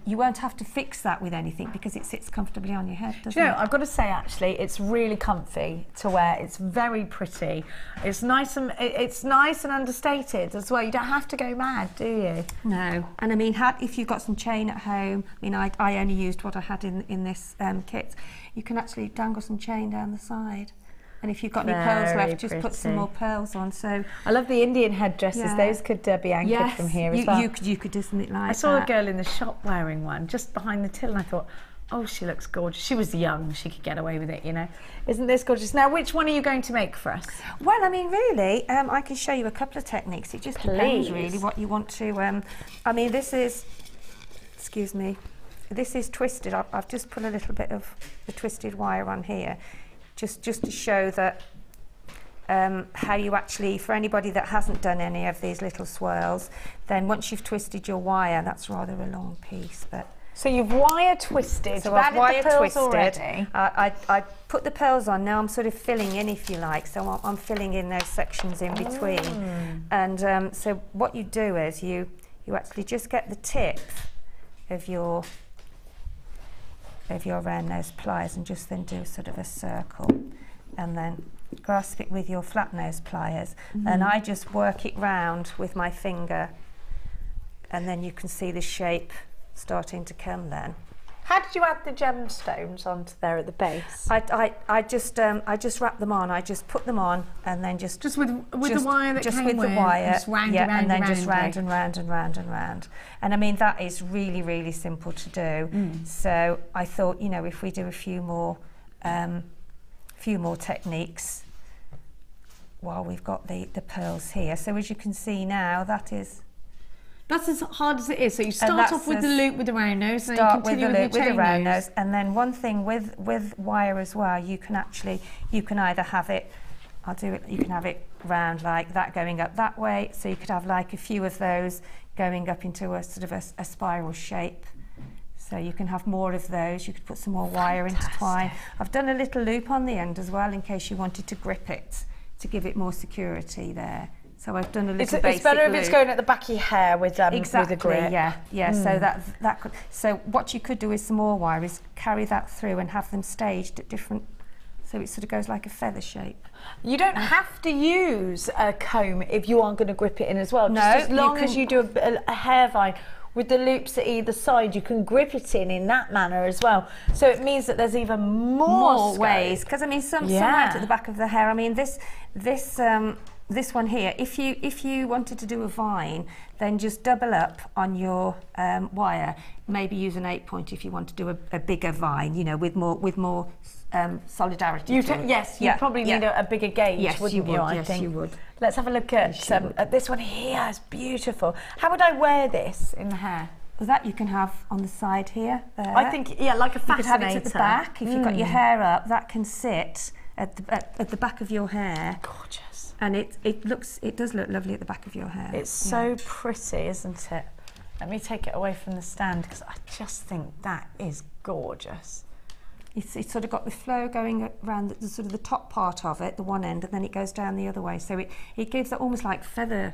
you won't have to fix that with anything because it sits comfortably on your head, doesn't
Do you know,
it?
I've got to say, actually, it's really comfy to wear. It's very pretty. It's nice and understated as well. You don't have to go mad, do you?
No, and I mean, if you've got some chain at home, I mean, I only used what I had in this kit. You can actually dangle some chain down the side. And if you've got any pearls left, just put some more pearls on. So
I love the Indian headdresses.
Yeah.
Those could be anchored from here as well.
You could do something like that.
I saw a girl in the shop wearing one just behind the till, and I thought, oh, she looks gorgeous. She was young, she could get away with it, you know. Isn't this gorgeous? Now, which one are you going to make for us?
Well, I mean, really, I can show you a couple of techniques. It just depends, really, what you want to. I mean, this is, excuse me, this is twisted. I've just put a little bit of the twisted wire on here. Just to show that how you actually, for anybody that hasn't done any of these little swirls, then once you've twisted your wire, that's rather a long piece, but.
So you've wire twisted.
So I've wire twisted.
Already.
I put the pearls on. Now I'm sort of filling in, if you like. So I'm filling in those sections in between. And so what you do is you actually just get the tip of your round nose pliers and just then do sort of a circle and then grasp it with your flat nose pliers and I just work it round with my finger and then you can see the shape starting to come then.
How did you add the gemstones onto there at the base?
I just wrap them on. I just put them on and then just
with the wire that
just
came
with the wire,
just round
and then just
round
and round and round and round. And I mean that is really, really simple to do. So I thought, you know, if we do a few more techniques while we've got the pearls here. So as you can see now,
that's as hard as it is. So you start off with the loop with the round nose, and then you continue with the round nose.
And then one thing with wire as well, you can either have it, you can have it round like that going up that way. So you could have like a few of those going up into a sort of a spiral shape. So you can have more of those. You could put some more wire intertwine. I've done a little loop on the end as well in case you wanted to grip it to give it more security there. So I've done a little basic
It's better if
loop.
it's going at the back of your hair with
Exactly,
with a grip.
yeah. So what you could do with some more wire is carry that through and have them staged at different. So it sort of goes like a feather shape.
You don't have to use a comb if you aren't going to grip it in as well.
No,
just as long as you do a hair vine with the loops at either side, you can grip it in that manner as well. So it means that there's even more
ways. Because I mean, some right at the back of the hair. I mean, this one here, if you wanted to do a vine, then just double up on your wire. Maybe use an 8-point if you want to do a bigger vine, you know, with more solidarity.
You'd probably need a bigger gauge, wouldn't you? I think
you would.
Let's have a look at this one here. It's beautiful. How would I wear this in the hair?
Well, that you can have on the side here. There.
I think, like a fascinator.
You could have it at the back. If you've got your hair up, that can sit at the back of your hair.
Gorgeous.
And it does look lovely at the back of your hair.
It's so pretty, isn't it?
Let me take it away from the stand because I just think that is gorgeous.
It's sort of got the flow going around the sort of the top part of it, the one end, and then it goes down the other way. So it gives it almost like feather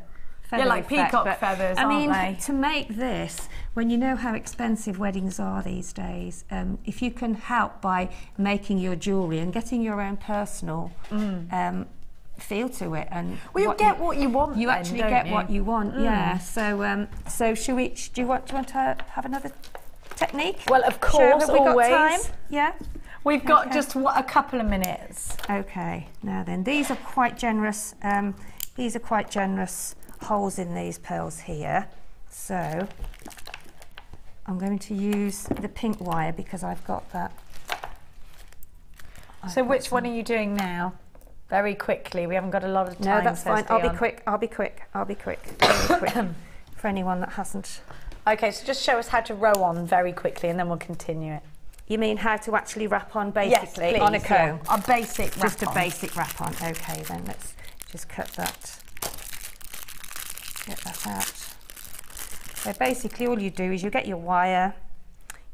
like
effect,
peacock feathers, aren't they?
To make this, when you know how expensive weddings are these days, if you can help by making your jewellery and getting your own personal feel to it, and
well, you get what you want.
You
then,
actually
don't
get
you?
what you want, yeah. So do you want to have another technique?
Well, of course,
have we
always.
got time? Yeah.
We've got just a couple of minutes.
Okay. Now then, these are quite generous. These are quite generous holes in these pearls here. So I'm going to use the pink wire because I've got that.
So which one are you doing now? Very quickly. We haven't got a lot of time.
No, that's fine. I'll be quick. I'll be quick. Very quick. For anyone that hasn't.
Okay, so just show us how to row on very quickly and then we'll continue it.
You mean how to actually wrap on basically?
Yes, please,
on a comb?
Yeah. A basic wrap
Just a
on.
basic wrap on. Okay, then let's just cut that. Get that out. So basically all you do is you get your wire,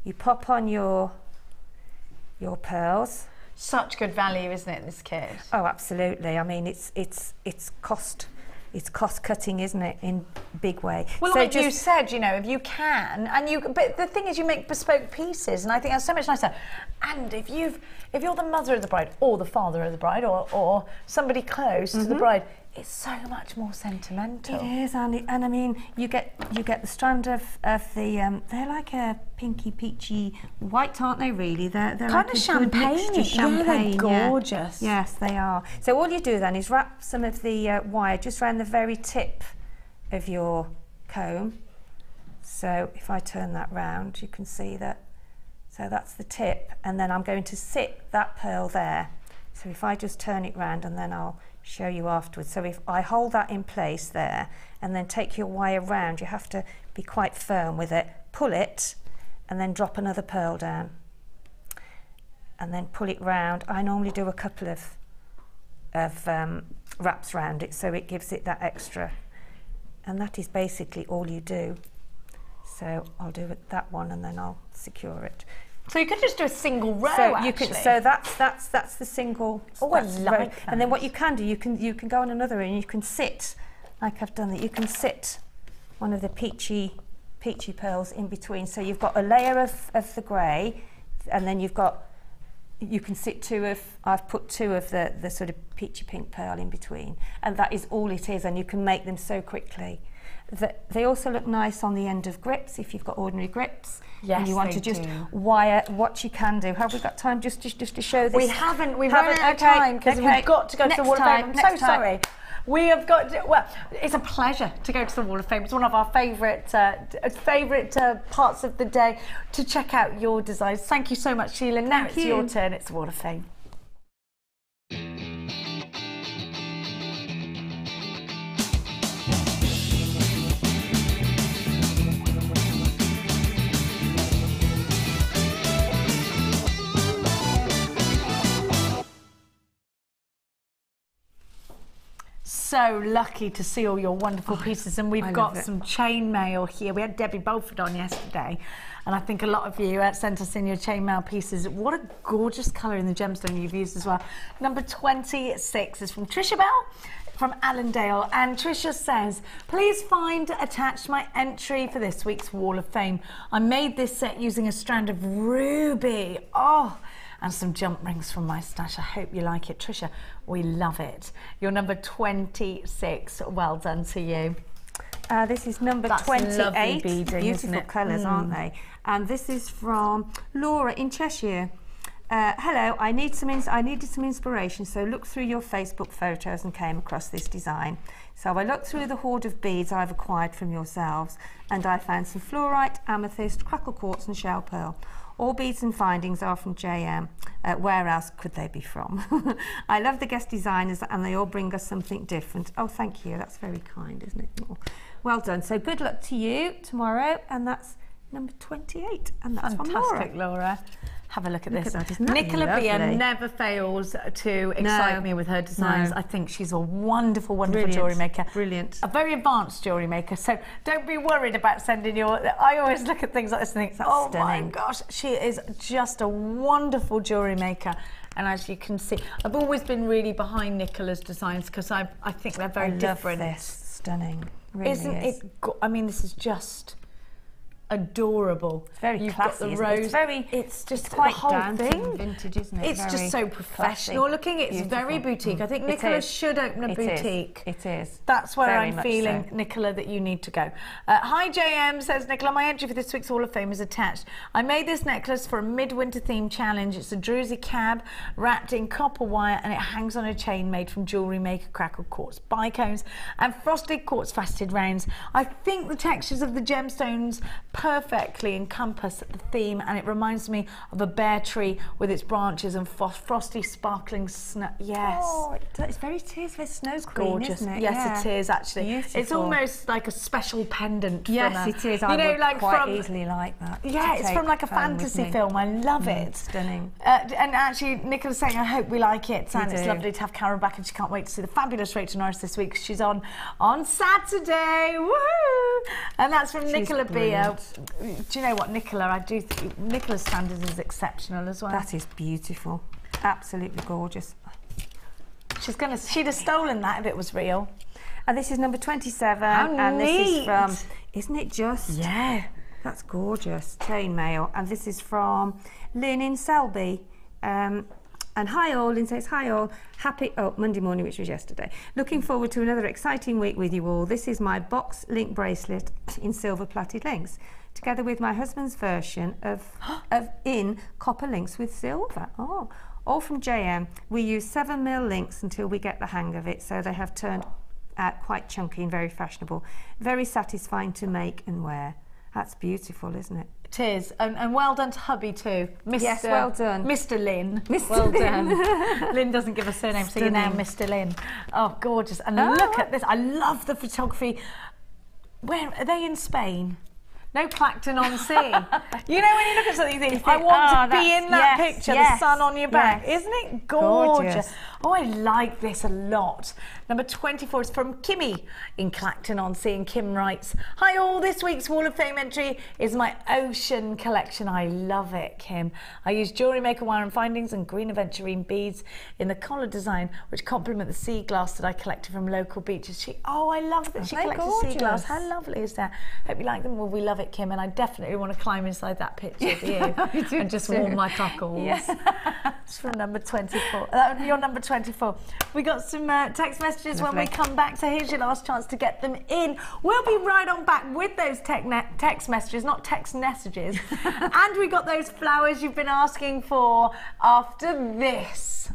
you pop on your pearls.
Such good value, isn't it, this kit?
Oh, absolutely. I mean, it's cost cutting, isn't it, in big way.
Well,
so
like you said, you know, if you can, but the thing is, you make bespoke pieces, and I think that's so much nicer. And if you're the mother of the bride, or the father of the bride, or somebody close to the bride, it's so much more sentimental.
It is, and I mean, you get the strand of the they're like a pinky peachy white, aren't they? Really, they're
kind
like
of champagne.
Champagne,
they're gorgeous.
Yeah. Yes, they are. So all you do then is wrap some of the wire just around the very tip of your comb. So if I turn that round, you can see that. So that's the tip, and then I'm going to sit that pearl there. So if I just turn it round, and then I'll show you afterwards. So if I hold that in place there and then take your wire round, you have to be quite firm with it, pull it and then drop another pearl down and then pull it round. I normally do a couple of wraps round it so it gives it that extra, and that is basically all you do. So I'll do that one and then I'll secure it.
So you could just do a single row.
So
actually.
you can. So that's the single.
Oh, I
that's
like
row.
that.
And then what you can do, you can go on another and you can sit, like I've done that. You can sit one of the peachy pearls in between. So you've got a layer of the grey, and then you can sit I've put two of the sort of peachy pink pearl in between, and that is all it is. And you can make them so quickly. They also look nice on the end of grips if you've got ordinary grips.
Yes,
and you want
they
to just
do.
wire what you can do. Have we got time just to show this?
We haven't. We've run out of
okay,
time because
okay.
we've got to go to the
Next
Wall of
time,
Fame. I'm
next
so
time.
sorry. We have got to, well, it's a pleasure to go to the Wall of Fame. It's one of our favourite parts of the day to check out your designs. Thank you so much, Sheila. Now it's your turn. It's the Wall of Fame. So lucky to see all your wonderful pieces, and we've got some chain mail here. We had Debbie Bolford on yesterday, and I think a lot of you sent us in your chain mail pieces. What a gorgeous colour in the gemstone you've used as well. Number 26 is from Trisha Bell from Allendale, and Trisha says, please find attached my entry for this week's Wall of Fame. I made this set using a strand of ruby. And some jump rings from my stash. I hope you like it, Trisha. We love it. You're number 26. Well done to you.
This is number
That's
28.
lovely beading,
Beautiful
isn't it?
colours, aren't they? And this is from Laura in Cheshire. Hello, I needed some inspiration, so looked through your Facebook photos and came across this design. So I looked through the hoard of beads I've acquired from yourselves, and I found some fluorite, amethyst, crackle quartz and shell pearl. All beads and findings are from JM. Where else could they be from? I love the guest designers, and they all bring us something different. Oh, thank you. That's very kind, isn't it? Well done. So good luck to you tomorrow, and that's number 28, and that's
fantastic,
from Laura.
Laura. Have a look at this.
At that. Isn't that
Nicola Beer
lovely?
never fails to excite me with her designs.
No.
I think she's a wonderful, wonderful
Brilliant.
jewellery maker.
Brilliant.
A very advanced jewellery maker. So don't be worried about sending your... I always look at things like this and think, oh
stunning.
my gosh, she is just a wonderful jewellery maker. And as you can see, I've always been really behind Nicola's designs because I think they're very different.
Love this. Stunning. Really
Isn't it? I mean, this is just adorable.
It's very
You've
classy.
got the
isn't it?
rose.
It's very.
It's just
It's quite
the whole
down to
thing.
vintage, isn't it?
It's
Very
just so professional
classy.
looking. It's very
Beautiful.
boutique. I think
It
Nicola
is.
should open a
It is.
boutique.
It is.
That's where
Very
I'm
much
feeling,
so.
Nicola, that you need to go. Hi JM, says Nicola, my entry for this week's Hall of Fame is attached. I made this necklace for a midwinter theme challenge. It's a druzy cab wrapped in copper wire and it hangs on a chain made from JewelleryMaker crackled quartz bicones and frosted quartz faceted rounds. I think the textures of the gemstones perfectly encompass the theme, and it reminds me of a bare tree with its branches and frosty sparkling snow. Yes.
Oh, it's very snow green,
Gorgeous.
isn't it?
Yes,
Yeah.
it is actually.
Beautiful.
It's almost like a special pendant.
Yes,
from a,
it is.
You
I
know,
would
like
quite
from,
easily like that.
yeah,
to
it's
take
from like a
home with
fantasy
me.
film. I love it.
Stunning.
And actually, Nicola's saying, I hope we like it. And it's
do.
lovely to have Karen back, and she can't wait to see the fabulous Rachel Norris this week. She's on Saturday. Woo! And that's from
She's
Nicola Beer.
brilliant.
Do you know what, Nicola? I do think Nicola's standards is exceptional as well.
That is beautiful. Absolutely gorgeous.
She'd have stolen that if it was real.
And this is number 27.
How
and this is
neat.
from, isn't it just?
Yeah.
That's gorgeous. Chainmail. And this is from Lynn in Selby. And hi all, Lynn says, hi all. Happy, Monday morning, which was yesterday. Looking forward to another exciting week with you all. This is my box link bracelet in silver plaited links, together with my husband's version of in copper links with silver. Oh, all from JM. We use 7mm links until we get the hang of it, so they have turned out quite chunky and very fashionable. Very satisfying to make and wear. That's beautiful, isn't it?
It is, and well done to hubby too, Mr.
Yes, well done.
Mr. Lynn.
Mr.
Well
Lynn.
done. Lynn doesn't give a surname, so you're now Mr. Lynn. Oh, gorgeous! And look at this. I love the photography. Where are they in Spain? No, Clacton on Sea. You know when you look at something, you think, I want to be in that picture, the sun on your back. Isn't it gorgeous? Oh, I like this a lot. Number 24 is from Kimmy in Clacton on Sea, and Kim writes, hi all, this week's Wall of Fame entry is my ocean collection. I love it, Kim. I use JewelleryMaker wire and findings and green aventurine beads in the collar design, which complement the sea glass that I collected from local beaches. I love that she collected sea glass. How lovely is that? Hope you like them. Well, we love it, Kim, and I definitely want to climb inside that picture with you and just warm my cockles. Yes. It's from number 24. Your number 24. We got some text messages when we come back, so here's your last chance to get them in. We'll be right on back with those text messages, not text messages. And we got those flowers you've been asking for after this.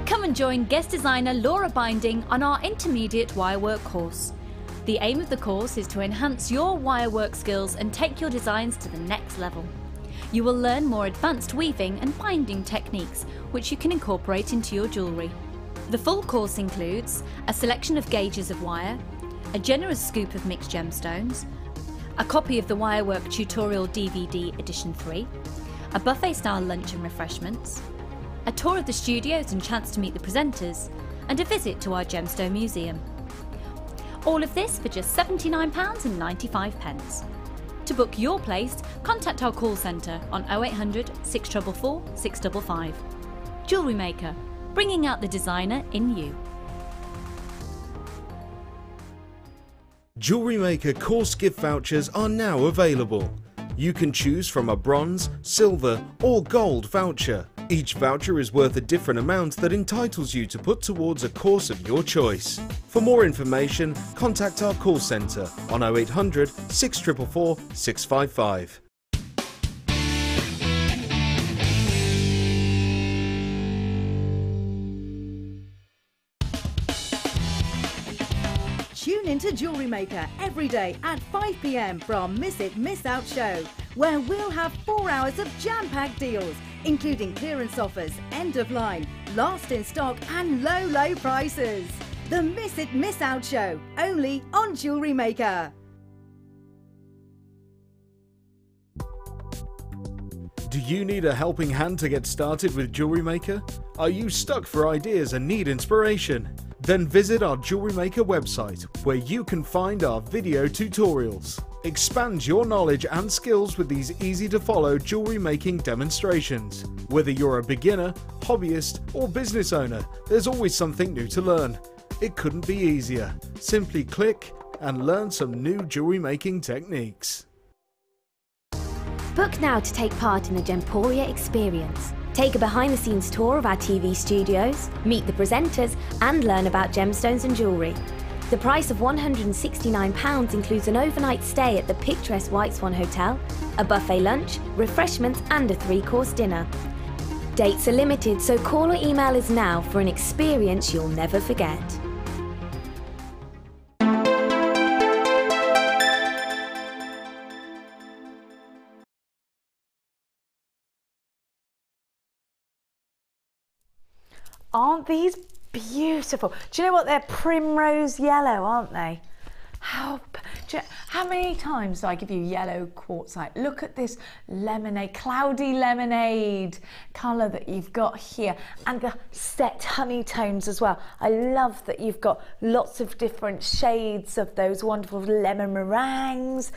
Come and join guest designer Laura Binding on our intermediate wirework course. The aim of the course is to enhance your wirework skills and take your designs to the next level. You will learn more advanced weaving and binding techniques, which you can incorporate into your jewellery. The full course includes a selection of gauges of wire, a generous scoop of mixed gemstones, a copy of the Wirework Tutorial DVD Edition 3, a buffet-style lunch and refreshments, a tour of the studios and chance to meet the presenters, and a visit to our Gemstone Museum. All of this for just £79.95. To book your place, contact our call centre on 0800 644 655. JewelleryMaker, bringing out the designer in you.
JewelleryMaker course gift vouchers are now available. You can choose from a bronze, silver or gold voucher. Each voucher is worth a different amount that entitles you to put towards a course of your choice. For more information, contact our call centre on 0800 644 655.
Tune into JewelleryMaker every day at 5 p.m. from Miss It, Miss Out show, where we'll have 4 hours of jam-packed deals, including clearance offers, end of line, last in stock and low, low prices. The Miss It Miss Out show, only on JewelleryMaker.
Do you need a helping hand to get started with JewelleryMaker? Are you stuck for ideas and need inspiration? Then visit our JewelleryMaker website, where you can find our video tutorials. Expand your knowledge and skills with these easy-to-follow jewellery making demonstrations. Whether you're a beginner, hobbyist, or business owner, there's always something new to learn. It couldn't be easier. Simply click and learn some new jewellery making techniques.
Book now to take part in the Gemporia experience. Take a behind-the-scenes tour of our TV studios, meet the presenters and learn about gemstones and jewellery. The price of £169 includes an overnight stay at the picturesque White Swan Hotel, a buffet lunch, refreshments and a 3-course dinner. Dates are limited, so call or email us now for an experience you'll never forget.
Aren't these beautiful? Do you know what? They're primrose yellow, aren't they? How many times do I give you yellow quartzite? Look at this lemonade, cloudy lemonade colour that you've got here, and the set honey tones as well. I love that you've got lots of different shades of those wonderful lemon meringues.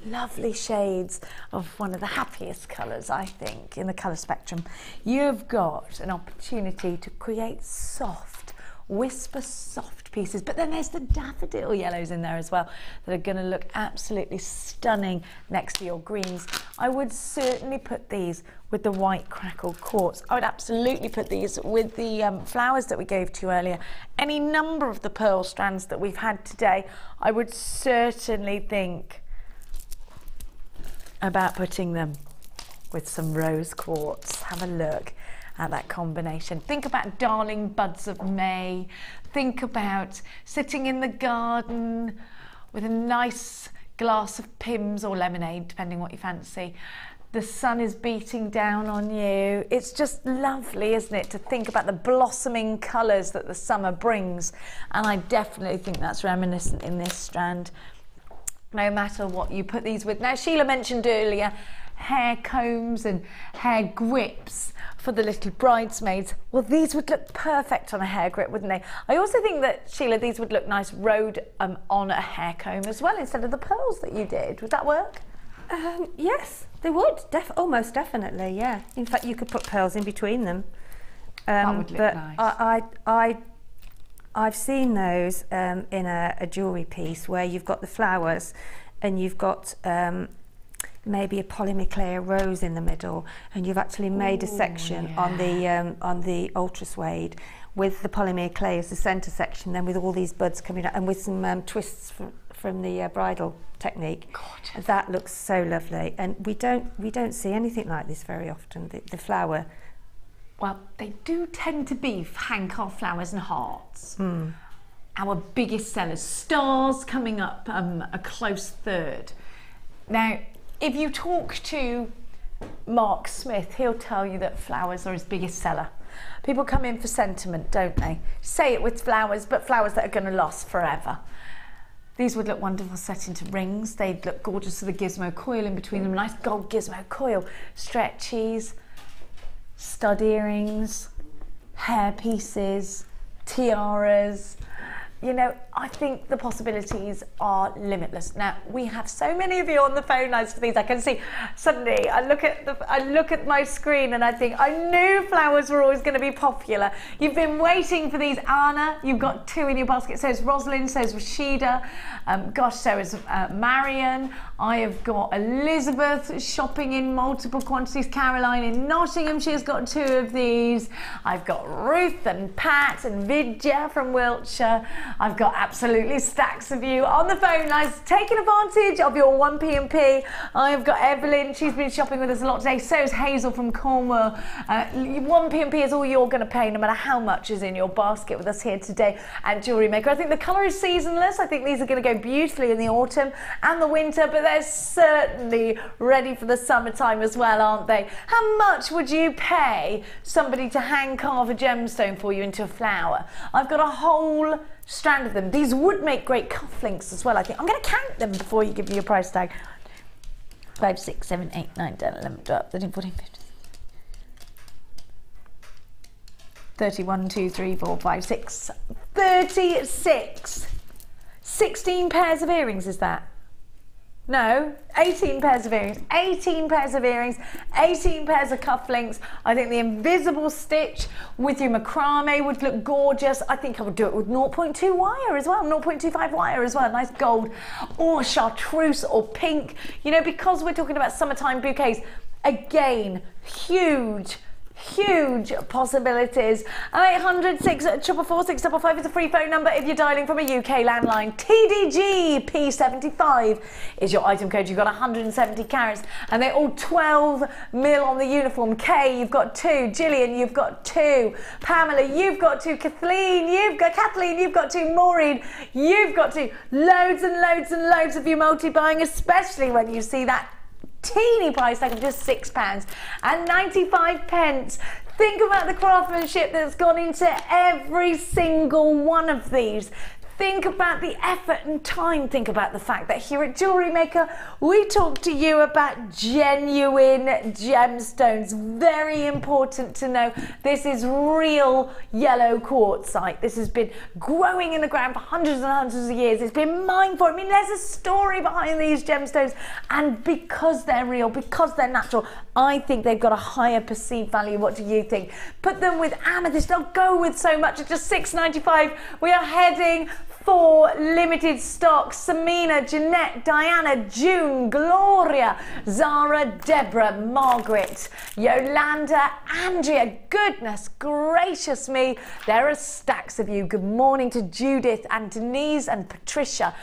Lovely shades of one of the happiest colours, I think, in the colour spectrum. You've got an opportunity to create soft, whisper soft pieces, but then there's the daffodil yellows in there as well that are going to look absolutely stunning next to your greens. I would certainly put these with the white crackled quartz. I would absolutely put these with the flowers that we gave to you earlier. Any number of the pearl strands that we've had today, I would certainly think about putting them with some rose quartz. Have a look at that combination. Think about darling buds of May. Think about sitting in the garden with a nice glass of Pimm's or lemonade, depending what you fancy. The sun is beating down on you. It's just lovely, isn't it, to think about the blossoming colours that the summer brings. And I definitely think that's reminiscent in this strand, no matter what you put these with. Now, Sheila mentioned earlier hair combs and hair grips for the little bridesmaids. Well, these would look perfect on a hair grip, wouldn't they? I also think that, Sheila, these would look nice rode on a hair comb as well, instead of the pearls that you did. Would that work?
Yes, they would. Almost definitely, yeah. In fact, you could put pearls in between them.
That would look
but
nice.
I've seen those in a jewellery piece where you've got the flowers and you've got maybe a polymer clay rose in the middle, and you've actually made a section on the ultra suede with the polymer clay as the centre section, then with all these buds coming out and with some twists from the bridal technique. Gorgeous. That looks so lovely, and we don't see anything like this very often. The flower.
Well, they do tend to be handcraft flowers and hearts. Our biggest sellers. Stars coming up a close third. Now, if you talk to Mark Smith, he'll tell you that flowers are his biggest seller. People come in for sentiment, don't they? Say it with flowers, but flowers that are going to last forever. These would look wonderful set into rings. They'd look gorgeous with a gizmo coil in between them. Nice gold gizmo coil. Stretchies, stud earrings, hair pieces, tiaras. You know, I think the possibilities are limitless. Now, we have so many of you on the phone lines for these. I can see suddenly, I look at my screen and I think, I knew flowers were always going to be popular. You've been waiting for these. Anna, you've got 2 in your basket. So is Rosalind, so is Rashida. Gosh, so is Marion. I have got Elizabeth shopping in multiple quantities. Caroline in Nottingham, she has got 2 of these. I've got Ruth and Pat and Vidya from Wiltshire. I've got absolutely stacks of you on the phone lines taking advantage of your 1P&P. I've got Evelyn, she's been shopping with us a lot today. So is Hazel from Cornwall. 1P&P is all you're going to pay, no matter how much is in your basket with us here today at JewelleryMaker. I think the colour is seasonless. I think these are going to go beautifully in the autumn and the winter, but they're certainly ready for the summertime as well, aren't they? How much would you pay somebody to hand carve a gemstone for you into a flower? I've got a whole strand of them. These would make great cufflinks as well, I think. I'm going to count them before you give me your price tag. 5, 6, 7, 8, 9, 10, 11, 12, 13, 14, 15. 31, 2, 3, 4, 5, 6, 36. 16 pairs of earrings, is that? No, 18 pairs of earrings, 18 pairs of earrings, 18 pairs of cufflinks. I think the invisible stitch with your macrame would look gorgeous. I think I would do it with 0.2 wire as well, 0.25 wire as well, nice gold or chartreuse or pink. You know, because we're talking about summertime bouquets, again, huge possibilities. 800 644 655 is a free phone number if you're dialing from a UK landline. TDG P75 is your item code. You've got 170 carats and they're all 12 mil on the uniform. Kay, you've got 2. Gillian, you've got 2. Pamela, you've got 2. Kathleen, you've got 2. Maureen, you've got 2. Loads and loads and loads of you multi-buying, especially when you see that teeny price tag of just £6.95. Think about the craftsmanship that's gone into every single one of these. Think about the effort and time. Think about the fact that here at Jewellery Maker, we talk to you about genuine gemstones. Very important to know. This is real yellow quartzite. This has been growing in the ground for hundreds and hundreds of years. It's been mined for. I mean, there's a story behind these gemstones. And because they're real, because they're natural, I think they've got a higher perceived value. What do you think? Put them with amethyst. They'll go with so much at just £6.95. We are heading for limited stock. Samina, Jeanette, Diana, June, Gloria, Zara, Deborah, Margaret, Yolanda, Andrea. Goodness gracious me, there are stacks of you. Good morning to Judith and Denise and Patricia.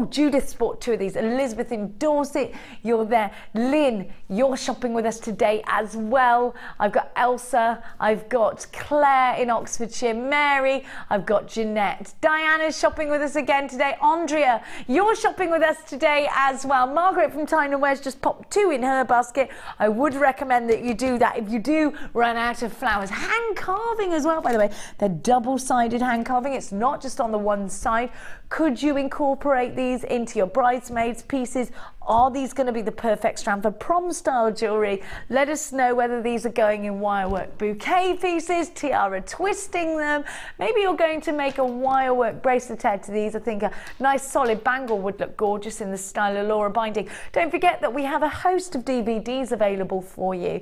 Judith's bought 2 of these. Elizabeth in Dorset, you're there. Lynn, you're shopping with us today as well. I've got Elsa, I've got Claire in Oxfordshire, Mary, I've got Jeanette. Diana's shopping with us again today. Andrea, you're shopping with us today as well. Margaret from Tyne and Wes just popped 2 in her basket. I would recommend that you do that if you do run out of flowers. Hand carving as well, by the way. They're double-sided hand carving. It's not just on the one side. Could you incorporate these into your bridesmaids' pieces? Are these going to be the perfect strand for prom-style jewellery? Let us know whether these are going in wirework bouquet pieces, tiara twisting them. Maybe you're going to make a wirework bracelet out to these. I think a nice solid bangle would look gorgeous in the style of Laura binding. Don't forget that we have a host of DVDs available for you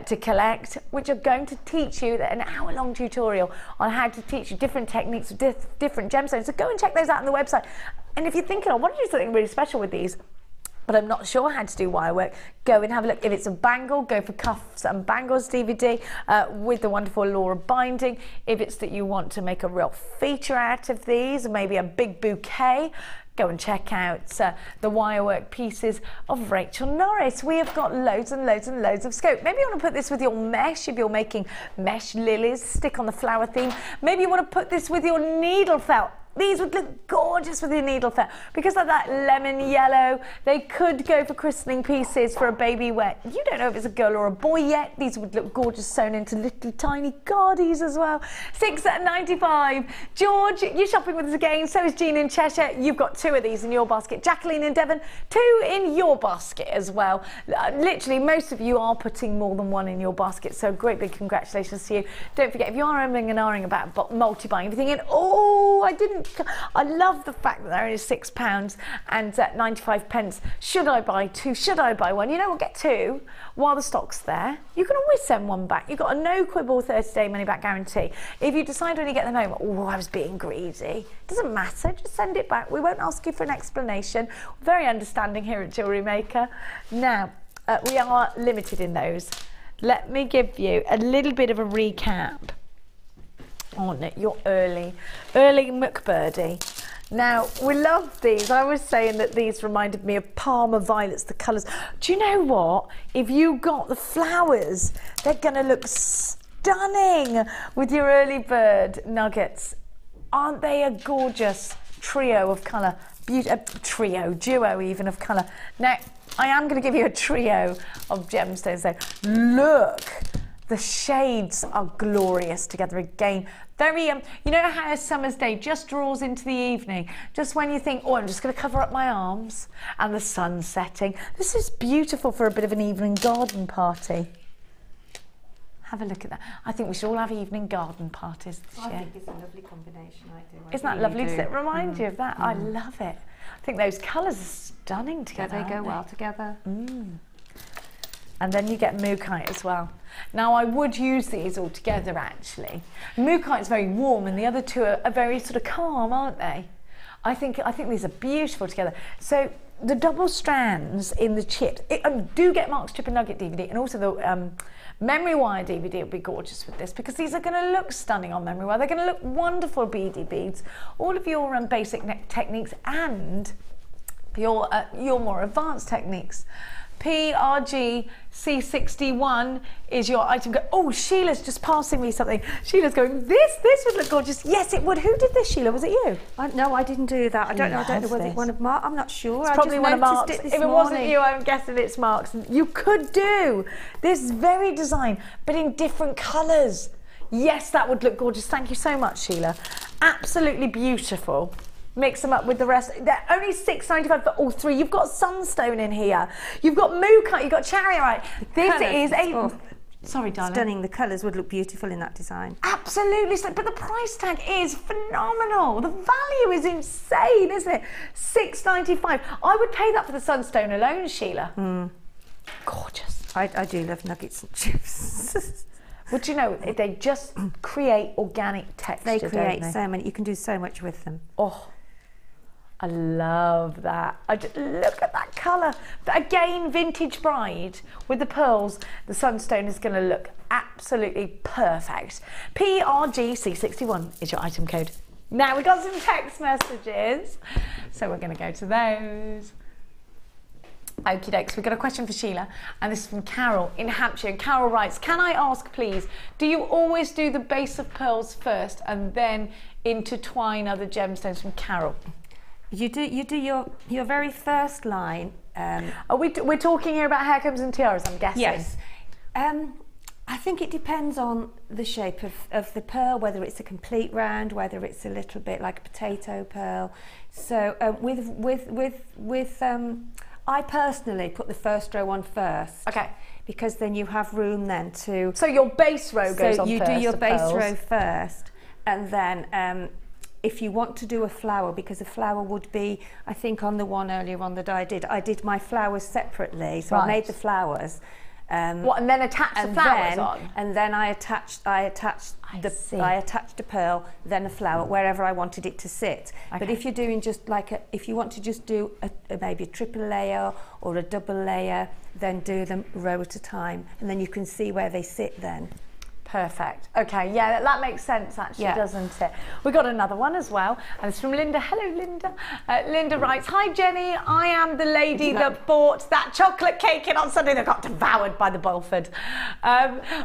to collect, which are going to teach you an hour-long tutorial on how to teach you different techniques with different gemstones. So go and check those out on the website. And if you're thinking, I want to do something really special with these, but I'm not sure how to do wire work, go and have a look. If it's a bangle, go for Cuffs and Bangles DVD with the wonderful Laura binding. If it's that you want to make a real feature out of these, maybe a big bouquet, go and check out the wirework pieces of Rachel Norris. We have got loads and loads and loads of scope. Maybe you want to put this with your mesh if you're making mesh lilies, stick on the flower theme. Maybe you want to put this with your needle felt. These would look gorgeous with your needle felt. Because of that lemon yellow, they could go for christening pieces for a baby where you don't know if it's a girl or a boy yet. These would look gorgeous sewn into little tiny gardies as well. £6.95. George, you're shopping with us again. So is Jean in Cheshire. You've got 2 of these in your basket. Jacqueline in Devon, 2 in your basket as well. Literally, most of you are putting more than 1 in your basket. So great big congratulations to you. Don't forget, if you are umming and ahhing about multi-buying, if you're thinking, I love the fact that they're only £6 and 95 pence. Should I buy 2? Should I buy 1? You know what, get 2 while the stock's there. You can always send 1 back. You've got a no quibble 30-day money back guarantee. If you decide when you get them home, oh, I was being greedy, doesn't matter, just send it back. We won't ask you for an explanation. We're very understanding here at Jewellery Maker. Now, we are limited in those. Let me give you a little bit of a recap on your early McBirdie. Now, we love these. I was saying that these reminded me of Parma violets, the colours. Do you know what? If you got the flowers, they're going to look stunning with your early bird nuggets. Aren't they a gorgeous trio of colour? a trio, duo even of colour. Now, I am going to give you a trio of gemstones though. Look, the shades are glorious together again. Very, you know how a summer's day just draws into the evening, just when you think, oh, I'm just going to cover up my arms and the sun's setting. This is beautiful for a bit of an evening garden party. Have a look at that. I think we should all have evening garden parties this year.
I think it's a lovely combination.
Isn't that lovely? Does it remind you of that? I love it. I think those colours are stunning together.
They go well together.
And then you get mookaite as well. Now I would use these all together actually. Mookaite is very warm and the other two are very sort of calm, aren't they? I think these are beautiful together. So the double strands in the chips, do get Mark's Chip and Nugget DVD, and also the memory wire DVD will be gorgeous with this, because these are going to look stunning on memory wire. They're going to look wonderful beady beads. All of your basic techniques and your more advanced techniques. PRG C61 is your item. Oh, Sheila's just passing me something. Sheila's going, this would look gorgeous. Yes, it would. Who did this, Sheila? Was it you?
No, I didn't do that. I don't know whether it's one of Mark. I'm not sure.
It's probably one of Mark's. If it wasn't you, I'm guessing it's Mark's. You could do this very design, but in different colours. Yes, that would look gorgeous. Thank you so much, Sheila. Absolutely beautiful. Mix them up with the rest. They're only $6.95 for all three. You've got sunstone in here. You've got mookaite. You've got chariot. This is a... Sorry, darling.
Stunning. The colours would look beautiful in that design.
Absolutely. But the price tag is phenomenal. The value is insane, isn't it? $6.95. I would pay that for the sunstone alone, Sheila. Gorgeous.
I do love nuggets and chips.
Would you know, they just create organic texture,
They create
don't they?
so many. You can do so much with them.
Oh, I love that. Look at that colour. But again, vintage bride with the pearls. The sunstone is going to look absolutely perfect. PRGC61 is your item code. Now we've got some text messages, so we're going to go to those. Okie dokes, we've got a question for Sheila, and this is from Carol in Hampshire. And Carol writes, can I ask please, do you always do the base of pearls first and then intertwine other gemstones? From Carol.
You do your very first line.
We're talking here about hair combs and tiaras, I'm guessing.
Yes. I think it depends on the shape of the pearl, whether it's a complete round, whether it's a little bit like a potato pearl. So I personally put the first row on first.
Okay.
Because then you have room then to...
So your base row goes on first.
So you do your base row first, and then if you want to do a flower, because a flower would be, I think on the one earlier on that I did my flowers separately. So I made the flowers.
And then attach the flowers on?
And then I attached a pearl, then a flower, wherever I wanted it to sit. Okay. But if you're doing just like if you want to just do maybe a triple layer or a double layer, then do them row at a time, and then you can see where they sit then.
Perfect. Okay, yeah, that makes sense actually, doesn't it? We got another one as well, and it's from Linda. Hello, Linda. Linda writes, hi Jenny, I am the lady that bought that chocolate cake in on Sunday that got devoured by the Bulford.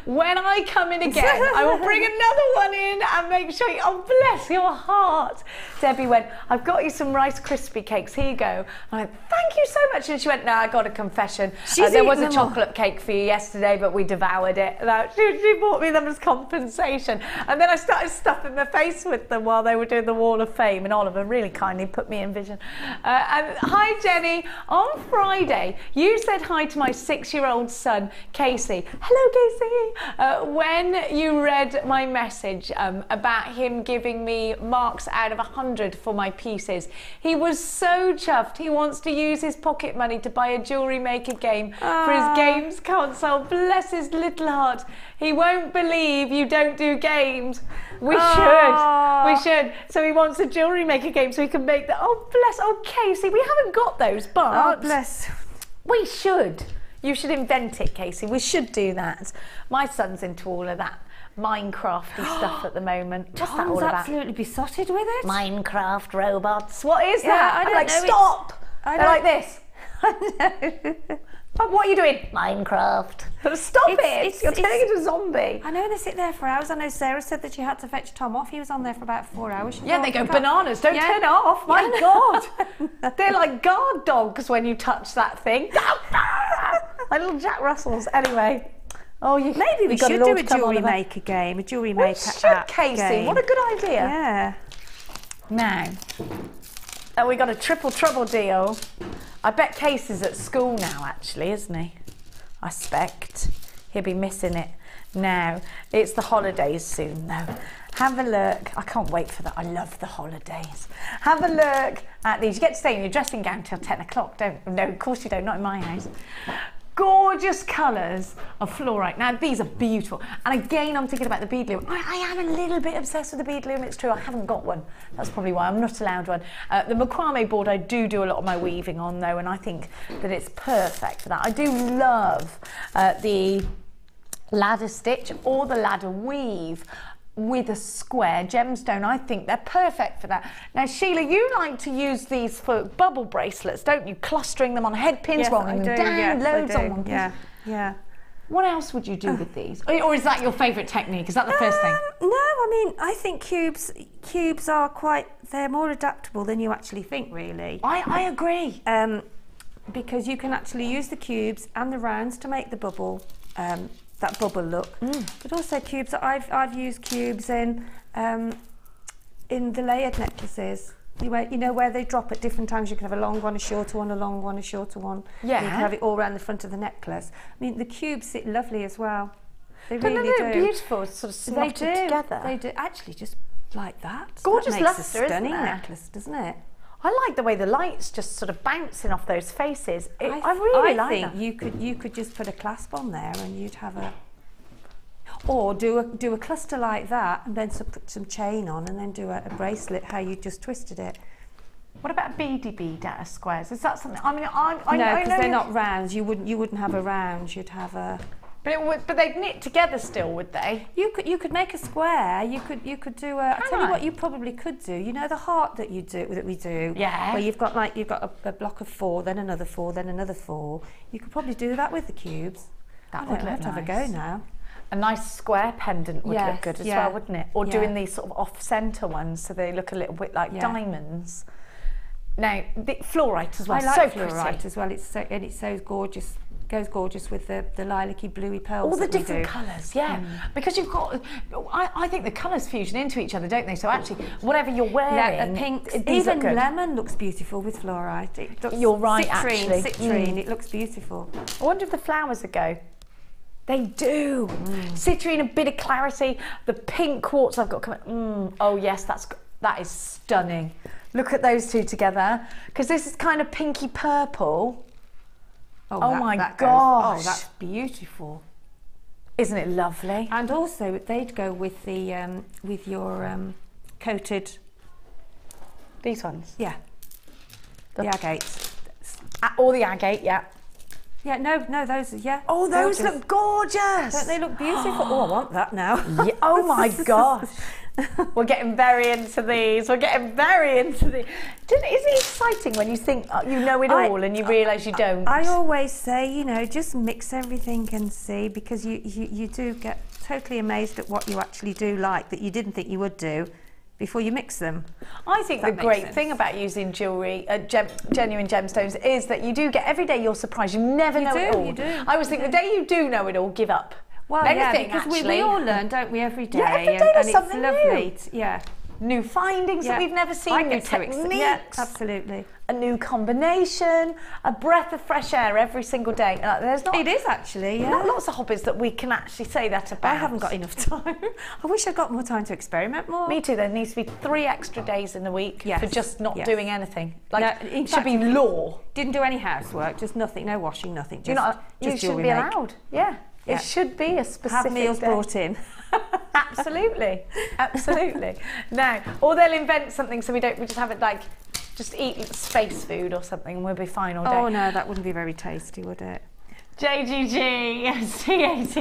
When I come in again, I will bring another one in and make sure oh, bless your heart. Debbie went, I've got you some Rice Krispie cakes, here you go. And I went, thank you so much. And she went, no, I got a confession. There was a chocolate cake for you yesterday, but we devoured it. She bought me them as compensation, and then I started stuffing my face with them while they were doing the Wall of Fame, and Oliver really kindly put me in vision. And hi Jenny, on Friday you said hi to my 6-year-old son Casey. Hello Casey. When you read my message about him giving me marks out of 100 for my pieces, he was so chuffed. He wants to use his pocket money to buy a JewelleryMaker game for his games console. Bless his little heart. He won't believe you don't do games. We should. So he wants a JewelleryMaker game so he can make that. Oh, bless. Oh, Casey, we haven't got those, but...
Oh, bless.
We should. You should invent it, Casey. We should do that. My son's into all of that Minecrafty stuff at the moment. What's that all about?
Absolutely besotted with it.
Minecraft robots. What is that?
I don't know.
Stop. They're like this. What are you doing? Minecraft. Stop it! You're turning into a zombie.
I know they sit there for hours. I know Sarah said that she had to fetch Tom off. He was on there for about 4 hours.
Yeah, they go bananas. Don't turn it off. My God. They're like guard dogs when you touch that thing. Like little Jack Russells. Anyway. Oh,
maybe we should do a JewelleryMaker game, a JewelleryMaker app
Casey.
game.
What a good idea.
Yeah.
Now, we got a triple trouble deal. I bet Casey's at school now, actually, isn't he? I expect he'll be missing it now. It's the holidays soon, though. Have a look. I can't wait for that. I love the holidays. Have a look at these. You get to stay in your dressing gown till 10 o'clock, don't you? No, of course you don't. Not in my house. Gorgeous colours of fluorite. Now, these are beautiful. And again, I'm thinking about the bead loom. I am a little bit obsessed with the bead loom. It's true, I haven't got one. That's probably why I'm not allowed one. The macrame board, I do a lot of my weaving on, though, and I think that it's perfect for that. I do love the ladder stitch or the ladder weave with a square gemstone. I think they're perfect for that. Now, Sheila, you like to use these for bubble bracelets, don't you? Clustering them on head pins, rolling them down, loads on one.
Yeah.
What else would you do with these? Or is that your favourite technique? Is that the first thing?
No, I mean, I think cubes are they're more adaptable than you actually think, really.
I agree.
Because you can actually use the cubes and the rounds to make the bubble, that bubble look. But also cubes, I've used cubes in the layered necklaces. You know where they drop at different times. You can have a long one, a shorter one, a long one, a shorter one. Yeah. You can have it all around the front of the necklace. I mean, the cubes sit lovely as well. They really do.
They're beautiful, sort of slotted together.
They do. Actually, just like that.
Gorgeous
that makes
lustre,
a stunning
isn't it?
necklace, doesn't it?
I like the way the light's just sort of bouncing off those faces. I really like that.
I think you could just put a clasp on there and you'd have a... Or do a cluster like that and then put some chain on and then do a bracelet how you just twisted it.
What about a beady bead out of squares? Is that something? I mean,
no, because they're not rounds. You wouldn't have a round. You'd have a...
But they'd knit together still, would they?
You could make a square. You could do a. I tell you what, you probably could do. You know the heart that we do.
Yeah.
Where you've got a block of 4, then another 4, then another 4. You could probably do that with the cubes.
That would
have to have a go now.
A nice square pendant would look good as well, wouldn't it? Or doing these sort of off-centre ones so they look a little bit like diamonds. Now, the fluorite as well.
I like
so
fluorite
pretty.
as well. It's so gorgeous. Goes gorgeous with the lilac-y, bluey pearls.
All the different colours, because you've got. I think the colours fusion into each other, don't they? So actually, whatever you're wearing,
the pinks,
even
lemon looks beautiful with fluorite.
You're right,
citrine,
actually.
Citrine, it looks beautiful.
I wonder if the flowers would go. They do. Citrine, a bit of clarity. The pink quartz I've got coming. Oh yes, that is stunning. Look at those two together, because this is kind of pinky purple. Oh my gosh!
Oh, that's beautiful.
Isn't it lovely?
And also, they'd go with the with your coated.
These ones.
Yeah. The agates.
Or the agate, yeah.
Yeah, no, those, yeah.
Oh, those look gorgeous.
Don't they look beautiful? Oh, I want that now.
Yeah, oh my gosh. We're getting very into these. We're getting very into these. Isn't it exciting when you think you know it all and you realise you don't?
I always say, just mix everything and see, because you do get totally amazed at what you actually do like that you didn't think you would do before you mix them.
I think the great thing about using jewellery, genuine gemstones, is that you do get every day you're surprised. You never know it all.
You do.
I always think the day you do know it all, give up.
Well, because we all learn, don't we, every day?
Yeah, every day there's something
lovely.
New. New findings that we've never seen, new techniques.
Yeah, absolutely.
A new combination, a breath of fresh air every single day.
It is actually,
not lots of hobbies that we can actually say that about.
I haven't got enough time. I wish I'd got more time to experiment more.
Me too. There needs to be 3 extra days in the week for just not doing anything.
It
should be law.
Didn't do any housework, just nothing, no washing, nothing.
You shouldn't be allowed. Yeah. It should be a specific
have meals brought in.
Absolutely. Now, or they'll invent something so we just have it just eat space food or something and we'll be fine all day.
Oh no, that wouldn't be very tasty, would it?
JGG,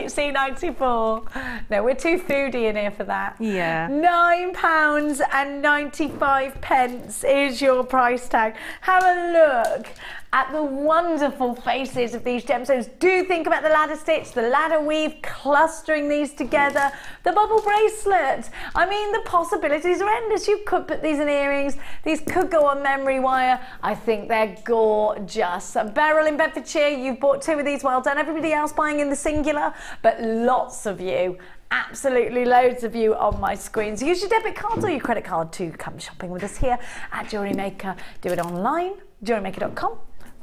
C94. No, we're too foodie in here for that.
Yeah.
£9.95 is your price tag. Have a look at the wonderful faces of these gemstones. Do think about the ladder stitch, the ladder weave, clustering these together, the bubble bracelet. I mean, the possibilities are endless. You could put these in earrings. These could go on memory wire. I think they're gorgeous. Beryl in Bedfordshire, you've bought 2 of these. Well done. Everybody else buying in the singular, but lots of you, absolutely loads of you on my screens. Use your debit cards or your credit card to come shopping with us here at Jewellery Maker. Do it online, jewellerymaker.com,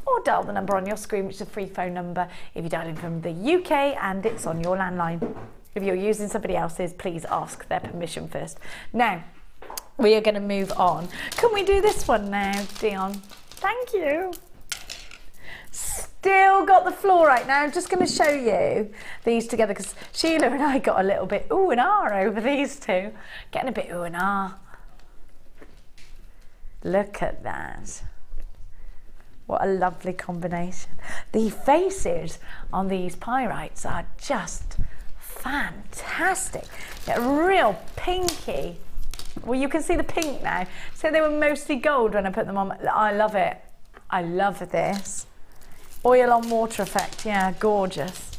or dial the number on your screen, which is a free phone number if you dial in from the UK and it's on your landline. If you're using somebody else's, please ask their permission first. Now, we are going to move on. Can we do this one now, Dion? Thank you. Still got the fluorite now. I'm just going to show you these together because Sheila and I got a little bit ooh and ah over these two. Getting a bit ooh and ah. Look at that. What a lovely combination. The faces on these pyrites are just fantastic. They're real pinky. Well, you can see the pink now. So they were mostly gold when I put them on. I love it. I love this. Oil on water effect, yeah, gorgeous.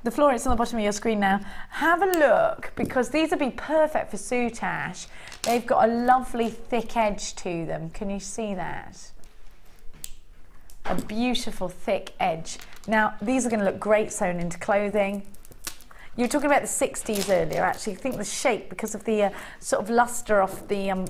The fluorite's on the bottom of your screen now. Have a look, because these would be perfect for soutache. They've got a lovely thick edge to them. Can you see that? A beautiful thick edge. Now, these are going to look great sewn into clothing. You were talking about the 60s earlier, actually. I think the shape, because of the sort of luster off the...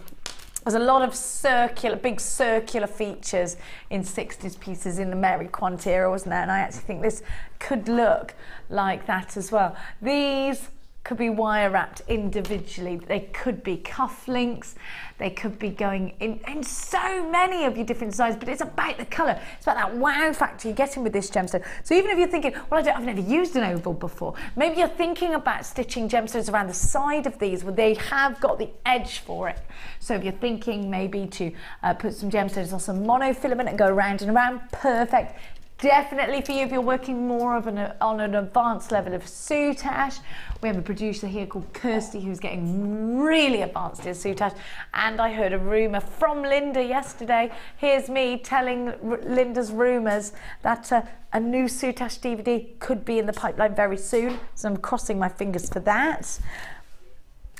there's a lot of big circular features in 60s pieces in the Mary Quant era, wasn't there? And I actually think this could look like that as well. These could be wire wrapped individually. They could be cufflinks. They could be going in so many of your different designs, but it's about the colour. It's about that wow factor you're getting with this gemstone. So even if you're thinking, well, I've never used an oval before, maybe you're thinking about stitching gemstones around the side of these where they have got the edge for it. So if you're thinking maybe to put some gemstones on some monofilament and go around and around, perfect. Definitely for you if you're working more of on an advanced level of soutache. We have a producer here called Kirsty who's getting really advanced in soutache, and I heard a rumour from Linda yesterday. Here's me telling Linda's rumours that a new soutache DVD could be in the pipeline very soon, so I'm crossing my fingers for that.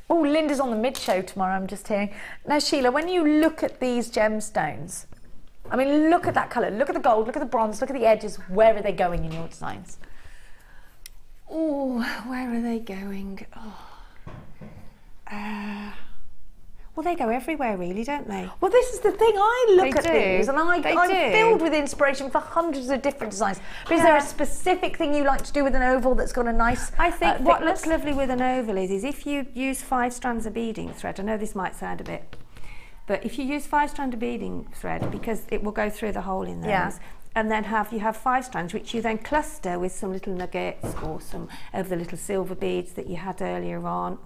Oh, Linda's on the mid-show tomorrow, I'm just hearing. Now, Sheila, when you look at these gemstones, I mean, look at that colour, look at the gold, look at the bronze, look at the edges. Where are they going in your designs?
Oh, where are they going? Well, they go everywhere, really, don't they?
Well, this is the thing. I look at these and I'm filled with inspiration for hundreds of different designs. But is there a specific thing you like to do with an oval that's got a nice
I think what looks lovely with an oval is if you use 5 strands of beading thread. I know this might sound a bit... But if you use 5 strand of beading thread, because it will go through the hole in those, and then you have 5 strands, which you then cluster with some little nuggets or some of the little silver beads that you had earlier on,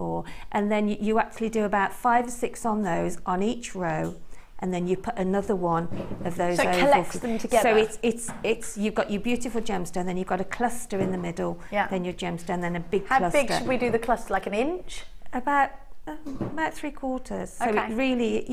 and then you actually do about 5 or 6 on those on each row, and then you put another one of those.
So it collects them together.
So it's you've got your beautiful gemstone, then you've got a cluster in the middle, then your gemstone, then a big cluster.
How big should we do the cluster? Like an inch?
About 3/4. So it really,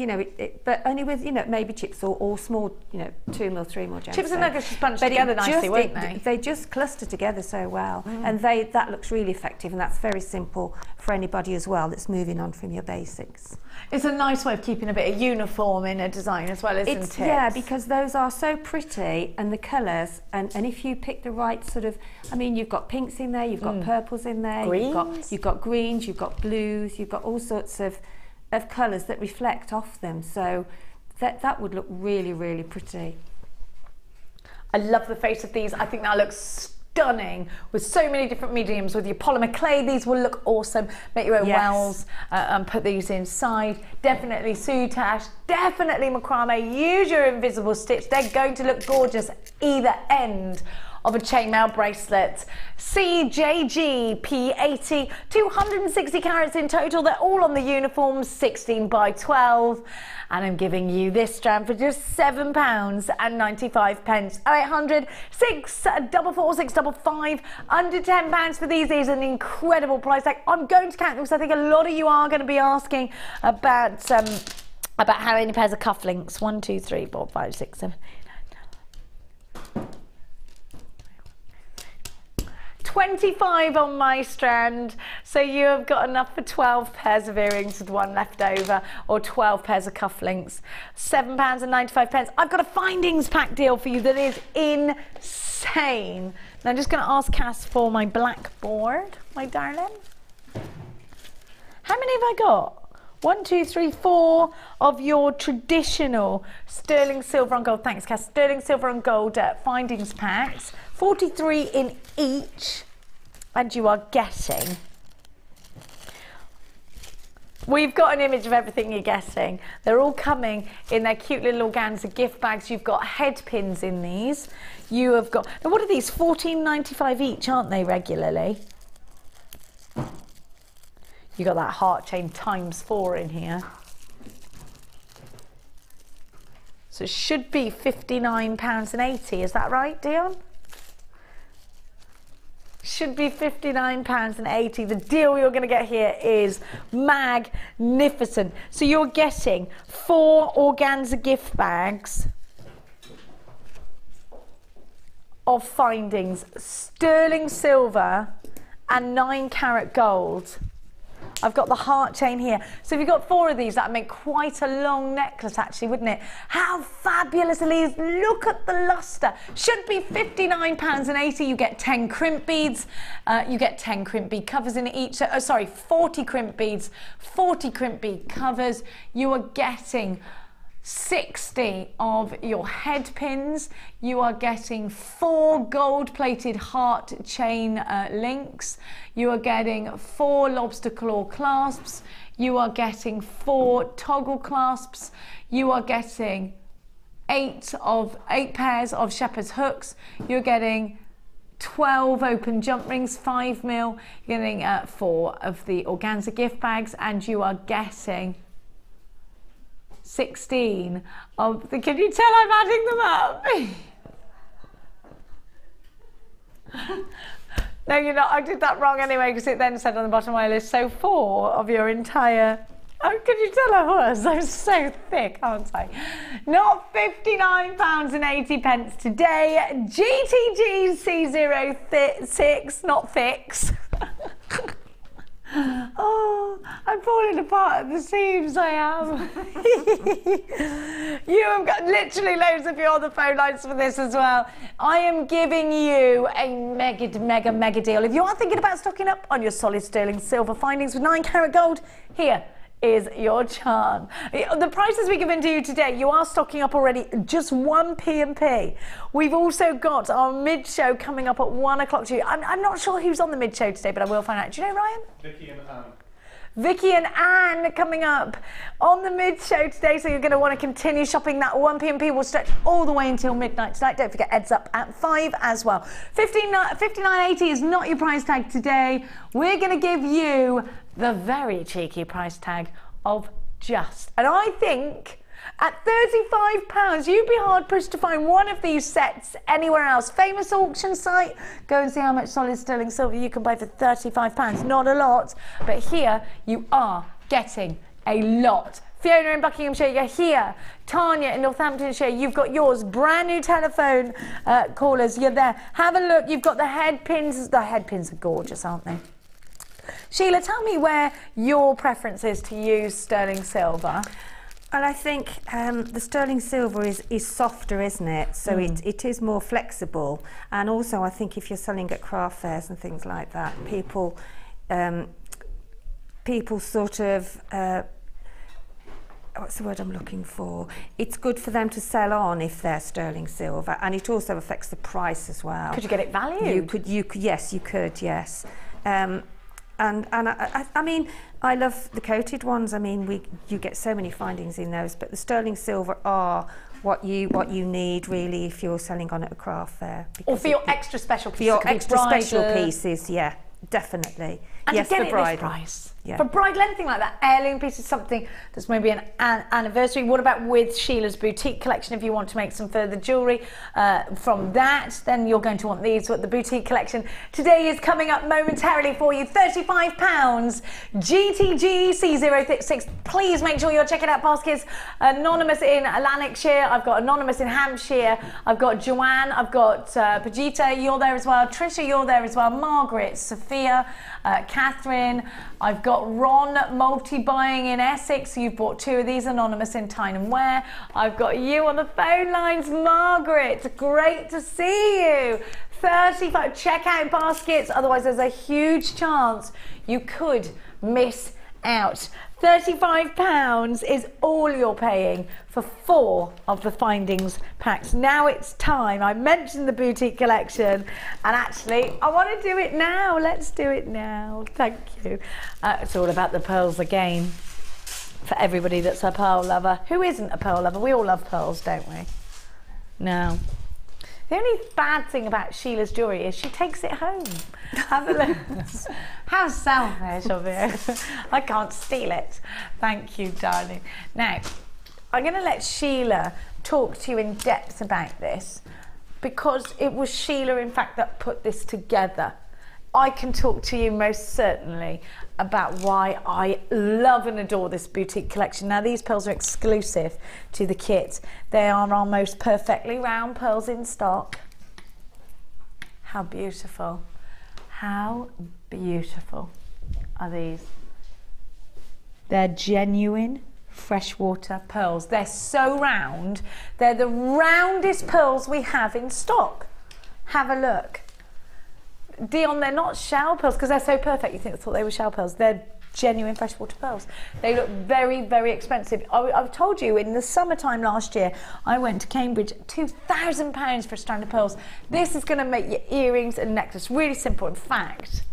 but only with, maybe chips or small, 2 mil, 3 mil gemstones.
Chips and nuggets just bunch together nicely, won't they?
They just cluster together so well, and that looks really effective, and that's very simple for anybody as well that's moving on from your basics.
It's a nice way of keeping a bit of uniform in a design as well, isn't it?
Yeah, because those are so pretty, and the colours, and if you pick the right sort of, I mean, you've got pinks in there, you've got purples in there, you've got greens, you've got blues, you've got all sorts of colours that reflect off them, so that would look really, really pretty.
I love the face of these. I think that looks stunning with so many different mediums. With your polymer clay, these will look awesome. Make your own wells and put these inside. Definitely soutache, definitely macrame. Use your invisible stitch. They're going to look gorgeous either end of a chainmail bracelet. CJG P80, 260 carats in total. They're all on the uniform, 16 by 12. And I'm giving you this strand for just £7.95. 0800 644 655. Under £10 for these is an incredible price tag. I'm going to count them because I think a lot of you are going to be asking about About how many pairs of cufflinks? 1, 2, 3, 4, 5, 6, 7, 8, 9, 25 on my strand, so you have got enough for 12 pairs of earrings with one left over, or 12 pairs of cufflinks. £7.95. I've got a findings pack deal for you that is insane. Now I'm just going to ask Cass for my blackboard, my darling. How many have I got? 1, 2, 3, 4 of your traditional sterling silver and gold. Thanks, Cass. Sterling silver and gold findings packs. 43 in each. And you are getting... We've got an image of everything you're getting. They're all coming in their cute little organza gift bags. You've got head pins in these. You have got... Now, what are these? £14.95 each, aren't they, regularly? You got that heart chain ×4 in here. So it should be £59.80. Is that right, Dion? Should be £59.80. The deal you're going to get here is magnificent. So you're getting 4 organza gift bags of findings, sterling silver and 9-carat gold. I've got the heart chain here. So if you've got 4 of these, that'd make quite a long necklace actually, wouldn't it? How fabulous are these? Look at the luster. Should be £59.80. You get 10 crimp beads. You get 10 crimp bead covers in each. 40 crimp beads, 40 crimp bead covers. You are getting 60 of your head pins. You are getting 4 gold-plated heart chain links. You are getting 4 lobster claw clasps. You are getting 4 toggle clasps. You are getting 8 pairs of shepherd's hooks. You're getting 12 open jump rings, 5 mil. You're getting 4 of the organza gift bags, and you are getting 16 of the... Can you tell I'm adding them up? No, you're not. I did that wrong anyway, because it then said on the bottom of my list, so 4 of your entire... Oh, can you tell I was? I'm so thick, aren't I? Not £59.80 today. GTG C06, not fix. Oh, I'm falling apart at the seams, I am. You have got literally loads of you on the phone lines for this as well. I am giving you a mega deal. If you are thinking about stocking up on your solid sterling silver findings with 9-carat gold, here is your chance. The prices we're giving to you today, you are stocking up already, just 1 P&P. We've also got our mid-show coming up at 1 o'clock to you. I'm not sure who's on the mid-show today, but I will find out. Do you know, Ryan?
Vicky and Anne.
Vicky and Anne coming up on the mid-show today, so you're going to want to continue shopping. That 1 P&P will stretch all the way until midnight tonight. Don't forget, Ed's up at 5 as well. $59.80 is not your price tag today. We're going to give you the very cheeky price tag of just, and I think at £35, you'd be hard pushed to find one of these sets anywhere else. Famous auction site, go and see how much solid sterling silver you can buy for £35. Not a lot, but here you are getting a lot. Fiona in Buckinghamshire, you're here. Tanya in Northamptonshire, you've got yours. Brand new telephone callers, you're there. Have a look, you've got the head pins. The head pins are gorgeous, aren't they? Sheila, tell me where your preference is to use sterling silver.
Well, I think the sterling silver is softer, isn't it? So it is more flexible. And also, I think if you're selling at craft fairs and things like that, people sort of... what's the word I'm looking for? It's good for them to sell on if they're sterling silver, and it also affects the price as well.
Could you get it valued?
You could, yes, you could, yes. And I mean, I love the coated ones. I mean, you get so many findings in those, but the sterling silver are what you need really if you're selling on at a craft fair.
Or for your extra special pieces.
For your extra special pieces, yeah, definitely.
And
Yes,
to get
for
it at
bridal.
this price.
Yeah.
For bridal, anything like that, heirloom piece is something that's maybe an anniversary. What about with Sheila's boutique collection? If you want to make some further jewellery from that, then you're going to want these with the boutique collection. Today is coming up momentarily for you, £35, GTG C066. Please make sure you're checking out baskets. Anonymous in Lanarkshire, I've got Anonymous in Hampshire, I've got Joanne, I've got Pajita, you're there as well, Trisha, you're there as well, Margaret, Sophia, Catherine, I've got Ron multi-buying in Essex, you've bought 2 of these, Anonymous in Tyne and Wear. I've got you on the phone lines, Margaret, great to see you. 35, check out baskets, otherwise there's a huge chance you could miss out. £35 is all you're paying for 4 of the findings packs. Now it's time. I mentioned the boutique collection, and actually I want to do it now. Let's do it now. Thank you. It's all about the pearls again for everybody that's a pearl lover. Who isn't a pearl lover? We all love pearls, don't we? No. The only bad thing about Sheila's jewellery is she takes it home. Have a look. How selfish of you. I can't steal it. Thank you, darling. Now, I'm going to let Sheila talk to you in depth about this, because it was Sheila, in fact, that put this together. I can talk to you most certainly about why I love and adore this boutique collection. Now, these pearls are exclusive to the kit. They are our most perfectly round pearls in stock. How beautiful. How beautiful are these? They're genuine freshwater pearls. They're so round. They're the roundest pearls we have in stock. Have a look. Dion, they're not shell pearls because they're so perfect. You thought they were shell pearls. They're genuine freshwater pearls. They look very, very expensive. I've told you, in the summertime last year, I went to Cambridge, £2,000 for a strand of pearls. This is going to make your earrings and necklace really simple. In fact,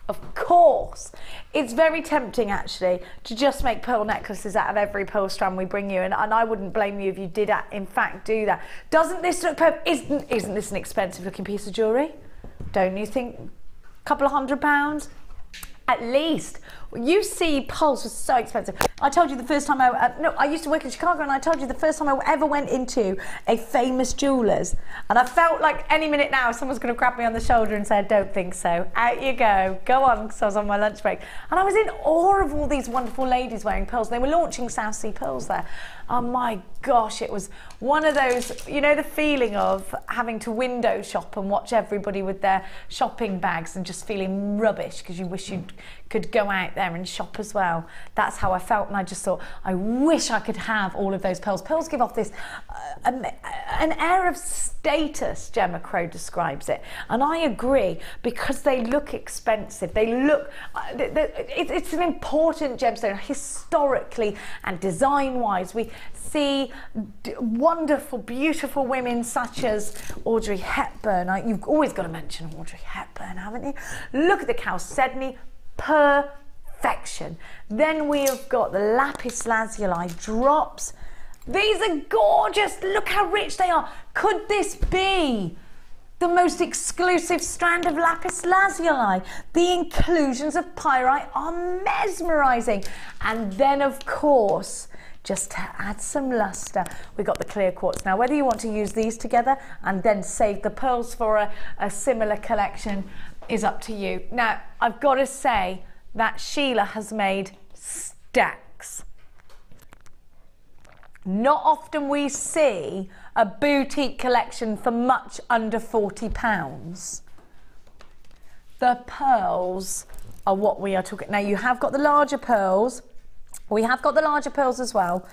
of course, it's very tempting actually to just make pearl necklaces out of every pearl strand we bring you, and I wouldn't blame you if you did in fact do that. Doesn't this look perfect? Isn't this an expensive looking piece of jewellery? Don't you think? A couple of £100 at least. You see, pearls were so expensive. I told you the first time I used to work in Chicago, and I told you the first time I ever went into a famous jeweller's, and I felt like any minute now someone's going to grab me on the shoulder and say, I don't think so. Out you go on, because I was on my lunch break. And I was in awe of all these wonderful ladies wearing pearls. They were launching South Sea Pearls there. Oh my gosh, it was one of those, you know, the feeling of having to window shop and watch everybody with their shopping bags and just feeling rubbish because you wish you could go out there and shop as well. That's how I felt, and I just thought, I wish I could have all of those pearls. Pearls give off this an air of status, Gemma Crow describes it, and I agree, because they look expensive. They look, it's an important gemstone historically and design-wise. We see wonderful, beautiful women such as Audrey Hepburn. You've always got to mention Audrey Hepburn, haven't you? Look at the chalcedony, perfection. Then we have got the lapis lazuli drops. These are gorgeous. Look how rich they are. Could this be the most exclusive strand of lapis lazuli? The inclusions of pyrite are mesmerizing. And then, of course, just to add some luster, we've got the clear quartz. Now, whether you want to use these together and then save the pearls for a similar collection is up to you. Now, I've got to say that Sheila has made stacks. Not often we see a boutique collection for much under £40. The pearls are what we are talking. Now, you have got the larger pearls. We have got the larger pearls as well,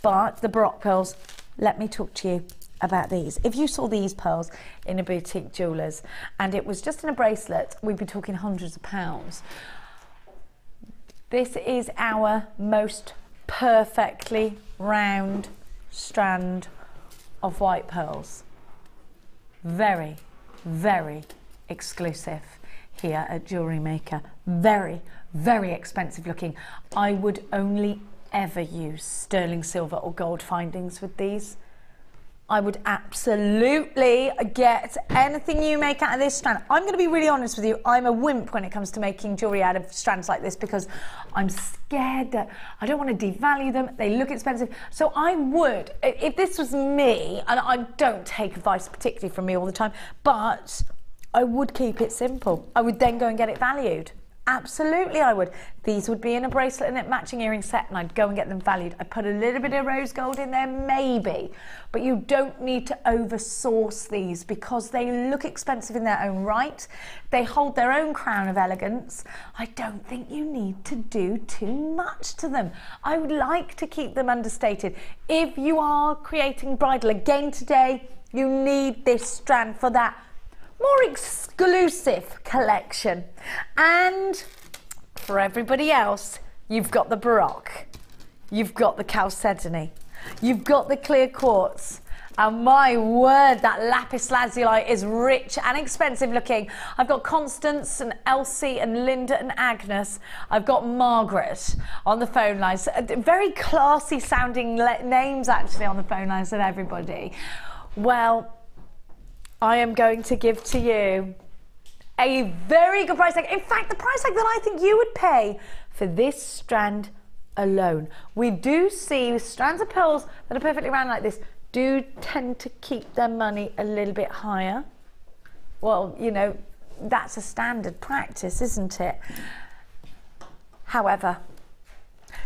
but the Baroque pearls, let me talk to you about these. If you saw these pearls in a boutique jeweller's and it was just in a bracelet, we'd be talking hundreds of pounds. This is our most perfectly round strand of white pearls. Very, very exclusive here at JewelleryMaker. Very, very expensive looking. I would only ever use sterling silver or gold findings with these.
I would absolutely get anything you make out of this strand. I'm going to be really honest with you. I'm a wimp when it comes to making jewellery out of strands like this because I'm scared that I don't want to devalue them. They look expensive. So I would, if this was me, and I don't take advice particularly from me all the time, but I would keep it simple. I would then go and get it valued. Absolutely I would. These would be in a bracelet and a matching earring set, and I'd go and get them valued. I'd put a little bit of rose gold in there, maybe, but you don't need to oversource these because they look expensive in their own right. They hold their own crown of elegance. I don't think you need to do too much to them. I would like to keep them understated. If you are creating bridal again today, you need this strand for that more exclusive collection. And for everybody else, you've got the Baroque, you've got the chalcedony, you've got the clear quartz, and my word, that lapis lazuli is rich and expensive looking. I've got Constance and Elsie and Linda and Agnes. I've got Margaret on the phone lines. Very classy sounding names actually on the phone lines of everybody. Well, I am going to give to you a very good price tag. In fact, the price tag that I think you would pay for this strand alone. We do see strands of pearls that are perfectly round like this do tend to keep their money a little bit higher. Well, you know, that's a standard practice, isn't it? However,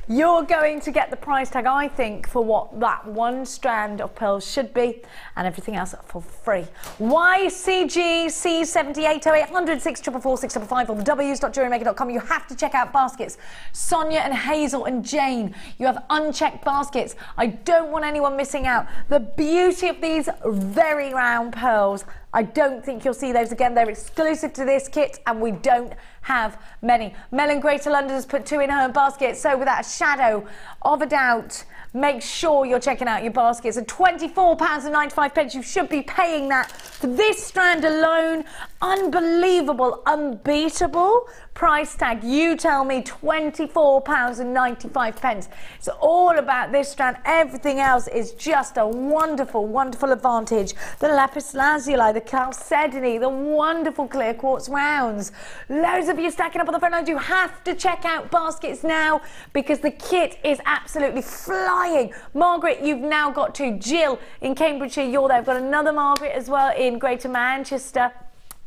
you're going to get the price tag, I think, for what that one strand of pearls should be, and everything else for free. YCG C780800 644 655 on the Ws.JewelleryMaker.com. You have to check out baskets. Sonia and Hazel and Jane, you have unchecked baskets. I don't want anyone missing out. The beauty of these very round pearls, I don't think you'll see those again. They're exclusive to this kit, and we don't have many. Mel Greater London has put 2 in her basket, so without a shadow of a doubt, make sure you're checking out your baskets. At £24.95, you should be paying that for this strand alone. Unbelievable, unbeatable price tag. You tell me, £24.95. It's all about this strand. Everything else is just a wonderful, wonderful advantage. The lapis lazuli, the chalcedony, the wonderful clear quartz rounds. Loads of you stacking up on the phone lines. You have to check out baskets now because the kit is absolutely flying. Margaret, you've now got 2. Jill in Cambridgeshire, you're there. I've got another Margaret as well in Greater Manchester.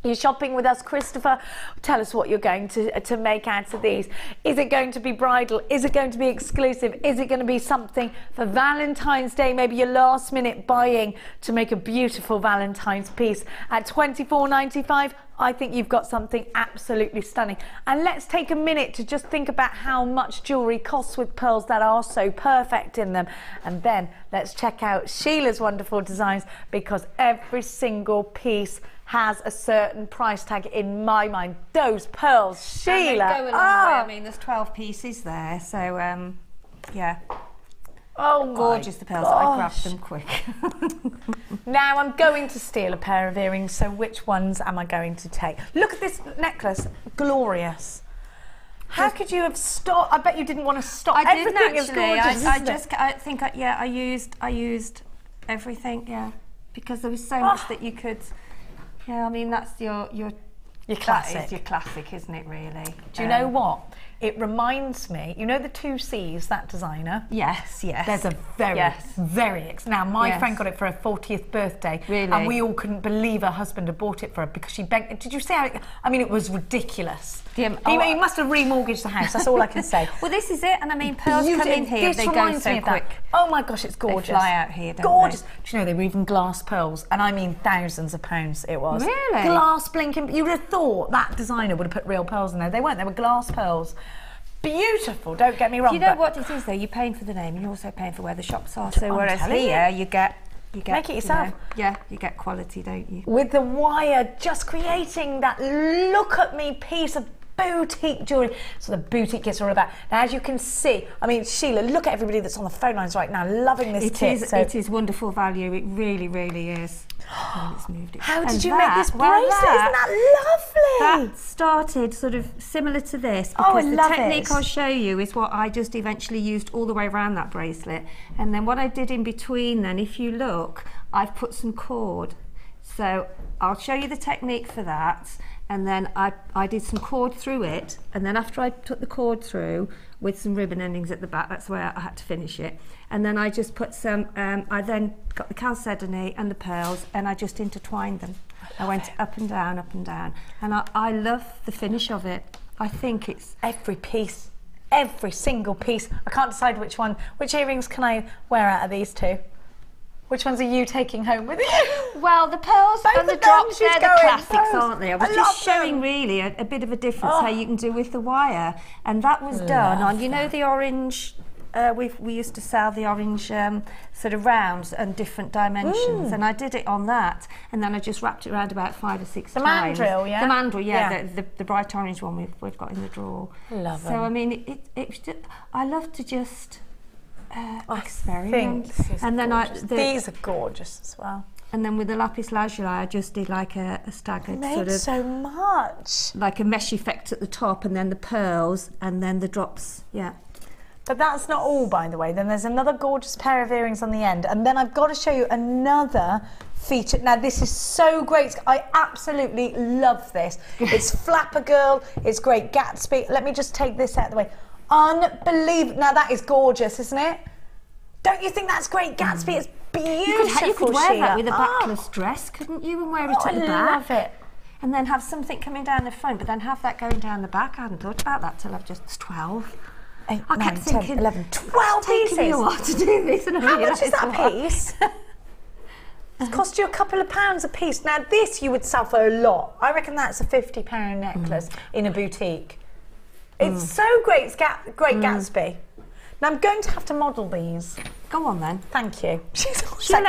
You're shopping with us. Christopher, tell us what you're going to make out of these. Is it going to be bridal? Is it going to be exclusive? Is it going to be something for Valentine's Day? Maybe your last minute buying to make a beautiful Valentine's piece. At £24.95, I think you've got something absolutely stunning. And let's take a minute to just think about how much jewellery costs with pearls that are so perfect in them. And then let's check out Sheila's wonderful designs, because every single piece has a certain price tag in my mind. Those pearls, Sheila.
And they go a long way. I mean, there's 12 pieces there, so yeah.
Oh,
gorgeous, the pearls. I grabbed them quick.
Now I'm going to steal a pair of earrings, so which ones am I going to take? Look at this necklace, glorious. How could you have stopped? I bet you didn't want to stop.
I didn't
actually.
I used everything, yeah, because there was so much that you could. Yeah, I mean that's your classic. That is your classic, isn't it? Really.
Do you know what? It reminds me, you know the 2 C's, that designer?
Yes, yes.
There's a very, now my friend got it for her 40th birthday.
Really?
And we all couldn't believe her husband had bought it for her because she begged, did you see how I mean, it was ridiculous. He must have remortgaged the house, that's all I can say.
Well, this is it, and I mean, pearls come in here, they go so quick.
Oh my gosh, it's gorgeous.
They fly out here, don't
gorgeous.
they?
Do you know, they were even glass pearls, and I mean thousands of pounds it was.
Really?
Glass blinking, you would have thought that designer would have put real pearls in there. They weren't, they were glass pearls. Beautiful, don't get me wrong.
You know what it is though, you're paying for the name and you're also paying for where the shops are. So whereas here you get
make it yourself.
You get quality, don't you?
With the wire, just creating that look at me piece of boutique jewellery. So the boutique kits are all about. Now, as you can see, I mean, Sheila, look at everybody that's on the phone lines right now, loving this kit.
It is wonderful value. It really, really is. Oh, it's moved it.
How did you make this bracelet? Isn't that lovely?
That started sort of similar to this because the technique I'll show you is what I just eventually used all the way around that bracelet. And then what I did in between then, if you look, I've put some cord. So I'll show you the technique for that. And then I did some cord through it, and then after I took the cord through with some ribbon endings at the back, that's where I had to finish it. And then I just put some, I then got the chalcedony and the pearls, and I just intertwined them. I went up and down, and I love the finish of it. I think it's...
Every piece, every single piece. I can't decide which one. Which earrings can I wear out of these two? Which ones are you taking home with you?
Well, the pearls
Both
and the
of them,
drops,
she's
they're the
going
classics,
both.
aren't they? I was
I
just
love
showing
them.
really a bit of a difference how you can do with the wire. And that was done on, you know, the orange, we used to sell the orange sort of rounds and different dimensions. And I did it on that. And then I just wrapped it around about 5 or 6
The
times.
mandrill, yeah?
The mandrill, yeah. The bright orange one we've got in the drawer.
Love
So,
them.
I mean, it's just, I love to just experiment.
And then
gorgeous.
these are gorgeous as well.
And then with the lapis lazuli, I just did like a staggered sort of,
so much.
like a mesh effect at the top, and then the pearls, and then the drops. Yeah.
But that's not all, by the way. Then there's another gorgeous pair of earrings on the end. And then I've got to show you another feature. Now, this is so great. I absolutely love this. It's Flapper Girl. It's Great Gatsby. Let me just take this out of the way. Unbelievable. Now, that is gorgeous, isn't it? Don't you think that's Great Gatsby? It's beautiful,
You could wear
Sheila.
that with a backless dress, couldn't you? And wear it at the back.
I love it.
And then have something coming down the front, but then have that going down the back. I hadn't thought about that till I've just 12.
8,
I
9,
kept
10,
thinking,
11, 12
it's taken me a
pieces.
while to do this. And I
How much is
realised
that
why.
piece? It's cost you a couple of pounds a piece. Now this you would sell for a lot. I reckon that's a £50 necklace in a boutique. It's so great. It's Great Gatsby. Now I'm going to have to model these.
Go on then.
Thank you.
She'll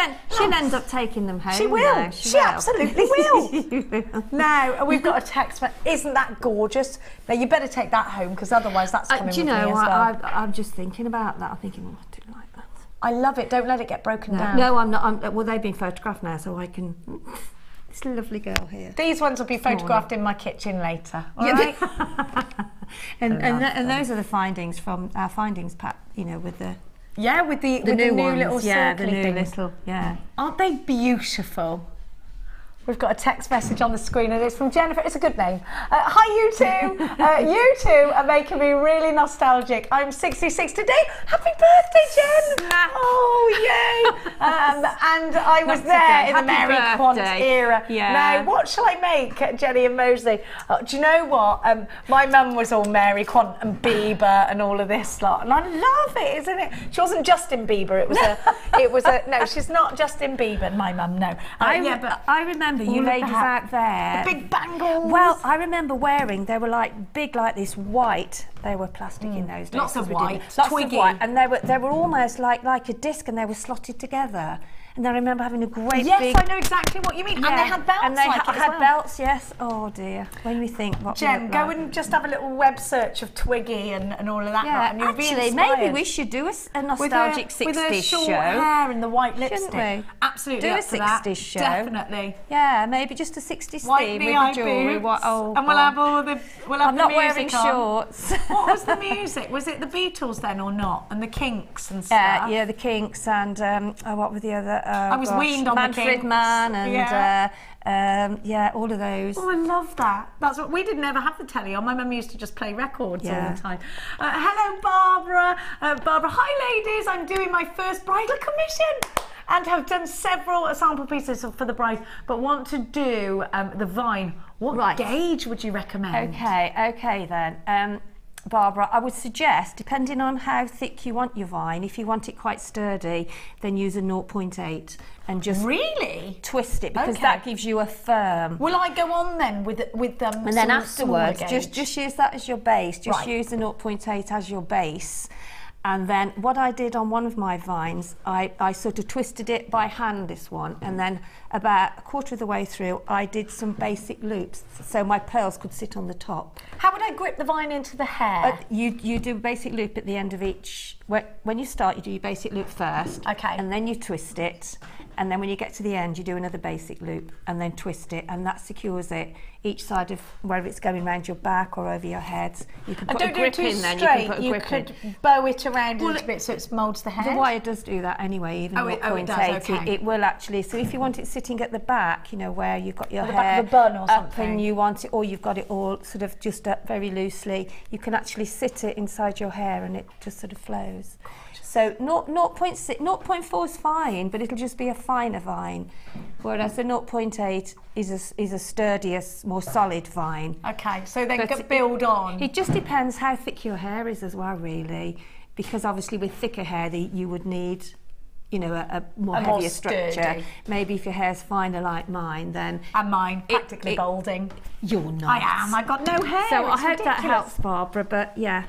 end up taking them home.
She will.
Though.
She absolutely will. Now we've got a text. Isn't that gorgeous? Now you better take that home because otherwise that's coming
do you
with
know,
me as well.
I'm just thinking about that. I'm thinking, oh, I do like that.
I love it. Don't let it get broken down.
No, I'm not. Well, they've been photographed now, so I can. This lovely girl here.
These ones will be photographed in my kitchen later. All right.
and those are the findings from our findings pack. You know, with the
with the
new
new
ones,
little
the
circly
new
things.
little,
Aren't they beautiful? We've got a text message on the screen and it's from Jennifer. It's a good name. Hi, you two. You two are making me really nostalgic. I'm 66 today. Happy birthday, Jen. Oh, yay. And I was there in the Mary Quant era.
Yeah.
Now, what shall I make, Jenny and Mosley? Do you know what? My mum was all Mary Quant and Bieber and all of this lot. And I love it, isn't it? She wasn't Justin Bieber. It was a, no, she's not Justin Bieber, my mum, no.
But I remember you ladies out there.
The big bangles.
Well, I remember wearing, they were like big like this white. They were plastic in those days.
Lots of white.
Lots
Twiggy.
of white. And they were almost like a disc, and they were slotted together. And I remember having a great big...
Yes, I know exactly what you mean. And they had belts.
And they
like it as
had
well.
belts, yes. Oh dear. When we think what
Jen,
we look
go
like.
and just have a little web search of Twiggy and all of that.
Yeah,
and you'll be
actually,
inspired.
maybe we should do a nostalgic 60s
with her short
show.
hair and the white lipstick.
Shouldn't we?
Absolutely.
Do a
up for that.
60s show.
Definitely.
Yeah, maybe just a 60s
White
theme with
knee-high
the jewellery.
boots,
Oh,
and we'll have all the
I'm not
the
wearing
music on.
shorts.
What was the music? Was it the Beatles then or not? And the Kinks and stuff?
Yeah, the Kinks and what were the other?
I was weaned on the
Manfred
Kinks.
Mann and all of those.
Oh, I love that. That's what we didn't ever have the telly on. My mum used to just play records all the time. Hello, Barbara. Barbara, hi, ladies. I'm doing my first bridal commission and have done several sample pieces for the bride, but want to do the vine. What gauge would you recommend?
Okay then. Barbara, I would suggest, depending on how thick you want your vine, if you want it quite sturdy, then use a 0.8 and just twist it, because that gives you a firm.
Will I go on then with them?
And then afterwards, just use that as your base. Just use the 0.8 as your base. And then what I did on one of my vines, I sort of twisted it by hand, this one, and then about a quarter of the way through, I did some basic loops so my pearls could sit on the top.
How would I grip the vine into the hair?
You do a basic loop at the end of each. When you start, you do your basic loop first.
Okay.
And then you twist it. And then when you get to the end, you do another basic loop and then twist it, and that secures it each side of whether it's going around your back or over your head. You can put
don't
a grip
do it too
in then,
straight.
you can put a grip
could
in.
bow it around a little bit so it moulds the head.
The wire does do that anyway, even 0.8. It will actually, so if you want it sitting at the back, you know, where you've got your
the
hair
back of a bun or
up
something.
and you want it, or you've got it all sort of just up very loosely, you can actually sit it inside your hair and it just sort of flows. So 0.6, 0.4 is fine, but it'll just be a finer vine, whereas the 0.8 is a sturdier, more solid vine.
Okay, so then build on.
It just depends how thick your hair is as well, really, because obviously with thicker hair you would need, you know, a more heavier structure. Maybe if your hair's finer like mine, then...
And mine, practically balding.
You're not.
I am, I've got no hair.
So I hope
ridiculous.
that helps, Barbara, but yeah.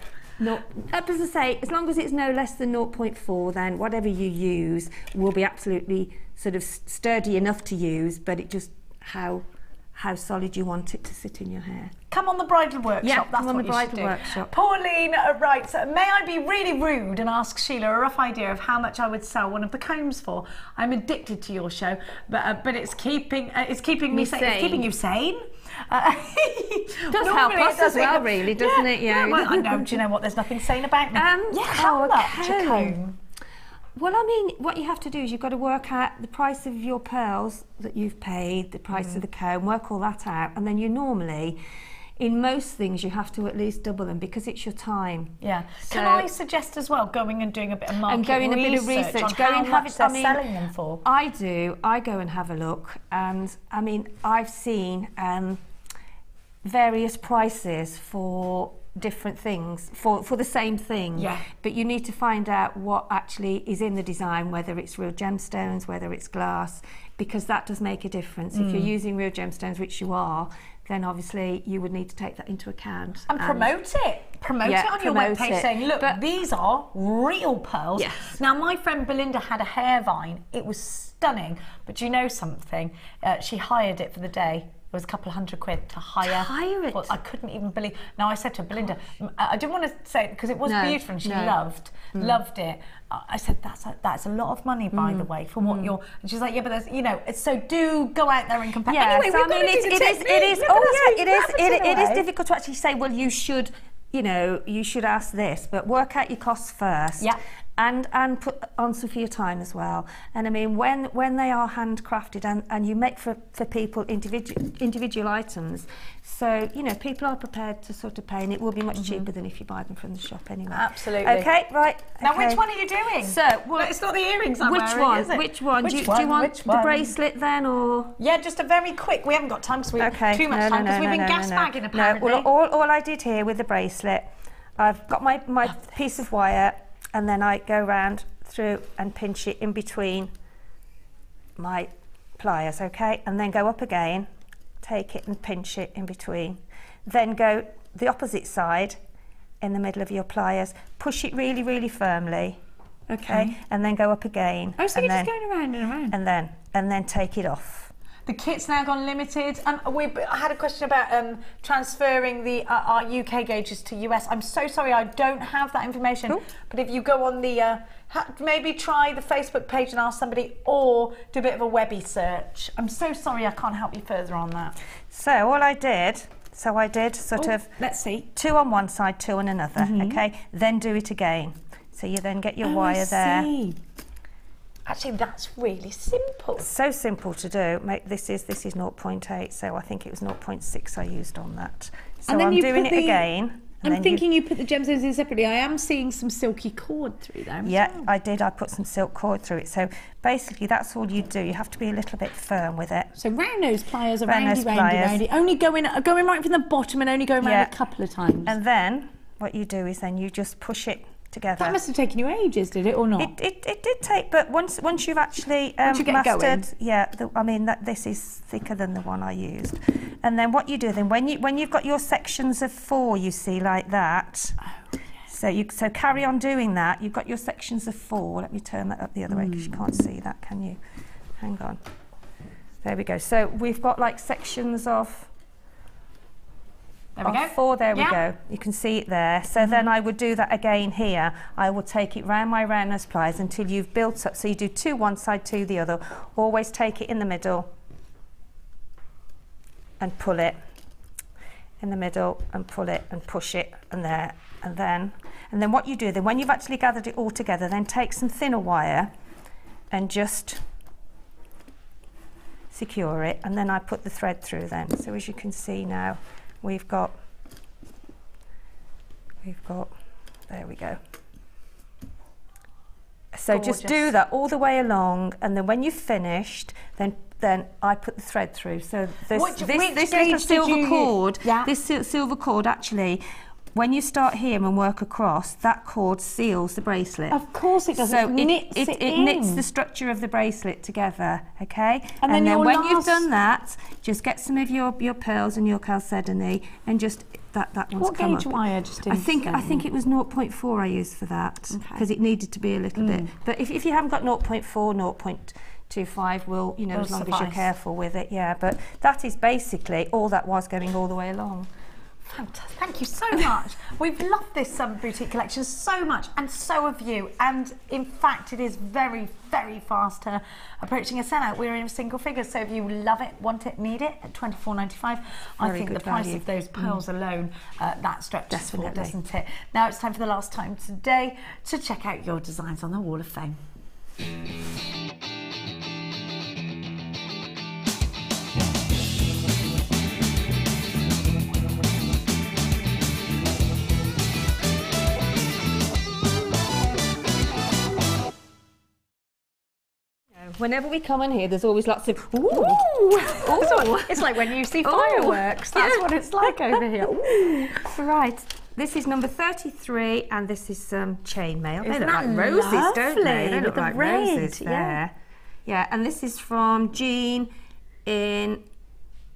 As I say, as long as it's no less than 0.4, then whatever you use will be absolutely sort of sturdy enough to use, but it just how solid you want it to sit in your hair.
Come on the bridal workshop.
Yeah,
that's
come on
what
the
you
bridal
should do.
workshop.
Pauline writes, may I be really rude and ask Sheila a rough idea of how much I would sell one of the combs for? I'm addicted to your show, but it's keeping me sane. It's keeping you sane.
Does help us as well, really, doesn't it? Yeah.
Well, I know. Do you know what? There's nothing sane about me. How much a comb?
Well, I mean, what you have to do is you've got to work out the price of your pearls that you've paid, the price of the comb, work all that out, and then you normally, in most things, you have to at least double them because it's your time.
Yeah.
So,
can I suggest as well going and doing a bit of market
research on
how much they're selling them for?
I do. I go and have a look, and I mean, I've seen various prices for different things for the same thing, but you need to find out what actually is in the design, whether it's real gemstones, whether it's glass, because that does make a difference. If you're using real gemstones, which you are, then obviously you would need to take that into account
and promote it on your webpage, saying, look, these are real pearls. Now, my friend Belinda had a hair vine. It was stunning, but you know something, she hired it for the day. It was a couple of £100 to hire it. Well, I couldn't even believe. Now I said to her, Belinda, I didn't want to say it because it was beautiful and she loved it. I said that's a lot of money, by the way, for what you're. And she's like, yeah, but there's, you know, so do go out there and compare.
Yeah,
anyway,
so I mean, it is difficult to actually say. Well, you should, you know, you should ask this, but work out your costs first.
Yeah.
And put on some for your time as well. And I mean, when they are handcrafted and you make for people individual items, so you know people are prepared to sort of pay, and it will be much cheaper than if you buy them from the shop anyway.
Absolutely.
Okay, right.
Now, which one are you doing?
So, well,
it's not the earrings I'm wearing, is it?
Which one? Do you want the bracelet then, or?
Yeah, just a very quick. We haven't got time because we've too much time because we've been gas bagging apparently.
No, all I did here with the bracelet, I've got my piece of wire. And then I go round through and pinch it in between my pliers, okay? And then go up again, take it and pinch it in between. Then go the opposite side in the middle of your pliers, push it really, really firmly, okay? And then go up again.
Oh, so you're just going around and around.
And then take it off.
The kit's now gone limited. I had a question about transferring our UK gauges to US. I'm so sorry, I don't have that information. But if you go on the, maybe try the Facebook page and ask somebody, or do a bit of a Webby search. I'm so sorry, I can't help you further on that.
So all I did, sort of,
let's see,
2 on one side, 2 on another, okay? Then do it again. So you then get your wire there.
Actually, that's really simple.
So simple to do. This is 0.8, so I think it was 0.6 I used on that. So I'm doing it again.
I'm thinking you put the gemstones in separately. I am seeing some silky cord through there.
Yeah, I did. I put some silk cord through it. So basically, that's all you do. You have to be a little bit firm with it.
So round nose pliers are roundy. Only going right from the bottom and only going round a couple of times.
And then what you do is then you just push it together.
That must have taken you ages, did it, or not?
It did take, but once you've actually mastered, I mean this is thicker than the one I used. And then what you do then, when you've got your sections of 4, you see, like that. Oh, yes. So carry on doing that. You've got your sections of 4. Let me turn that up the other way because you can't see that, can you? Hang on. There we go. So we've got like sections of.
There we go.
4, there we go. You can see it there. So then I would do that again here. I will take it round my round nose pliers until you've built up. So you do 2 one side, 2 the other. Always take it in the middle and pull it. in the middle and pull it and push it and there and then what you do then when you've actually gathered it all together, then take some thinner wire and just secure it, and then I put the thread through then. So as you can see now, we've got, there we go. So
Gorgeous.
just do that all the way along, and then when you've finished, then I put the thread through. So this little silver cord, this silver cord actually, when you start here and work across, that cord seals the bracelet.
Of course it does.
So
it
knits the structure of the bracelet together, okay?
And then
when you've done that, just get some of your pearls and your chalcedony and just that one's
what
come
gauge
up.
wire just
I think it was 0.4 I used for that because it needed to be a little bit. But if you haven't got 0.4, 0.25 will, you know, as long as you're careful with it, yeah. But that is basically all that was going all the way along.
Fantastic. Thank you so much. We've loved this boutique collection so much, and so have you. And in fact, it is very, very fast approaching a sellout. We're in single figures, so if you love it, want it, need it, at £24.95, I think the price of those pearls alone, that stretches for, doesn't it? Now it's time for the last time today to check out your designs on the Wall of Fame.
Whenever we come in here, there's always lots of ooh.
It's like when you see fireworks. That's what it's like over here. Ooh.
Right. This is number 33, and this is some chainmail. They
Isn't
look like
that
roses,
lovely?
don't they? They look
With
like
the red,
roses there. Yeah, and this is from Jean in.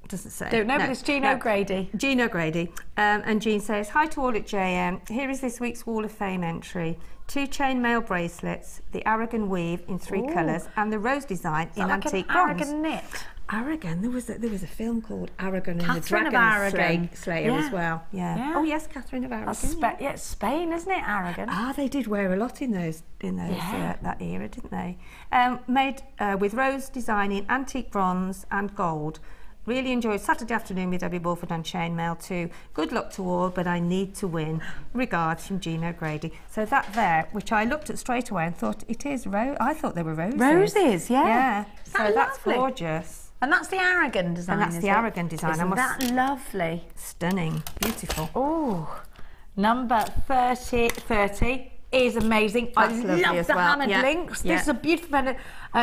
Doesn't say.
Don't know, but it's Jean O'Grady.
Jean O'Grady. And Jean says, hi to all at JM. Here is this week's Wall of Fame entry. 2 chainmail bracelets, the Aragon weave in 3 colours, and the rose design in antique bronze.
Aragon knit.
Aragon. There was a film called Aragon and the
Catherine of
Dragon
Aragon.
Slayer as well. Yeah. Oh yes, Catherine of Aragon.
It's Spain, isn't it? Aragon.
Ah, they did wear a lot in those that era, didn't they? Made with rose design in antique bronze and gold. Really enjoyed Saturday afternoon with Debbie Bulford on chainmail too. Good luck to all, but I need to win. Regards from Jean O'Grady. So that there, which I looked at straight away and thought it is rose. I thought they were roses.
Roses, yeah.
Yeah. So that's
lovely?
Gorgeous.
And that's the Aragon design.
And that's the Aragon design.
Isn't that lovely?
Stunning. Beautiful.
Oh, number 30 is amazing.
That's
I
lovely
love
as
the
well.
hammered links. This is a beautiful pendant,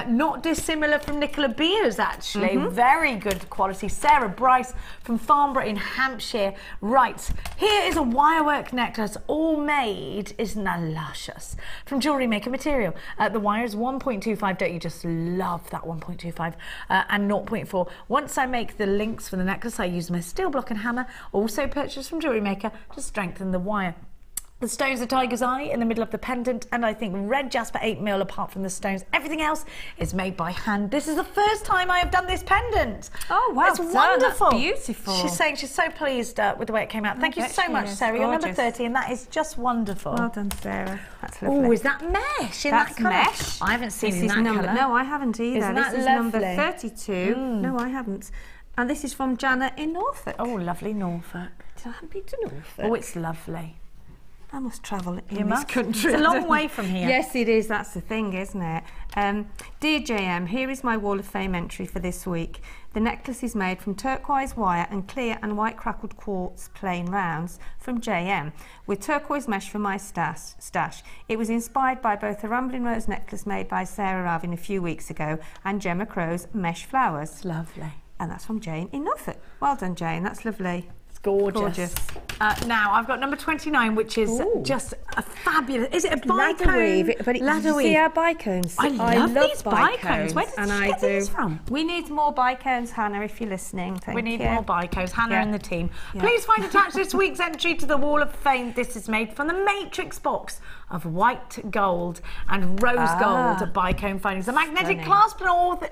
not dissimilar from Nicola Beers actually. Very good quality. Sarah Bryce from Farnborough in Hampshire. Right, here is a wirework necklace, all made, isn't that luscious, from JewelleryMaker material. The wire is 1.25, don't you just love that 1.25, and 0.4. Once I make the links for the necklace, I use my steel block and hammer, also purchased from JewelleryMaker, to strengthen the wire. The stones are tiger's eye in the middle of the pendant, and I think red jasper 8mm apart from the stones. Everything else is made by hand. This is the first time I have done this pendant.
Oh wow,
it's wonderful.
That's beautiful.
She's saying she's so pleased with the way it came out. Thank you so much, Sarah. You're number 30, and that is just wonderful.
Well done, Sarah. That's lovely.
Oh, is that mesh in
That's
that colour?
mesh.
I haven't seen
this
in
is
that
number,
colour.
No, I haven't either.
Isn't
this
that
is
lovely?
number 32. No, I haven't. And this is from Jana in Norfolk.
Oh, lovely Norfolk.
I haven't been to Norfolk.
Oh, it's lovely.
I must travel in this country.
It's a long way from here.
Yes, it is. That's the thing, isn't it? Dear JM, here is my Wall of Fame entry for this week. The necklace is made from turquoise wire and clear and white crackled quartz plain rounds from JM, with turquoise mesh for my stash. It was inspired by both the Rambling Rose necklace made by Sarah Ravin a few weeks ago and Gemma Crow's mesh flowers.
It's lovely.
And that's from Jane in Norfolk. Well done, Jane. That's lovely.
Gorgeous. Now I've got number 29, which is just a fabulous. Is it a bicone?
Ladder weave. See our bicones.
I love these bicones. Where did you get these from?
We need more bicones, Hannah, if you're listening. Thank you.
We need more bicones. Hannah and the team. Please find attached this week's entry to the Wall of Fame. This is made from the Matrix box of white gold and rose gold bicone findings. The magnetic clasp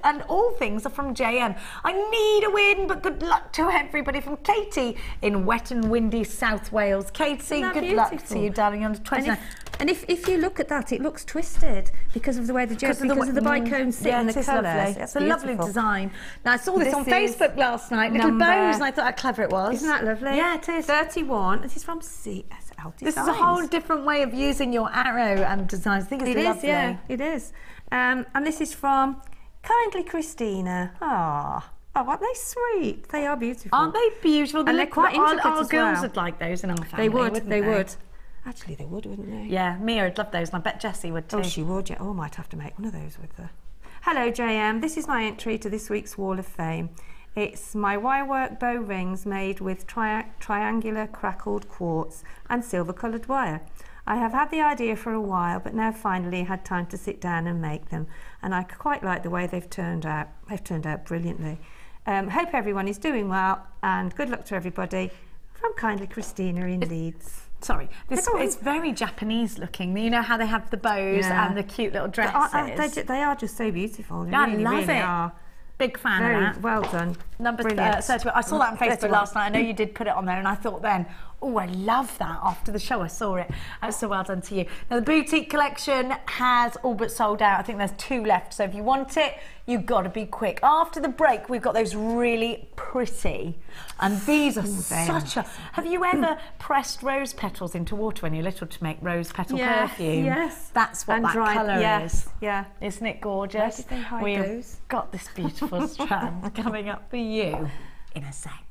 and all things are from JM. I need a win, but good luck to everybody from Katie in wet and windy South Wales. Katie, good luck to you, darling. On 29.
And if you look at that, it looks twisted because of the way because of the bicones sit in the colours.
It's a lovely design. Now I saw this on Facebook last night, little bows, and I thought how clever it was.
Isn't that lovely?
Yeah, it is.
31. This is from CSL Designs.
This is a whole different way of using your arrow and designs. I think it's lovely.
Yeah, it is. And this is from Kindly Christina. Oh, aren't they sweet? They are beautiful.
Aren't they beautiful?
And they're quite intricate
our
as
girls
well.
would like those in our family.
They would.
Wouldn't
They would. Actually, they would, wouldn't they?
Yeah, Mia would love those, and I bet Jessie would too.
Oh, she would. Yeah. Oh, I might have to make one of those with her. Hello, JM. This is my entry to this week's Wall of Fame. It's my wirework bow rings made with triangular crackled quartz and silver-coloured wire. I have had the idea for a while, but now finally had time to sit down and make them, and I quite like the way they've turned out. They've turned out brilliantly. Hope everyone is doing well, and good luck to everybody. From Kindly Christina in Leeds.
Sorry, it's very Japanese looking. You know how they have the bows and the cute little dresses.
They are just so beautiful. They
I
really,
love
really
it.
Are.
Big fan
Very
of that.
well done.
Number
31.
I saw that on Facebook
31.
last night. I know you did put it on there, and I thought then, oh, I love that. After the show, I saw it. So well done to you. Now, the boutique collection has all but sold out. I think there's 2 left. So if you want it, you've got to be quick. After the break, we've got those really pretty, and these are such a... Have you ever pressed rose petals into water when you're little to make rose petal perfume?
Yes.
That's what that colour is.
Yeah.
Isn't it gorgeous?
Where did they hide
We've
those?
got this beautiful strand coming up for you in a sec.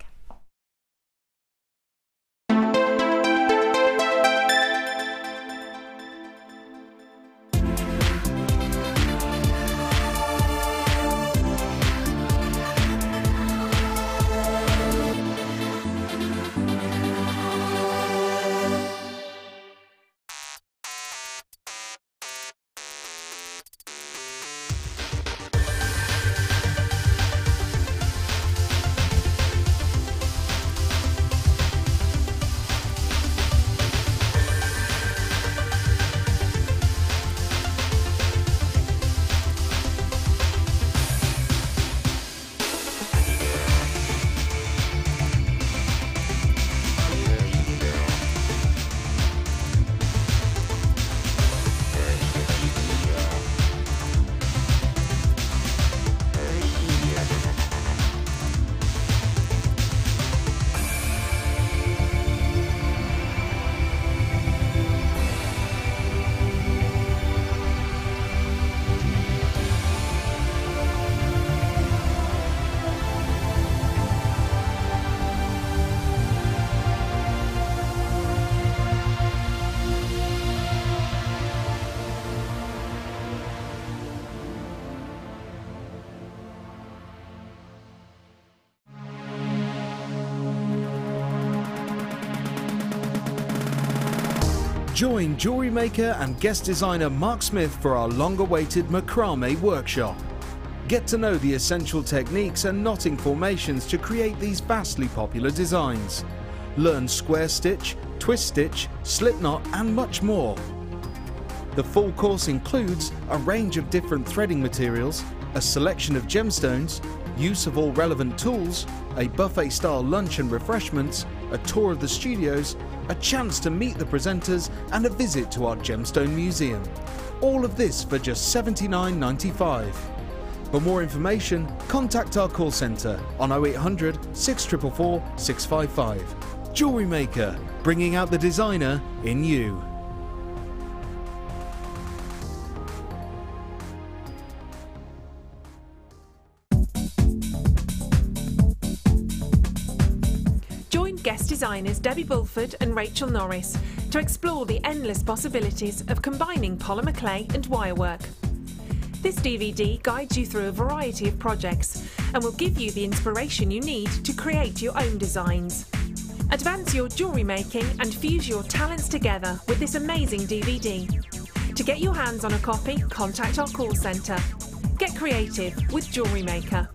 Join jewellery maker and guest designer Mark Smith for our long-awaited macrame workshop. Get to know the essential techniques and knotting formations to create these vastly popular designs. Learn square stitch, twist stitch, slip knot and much more. The full course includes a range of different threading materials, a selection of gemstones, use of all relevant tools, a buffet-style lunch and refreshments, a tour of the studios, a chance to meet the presenters and a visit to our gemstone museum. All of this for just $79.95. For more information, contact our call centre on 0800 644 655. Jewellery Maker, bringing out the designer in you.
Guest designers Debbie Bulford and Rachel Norris to explore the endless possibilities of combining polymer clay and wirework. This DVD guides you through a variety of projects and will give you the inspiration you need to create your own designs. Advance your jewellery making and fuse your talents together with this amazing DVD. To get your hands on a copy, contact our call centre. Get creative with Jewellery Maker.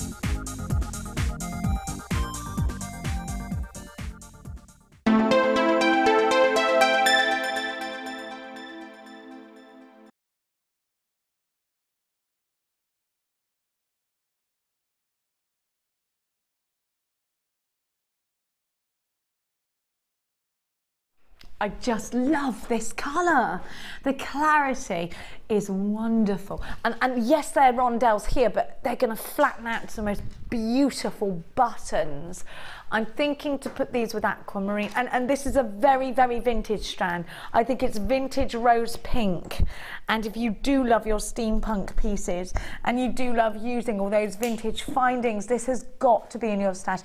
I just love this colour. The clarity is wonderful. And yes, they're rondelles here, but they're going to flatten out to the most beautiful buttons. I'm thinking to put these with aquamarine, and this is a very, very vintage strand. I think it's vintage rose pink. And if you do love your steampunk pieces and you do love using all those vintage findings, this has got to be in your stash.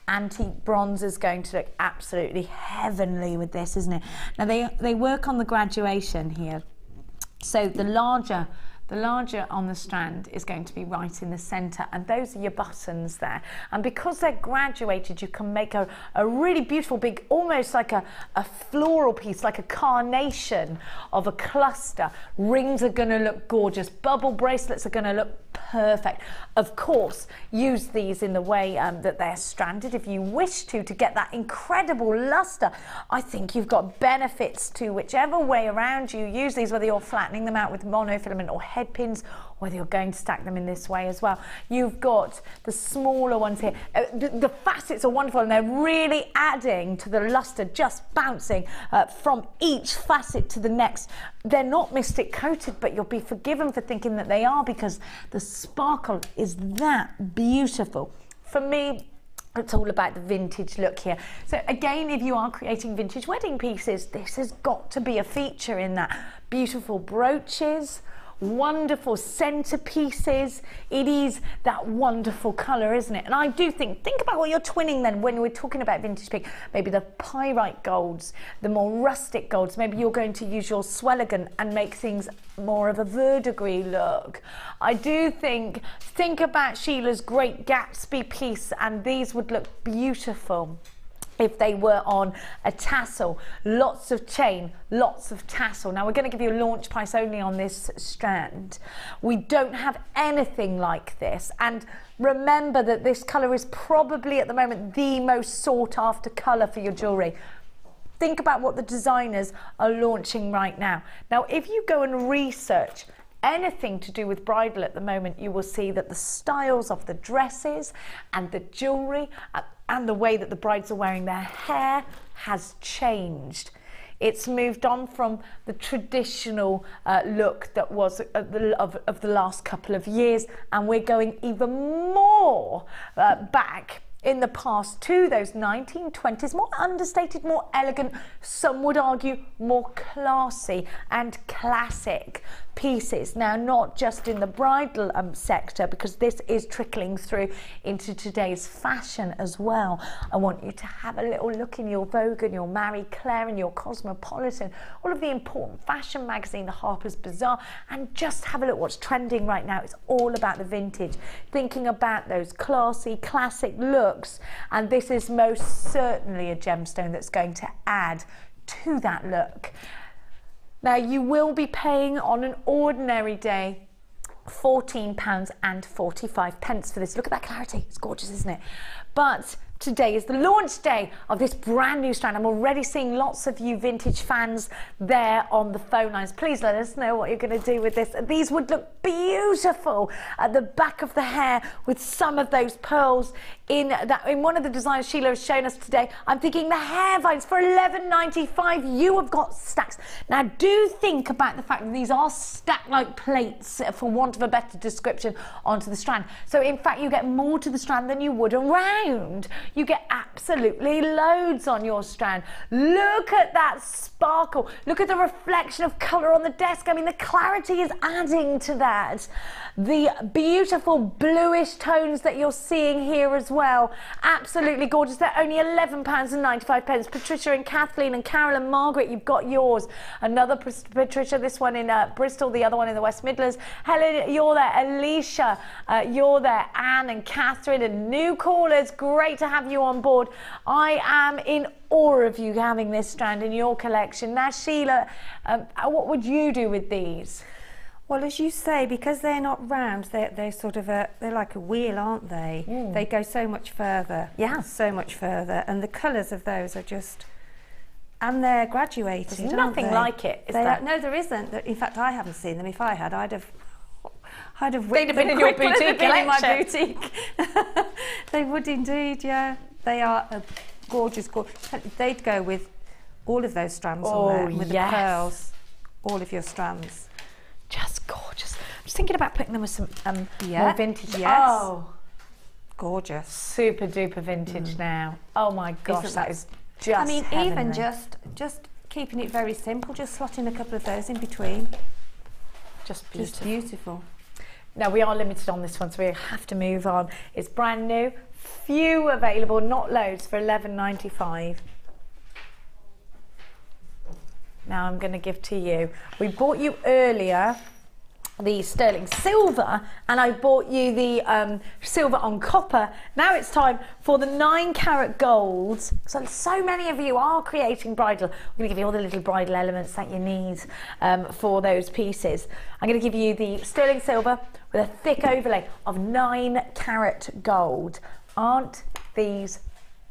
Antique bronze is going to look absolutely heavenly with this, isn't it? Now they work on the graduation here. So the larger on the strand is going to be right in the center, and those are your buttons there. And because they're graduated, you can make a really beautiful big, almost like a floral piece, like a carnation of a cluster. Rings are going to look gorgeous. Bubble bracelets are going to look perfect. Of course, use these in the way that they're stranded if you wish to get that incredible luster. I think you've got benefits to whichever way around you use these, whether you're flattening them out with monofilament or head pins, whether you're going to stack them in this way as well. You've got the smaller ones here. The facets are wonderful, and they're really adding to the luster, just bouncing from each facet to the next. They're not mystic coated, but you'll be forgiven for thinking that they are, because the sparkle is that beautiful. For me, it's all about the vintage look here. So again, if you are creating vintage wedding pieces, this has got to be a feature in that. Beautiful brooches, wonderful centerpieces. It is that wonderful color, isn't it? And I do think about what you're twinning then when we're talking about vintage pink. Maybe the pyrite golds, the more rustic golds. Maybe you're going to use your Swelligan and make things more of a verdigris look. I do think about Sheila's Great Gatsby piece, and these would look beautiful if they were on a tassel. Lots of chain, lots of tassel. Now we're going to give you a launch price only on this strand. We don't have anything like this, and remember that this colour is probably at the moment the most sought after colour for your jewellery. Think about what the designers are launching right now. Now if you go and research anything to do with bridal at the moment, you will see that the styles of the dresses and the jewellery and the way that the brides are wearing their hair has changed. It's moved on from the traditional look that was of the last couple of years, and we're going even more back in the past to those 1920s, more understated, more elegant, some would argue more classy and classic pieces. Now, not just in the bridal sector, because this is trickling through into today's fashion as well. I want you to have a little look in your Vogue and your Marie Claire and your Cosmopolitan, all of the important fashion magazine, the Harper's Bazaar, and just have a look what's trending right now. It's all about the vintage, thinking about those classy, classic looks, and this is most certainly a gemstone that's going to add to that look. Now, you will be paying on an ordinary day £14.45 for this. Look at that clarity, it's gorgeous, isn't it? But today is the launch day of this brand new strand. I'm already seeing lots of you vintage fans there on the phone lines. Please let us know what you're going to do with this. These would look beautiful at the back of the hair with some of those pearls in one of the designs Sheila has shown us today. I'm thinking the hair vines for £11.95. You have got stacks. Now do think about the fact that these are stacked like plates, for want of a better description, onto the strand. So in fact you get more to the strand than you would around. You get absolutely loads on your strand. Look at that sparkle. Look at the reflection of colour on the desk. I mean, the clarity is adding to that. The beautiful bluish tones that you're seeing here as well. Absolutely gorgeous. They're only £11.95. Patricia and Kathleen and Carol and Margaret, you've got yours. Another Patricia, this one in Bristol, the other one in the West Midlands. Helen, you're there. Alicia, you're there. Anne and Catherine and new callers. Great to have you on board. I am in awe of you having this strand in your collection. Now, Sheila, what would you do with these?
Well, as you say, because they're not round, they're sort of they're like a wheel, aren't they? Mm. They go so much further. Yeah, so much further, and the colours of those are just, and they're graduated.
There's nothing like it, is there?
No, there isn't. In fact, I haven't seen them. If I had, I'd have
they'd have been in your boutique collection.
In my boutique. They would indeed, yeah. They are a gorgeous. They'd go with all of those strands on there with the pearls, all of your strands.
Just gorgeous. I'm just thinking about putting them with some more vintage.
Yes.
Oh,
gorgeous.
Super duper vintage now. Oh my gosh, that is just
I mean,
heavenly.
even just keeping it very simple, just slotting a couple of those in between.
Just beautiful.
Just beautiful.
Now we are limited on this one, so we have to move on. It's brand new, few available, not loads, for $11.95. Now I'm going to give to you. We bought you earlier the sterling silver, and I bought you the silver on copper. Now it's time for the 9-carat gold. So many of you are creating bridal. We're going to give you all the little bridal elements that you need for those pieces. I'm going to give you the sterling silver with a thick overlay of 9-carat gold. Aren't these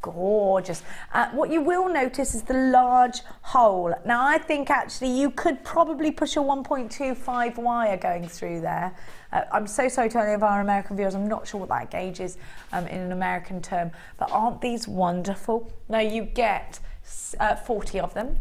gorgeous? What you will notice is the large hole. Now I think actually you could probably push a 1.25 wire going through there. I'm so sorry to any of our American viewers, I'm not sure what that gauge is in an American term, but aren't these wonderful? Now you get 40 of them,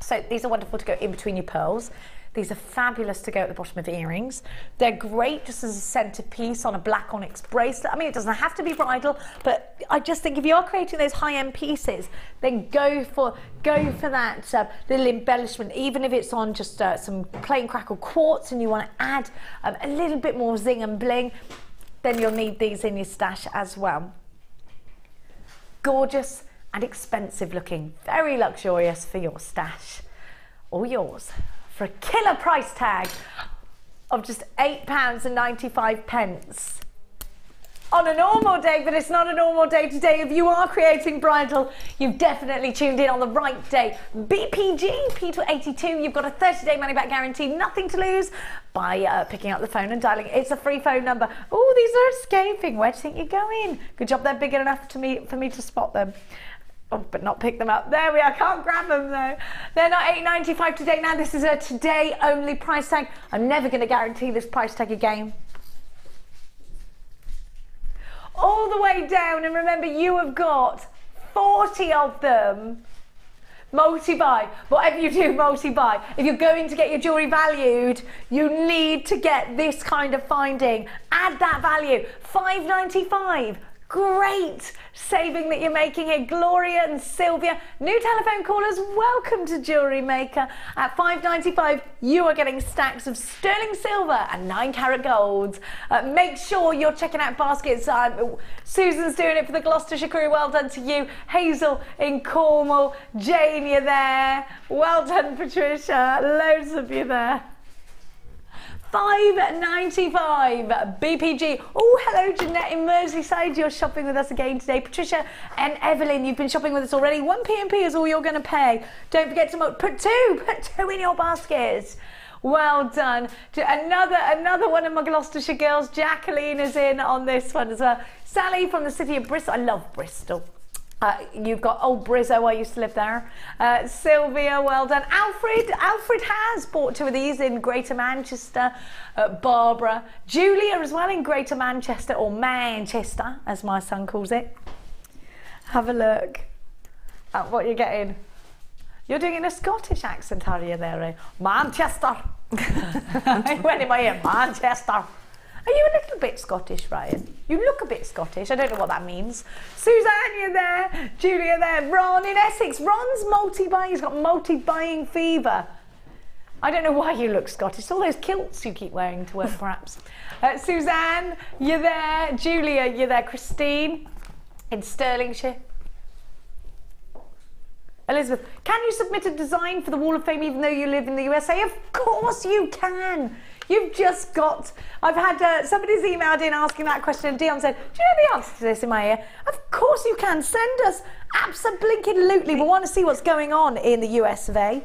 so these are wonderful to go in between your pearls. These are fabulous to go at the bottom of earrings. They're great just as a centerpiece on a black onyx bracelet. I mean, it doesn't have to be bridal, but I just think if you are creating those high-end pieces, then go for that little embellishment, even if it's on just some plain crackle quartz and you want to add a little bit more zing and bling, then you'll need these in your stash as well. Gorgeous and expensive looking, very luxurious for your stash. All yours for a killer price tag of just £8.95 on a normal day, but it's not a normal day today. If you are creating bridal, you've definitely tuned in on the right day. BPG P282, you've got a 30-day money-back guarantee, nothing to lose by picking up the phone and dialing. It's a free phone number. Oh, these are escaping. Where do you think you're going? Good job they're big enough for me to spot them. Oh, but not pick them up. There we are. I can't grab them though. They're not $8.95 today. Now this is a today only price tag. I'm never going to guarantee this price tag again. All the way down, and remember you have got 40 of them. Multi-buy. Whatever you do, multi-buy. If you're going to get your jewellery valued, you need to get this kind of finding. Add that value. $5.95. Great saving that you're making here. Gloria and Sylvia, new telephone callers, welcome to Jewellery Maker. At $5.95, you are getting stacks of sterling silver and 9-carat golds. Make sure you're checking out baskets. Susan's doing it for the Gloucestershire crew. Well done to you. Hazel in Cornwall. Jane, you're there. Well done, Patricia. Loads of you there. $5.95 BPG. Oh, hello, Jeanette in Merseyside. You're shopping with us again today. Patricia and Evelyn, you've been shopping with us already. 1 P&P is all you're going to pay. Don't forget to put two in your baskets. Well done. Another one of my Gloucestershire girls. Jacqueline is in on this one as well. Sally from the city of Bristol. I love Bristol. You've got old Brizzo, I used to live there. Sylvia, well done. Alfred has bought 2 of these in Greater Manchester. Barbara. Julia as well in Greater Manchester, or Manchester, as my son calls it. Have a look at what you're getting. You're doing it in a Scottish accent, are you there? Eh? Manchester. When am I in Manchester? Are you a little bit Scottish, Ryan? You look a bit Scottish. I don't know what that means. Suzanne, you're there. Julia there. Ron in Essex. Ron's multi-buying. He's got multi-buying fever. I don't know why you look Scottish. All those kilts you keep wearing to work, perhaps. Suzanne, you're there. Julia, you're there. Christine in Stirlingshire. Elizabeth, can you submit a design for the Wall of Fame even though you live in the USA? Of course you can. You've just got, I've had, somebody's emailed in asking that question and Dion said, do you know the answer to this in my ear? Of course you can. Send us abso-blinking-lutely. We want to see what's going on in the US of A.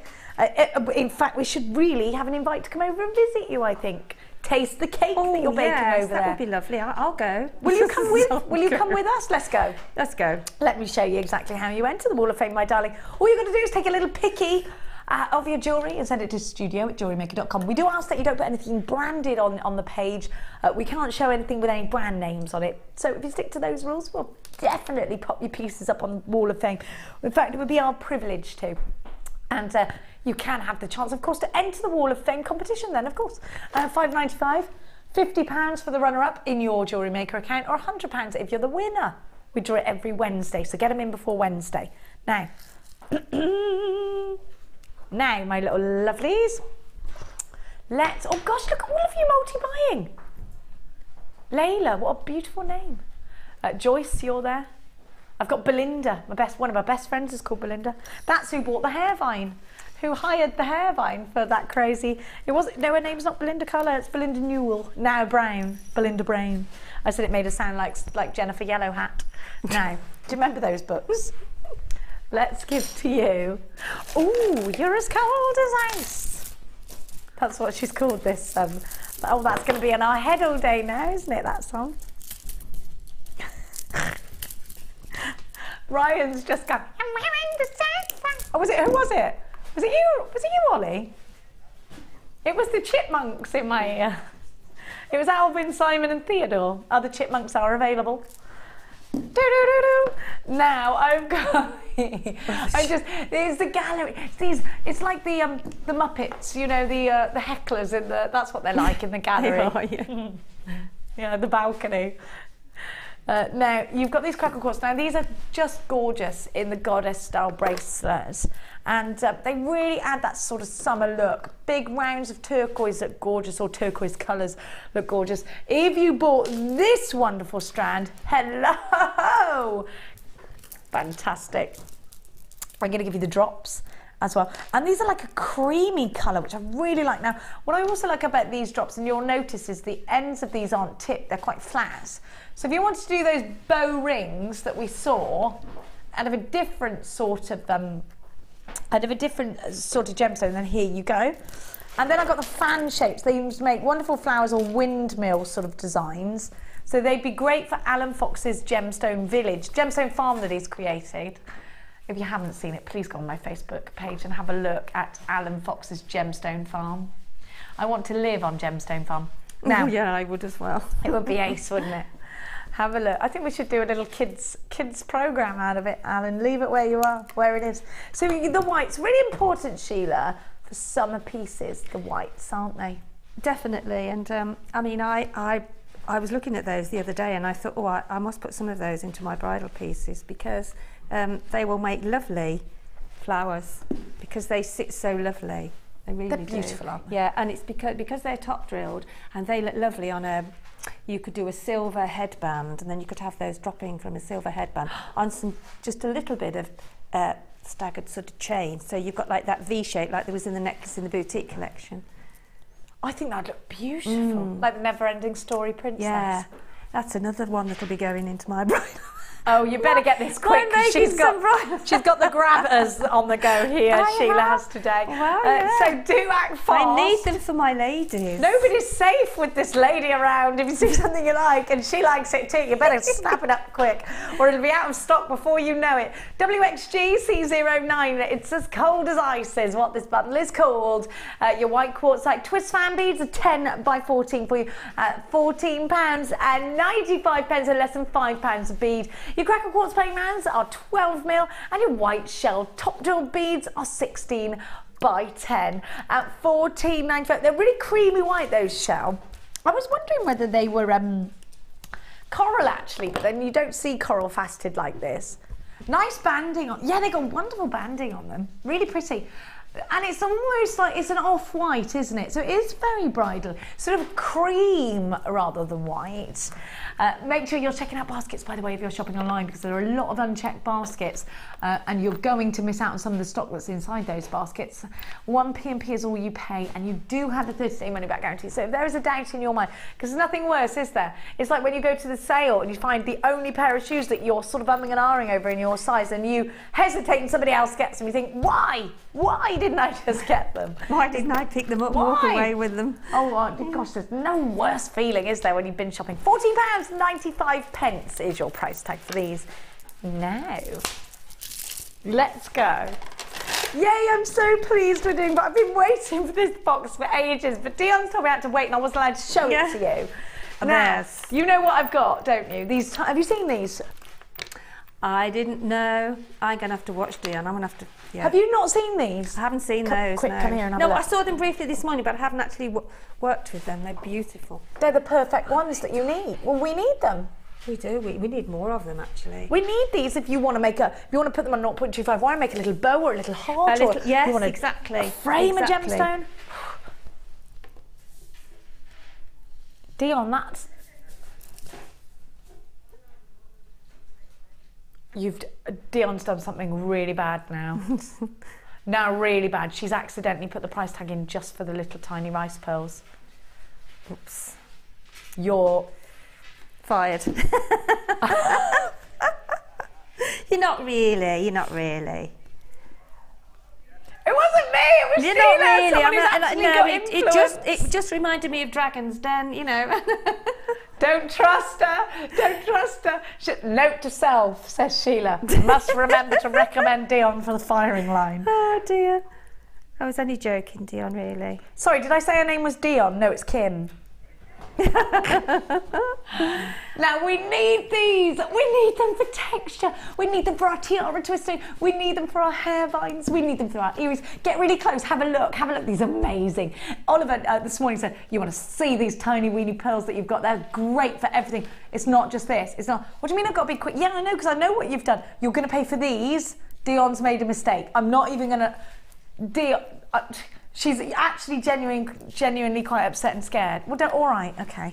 In fact, we should really have an invite to come over and visit you, I think. Taste the cake that you're baking over there.
That would be lovely. I'll go.
Will you come with? Will you come with us? Let's go.
Let's go.
Let me show you exactly how you enter the Wall of Fame, my darling. All you've got to do is take a little picky of your jewellery and send it to studio@jewellerymaker.com. We do ask that you don't put anything branded on the page. We can't show anything with any brand names on it. So if you stick to those rules, we'll definitely pop your pieces up on the Wall of Fame. In fact, it would be our privilege to.
And you can have the chance, of course, to enter the Wall of Fame competition then, of course. £5.95, £50 for the runner-up in your JewelleryMaker account, or £100 if you're the winner. We draw it every Wednesday, so get them in before Wednesday. Now, now, my little lovelies, let's, oh gosh, look at all of you multi-buying. Layla, what a beautiful name. Joyce, you're there. I've got Belinda, one of my best friends is called Belinda. That's who bought the hair vine, who hired the hair vine for that crazy, no, her name's not Belinda Colour, it's Belinda Newell, now Brown, Belinda Brown. I said it made her sound like Jennifer Yellowhat. Now, do you remember those books? Let's give to you. Ooh, you're as cold as ice. That's what she's called this. Oh, that's going to be in our head all day now, isn't it, that song? Ryan's just gone, I'm wearing the same. Oh, was it? Who was it? Was it you? Was it you, Ollie? It was the Chipmunks in my ear. It was Alvin, Simon, and Theodore. Other chipmunks are available. Now I've got. There's the gallery. It's like the Muppets, you know, the hecklers in the. That's what they're like in the gallery. Yeah, the balcony. Now, you've got these crackle quartz. Now, these are just gorgeous in the goddess-style bracelets. And they really add that sort of summer look. Big rounds of turquoise look gorgeous, or turquoise colours look gorgeous. If you bought this wonderful strand, hello! Fantastic. I'm going to give you the drops as well. And these are like a creamy colour, which I really like. Now, what I also like about these drops, and you'll notice, is the ends of these aren't tipped, they're quite flat. So if you want to do those bow rings that we saw, out of a different sort of gemstone, then here you go. And then I've got the fan shapes. They used to make wonderful flowers or windmill sort of designs. So they'd be great for Alan Fox's gemstone village, gemstone farm that he's created. If you haven't seen it, please go on my Facebook page and have a look at Alan Fox's gemstone farm. I want to live on gemstone farm. Now,
yeah, I would as well.
It would be ace, wouldn't it? Have a look. I think we should do a little kids program out of it, Alan. Leave it where you are, where it is. So the white's really important, Sheila, for summer pieces. The whites, aren't they?
Definitely. And I mean, I was looking at those the other day, and I thought, oh, I must put some of those into my bridal pieces, because they will make lovely flowers, because they sit so lovely. They really do.
They're beautiful, aren't they?
Yeah, and it's because they're top drilled, and they look lovely on a. You could do a silver headband, and then you could have those dropping from a silver headband on just a little bit of staggered sort of chain. So you've got like that V shape, like there was in the necklace in the boutique collection.
I think that'd look beautiful, like the Never-Ending Story princess.
Yeah, that's another one that'll be going into my bridal.
Oh, you better get this quick. She's got the grabbers on the go here. Sheila has today.
Well, yeah.
So do act fast.
I need them for my ladies.
Nobody's safe with this lady around. If you see something you like, and she likes it too, you better snap it up quick, or it'll be out of stock before you know it. WXGC09. It's as cold as ice is what this bundle is called. Your white quartzite twist fan beads are 10 by 14 for you at £14 and 95 pence, or less than £5 a bead. Your crackle quartz plain rounds are 12mm, and your white shell top drilled beads are 16 by 10 at £14.95. They're really creamy white, those shell. I was wondering whether they were coral actually, but then you don't see coral faceted like this. Nice banding on. Yeah, they got wonderful banding on them. Really pretty. And it's almost like it's an off-white, isn't it? So it is very bridal, sort of cream rather than white. Make sure you're checking out baskets, by the way, if you're shopping online, because there are a lot of unchecked baskets, and you're going to miss out on some of the stock that's inside those baskets. 1 P&P is all you pay, and you do have a 30-day money-back guarantee. So if there is a doubt in your mind, because there's nothing worse, is there? It's like when you go to the sale and you find the only pair of shoes that you're sort of umming and ahhing over in your size, and you hesitate and somebody else gets them. You think, why? Why didn't I just get them?
Why didn't I pick them up and walk away with them?
Oh, gosh, there's no worse feeling, is there, when you've been shopping? £14.95 is your price tag for these. Now, let's go. Yay, I'm so pleased we're doing, but I've been waiting for this box for ages, but Dion's told me I had to wait and I wasn't allowed to show it to you. Now, you know what I've got, don't you? These, have you seen these?
I didn't know. I'm going to have to watch Dion. I'm going to have to... Yeah.
Have you not seen these?
I haven't seen those,
quick,
no.
come here and have
no,
a look.
I saw them briefly this morning, but I haven't actually worked with them. They're beautiful.
They're the perfect ones that you need. Well, we need them.
We do. We need more of them, actually.
We need these if you want to make a... If you want to put them on 0.25 wire, make a little bow or a little heart.
Yes,
you want to
exactly.
frame a gemstone. Dion, that's... Dion's done something really bad now. Now really bad. She's accidentally put the price tag in just for the little tiny rice pearls.
Oops.
You're
fired. You're not really.
It wasn't me, it was
You're
Sheila.
not really.
Somebody's actually got influence.
It just reminded me of Dragon's Den, you know.
Don't trust her. Don't trust her. Note to self, says Sheila. Must remember to recommend Dion for the firing line.
Oh dear. I was only joking, Dion, really.
Sorry, did I say her name was Dion? No, it's Kim. Now we need these. We need them for texture. We need them for our tiara twisting. We need them for our hair vines. We need them for our earrings. Get really close. Have a look. Have a look. These are amazing. Oliver this morning said you want to see these tiny weeny pearls that you've got. They're great for everything. It's not just this. It's not. What do you mean I've got to be quick? Yeah, I know, because I know what you've done. You're going to pay for these. Dion's made a mistake. I'm not even going to. Dion. She's actually genuinely quite upset and scared. Well, all right, okay.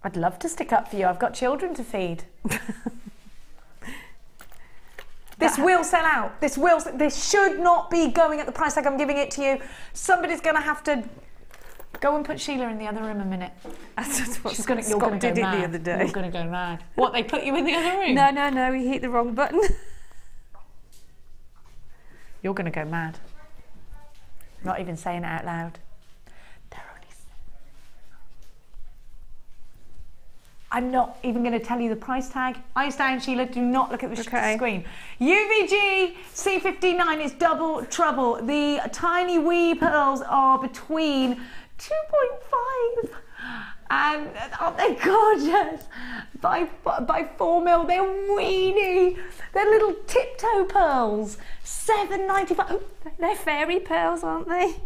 I'd love to stick up for you. I've got children to feed. This will sell out. This should not be going at the price tag I'm giving it to you. Somebody's going to have to go and put Sheila in the other room a minute.
She's going to go mad. Did it the other day.
You're going to go mad. What, they put you in the other room?
No, we hit the wrong button.
You're going to go mad. I'm not even saying it out loud. I'm not even going to tell you the price tag. Eyes down, Sheila. Do not look at the screen. UVG C59 is double trouble. The tiny wee pearls are between 2.5 and aren't they gorgeous? By 4 mil, they're weeny. They're little tiptoe pearls. $7.95. Oh,
they're fairy pearls, aren't they?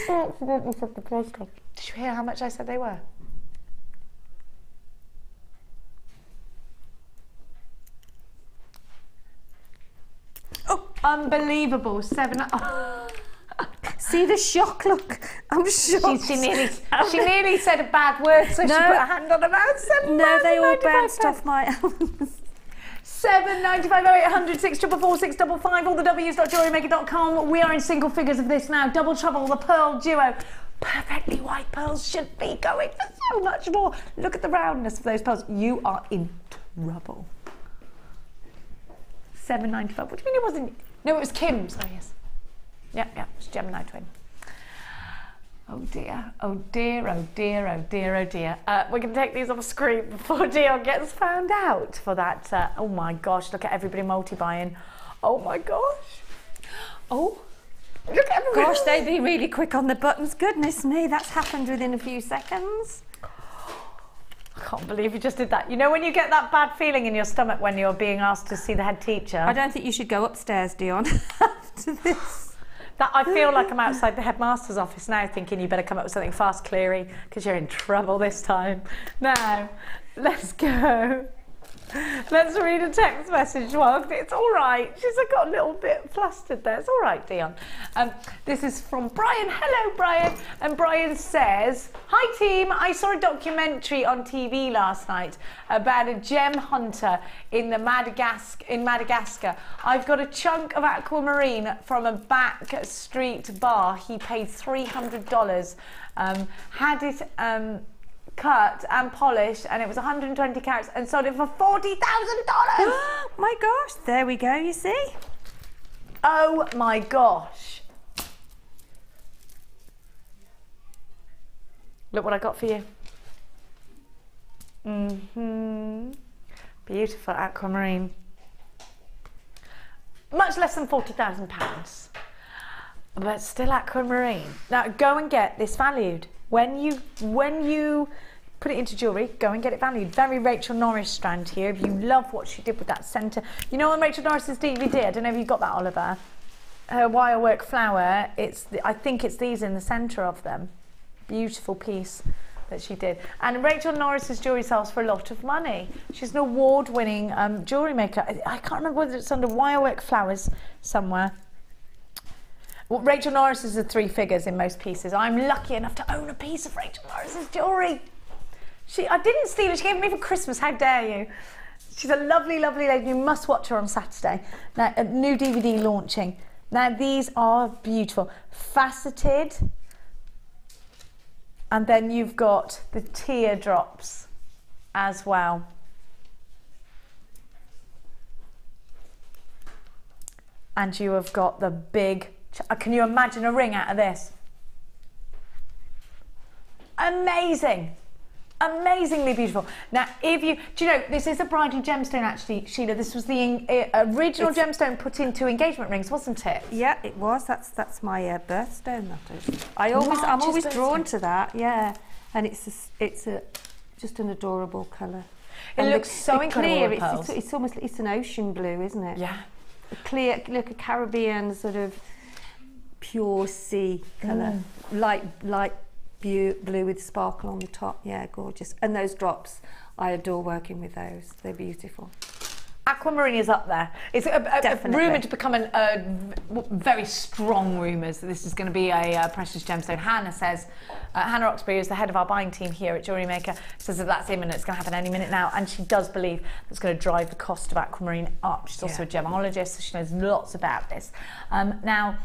Did you hear how much I said they were? Oh, unbelievable.
See the shock, look. I'm shocked.
She nearly said a bad word, so she put her hand on her mouth.
No, they all bounced off my elbows.
$7.95, 0800 644 655, all the W's.JewelleryMaker.com. We are in single figures of this now. Double trouble, the pearl duo. Perfectly white pearls should be going for so much more. Look at the roundness of those pearls. You are in trouble. $7.95. What do you mean it wasn't? No, it was Kim's. Oh yes. Yeah, it's Gemini twin. Oh dear, oh dear, oh dear, oh dear, oh dear. We're going to take these off the screen before Dion gets found out for that. Oh my gosh, look at everybody multi-buying. Oh my gosh. Oh, look at everybody.
Gosh, they'd be really quick on the buttons. Goodness me, that's happened within a few seconds.
I can't believe you just did that. You know when you get that bad feeling in your stomach when you're being asked to see the head teacher?
I don't think you should go upstairs, Dion, after this.
I feel like I'm outside the headmaster's office now thinking you better come up with something fast, Cleary, because you're in trouble this time. Now, let's go. Let's read a text message. Well, it's all right. She's got a little bit flustered there. It's all right, Dion. This is from Brian. Hello, Brian. And Brian says, hi, team. I saw a documentary on TV last night about a gem hunter in Madagascar. I've got a chunk of aquamarine from a back street bar. He paid $300. Had it cut and polished, and it was 120 carats, and sold it for $40,000.
My gosh, there we go, you see?
Oh my gosh. Look what I got for you. Beautiful aquamarine. Much less than £40,000, but still aquamarine. Now go and get this valued. When you
put it into jewellery, go and get it valued. Very Rachel Norris strand here. If you love what she did with that centre. You know on Rachel Norris's DVD, I don't know if you got that, Oliver, her wire work flower, I think it's these in the centre of them. Beautiful piece that she did. And Rachel Norris's jewellery sells for a lot of money. She's an award-winning jewellery maker. I can't remember whether it's under wire work flowers somewhere. Well, Rachel Norris is the 3 figures in most pieces. I'm lucky enough to own a piece of Rachel Norris's jewellery. I didn't steal it, she gave it me for Christmas, how dare you. She's a lovely, lovely lady. You must watch her on Saturday. Now, a new DVD launching. Now, these are beautiful. Faceted. And then you've got the teardrops as well. And you have got the big, can you imagine a ring out of this? Amazing. Amazingly beautiful. Now, do you know, this is a bridal gemstone actually, Sheila. This was the original gemstone put into engagement rings, wasn't it?
Yeah, it was. That's my birthstone. That is. I'm always drawn to that. Yeah, and it's just an adorable colour.
It looks so incredible.
It's an ocean blue, isn't it?
Yeah.
A clear, look, a Caribbean sort of pure sea colour, light blue with sparkle on the top. Yeah, gorgeous. And those drops, I adore working with those. They're beautiful.
Aquamarine is up there. It's rumoured to become very strong rumours that this is going to be a precious gemstone. Hannah says, Hannah Oxbury is the head of our buying team here at JewelleryMaker, says that that's imminent, it's going to happen any minute now, and she does believe it's going to drive the cost of aquamarine up. She's also a gemologist, so she knows lots about this. Now,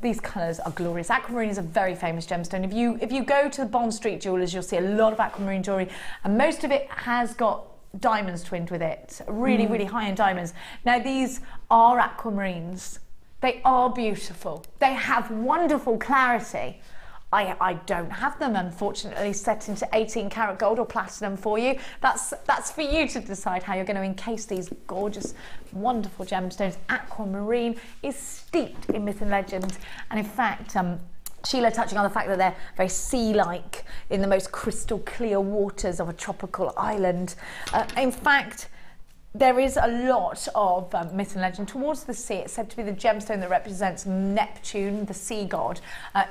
these colours are glorious. Aquamarine is a very famous gemstone. If you go to the Bond Street Jewellers, you'll see a lot of aquamarine jewellery, and most of it has got diamonds twinned with it. Really, really high-end diamonds. Now, these are aquamarines. They are beautiful. They have wonderful clarity. I don't have them, unfortunately, set into 18 karat gold or platinum for you. That's for you to decide how you're going to encase these gorgeous, wonderful gemstones. Aquamarine is steeped in myth and legend, and in fact, Sheila touching on the fact that they're very sea-like in the most crystal clear waters of a tropical island. In fact, there is a lot of myth and legend towards the sea. It's said to be the gemstone that represents Neptune, the sea god.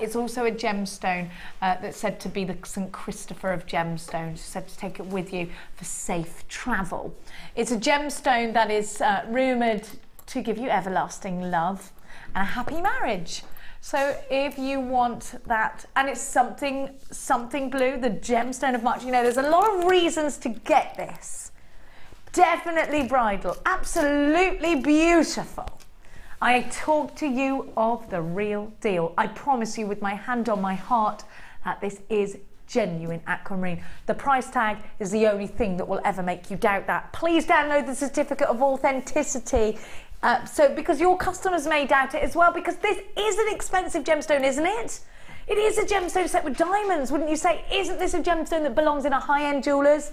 It's also a gemstone that's said to be the St. Christopher of gemstones, said to take it with you for safe travel. It's a gemstone that is rumoured to give you everlasting love and a happy marriage. So if you want that, and it's something blue, the gemstone of March, you know, there's a lot of reasons to get this. Definitely bridal, absolutely beautiful. I talk to you of the real deal. I promise you with my hand on my heart that this is genuine aquamarine. The price tag is the only thing that will ever make you doubt that. Please download the certificate of authenticity. Because your customers may doubt it as well, because this is an expensive gemstone, isn't it? It is a gemstone set with diamonds, wouldn't you say? Isn't this a gemstone that belongs in a high-end jeweller's?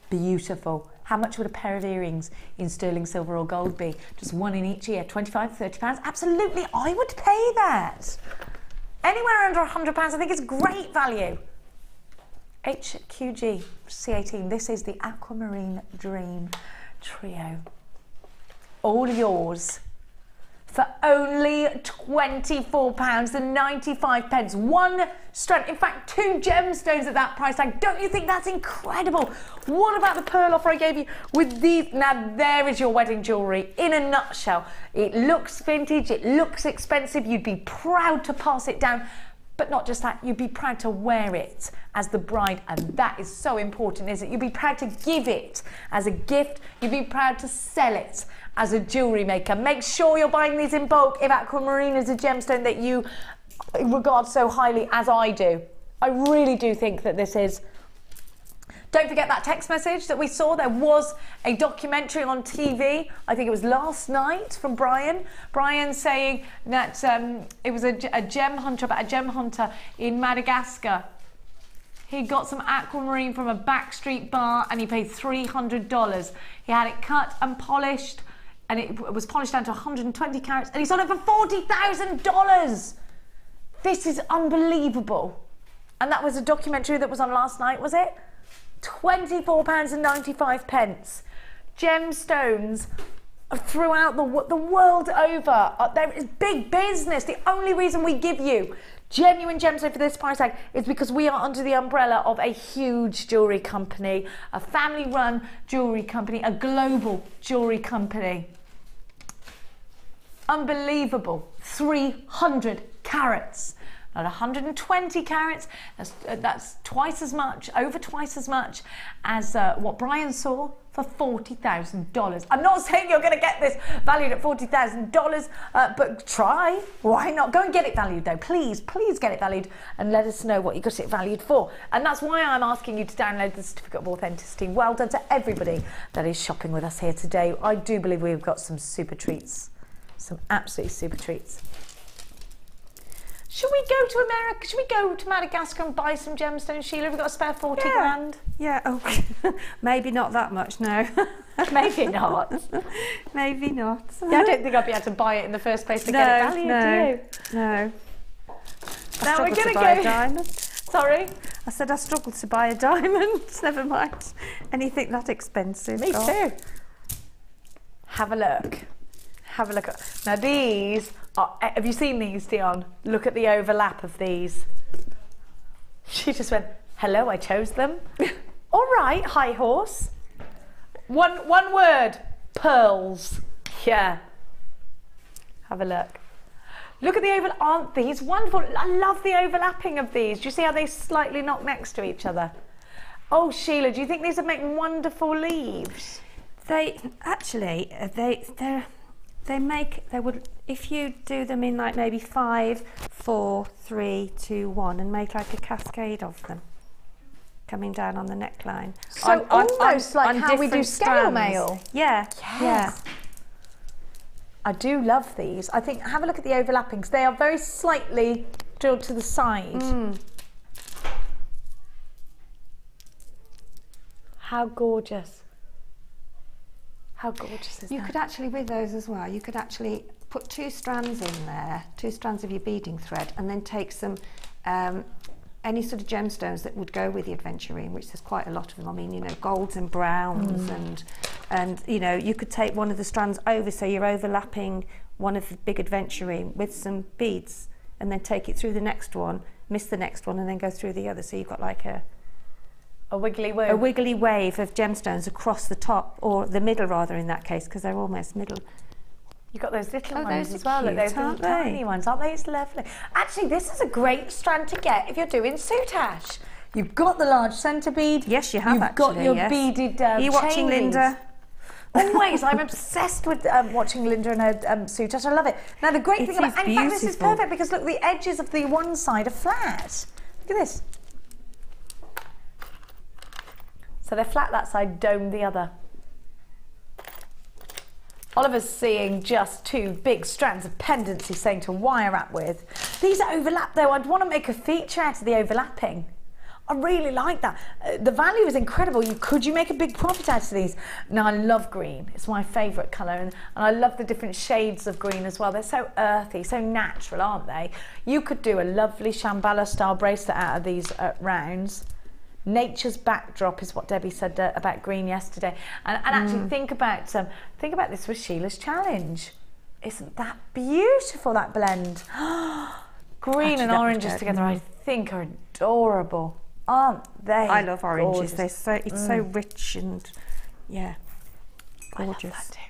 Beautiful. How much would a pair of earrings in sterling silver or gold be? Just one in each ear, 25, 30 pounds? Absolutely, I would pay that. Anywhere under £100, I think it's great value. HQG C18, this is the Aquamarine Dream Trio. All yours for only £24.95. One strand, in fact, 2 gemstones at that price tag. Don't you think that's incredible? What about the pearl offer I gave you with these? Now, there is your wedding jewellery in a nutshell. It looks vintage, it looks expensive. You'd be proud to pass it down. But not just that, you'd be proud to wear it as the bride, and that is so important, isn't it? You'd be proud to give it as a gift. You'd be proud to sell it as a jewellery maker. Make sure you're buying these in bulk if aquamarine is a gemstone that you regard so highly as I do. I really do think that this is. Don't forget that text message that we saw. There was a documentary on TV, I think it was last night, from Brian. Brian saying that it was a gem hunter in Madagascar. He got some aquamarine from a backstreet bar and he paid $300. He had it cut and polished, and it was polished down to 120 carats, and he sold it for $40,000. This is unbelievable.
And that was a documentary that was on last night, was it? £24.95. Gemstones throughout the world over. There is big business. The only reason we give you genuine gemstone for this price tag is because we are under the umbrella of a huge jewellery company, a family-run jewellery company, a global jewellery company. Unbelievable. 300 carats. At 120 carats, that's twice as much, over twice as much as what Brian saw for $40,000. I'm not saying you're going to get this valued at $40,000, but try. Why not? Go and get it valued though. Please, please get it valued and let us know what you got it valued for. And that's why I'm asking you to download the Certificate of Authenticity. Well done to everybody that is shopping with us here today. I do believe we've got some super treats, some absolutely super treats. Should we go to America? Should we go to Madagascar and buy some gemstones, Sheila? Have we got a spare 40 grand?
Yeah, oh, maybe not that much, no.
Maybe not.
Maybe not.
Yeah, I don't think I'd be able to buy it in the first place to get it valued, do you?
No.
Now we're going to
buy a diamond.
Sorry?
I said I struggled to buy a diamond. Never mind anything that expensive.
Me too. Have a look. Have a look. Now these are, have you seen these, Dion? Look at the overlap of these. She just went, hello, I chose them. All right, high horse. One word, pearls. Yeah. Have a look. Look at the overlap. Aren't these wonderful? I love the overlapping of these. Do you see how they slightly knock next to each other? Oh, Sheila, do you think these would make wonderful leaves?
They actually, they would, if you do them in like maybe 5, 4, 3, 2, 1 and make like a cascade of them coming down on the neckline.
So almost like how we do scale mail.
Yeah,
yes.
Yeah.
I do love these. I think, have a look at the overlappings. They are very slightly drilled to the side. How gorgeous. How gorgeous is that?
You could actually, with those as well, you could actually put 2 strands in there, 2 strands of your beading thread, and then take some, any sort of gemstones that would go with the aventurine, which there's quite a lot of them. I mean, you know, golds and browns, and you know, you could take one of the strands over, so you're overlapping one of the big aventurine with some beads, and then take it through the next one, miss the next one, and then go through the other. So you've got like a
wiggly wave.
A wiggly wave of gemstones across the top, or the middle rather in that case, because they're almost middle.
You've got those little ones
those
as well. Look,
cute,
those little tiny ones, aren't they? It's lovely. Actually, this is a great strand to get if you're doing soutache. You've got the large centre bead.
Yes, you have.
You've got your beaded
Are you watching Linda?
Always. I'm obsessed with watching Linda and her soutache. I love it. Now, the great thing about, in fact, this is perfect because look, the edges of the one side are flat. Look at this. So they're flat that side, dome the other. Oliver's seeing just 2 big strands of pendants he's saying to wire wrap with. These are overlap though. I'd want to make a feature out of the overlapping. I really like that. The value is incredible. Could you make a big profit out of these? Now, I love green. It's my favourite colour, and I love the different shades of green as well. They're so earthy, so natural, aren't they? You could do a lovely Shambhala style bracelet out of these rounds. Nature's backdrop is what Debbie said about green yesterday, and actually think about this with Sheila's challenge. Isn't that beautiful, that blend? Green and oranges together, I think, are adorable, aren't they? I
love oranges. They're so, it's so rich and yeah, gorgeous.
I love that too.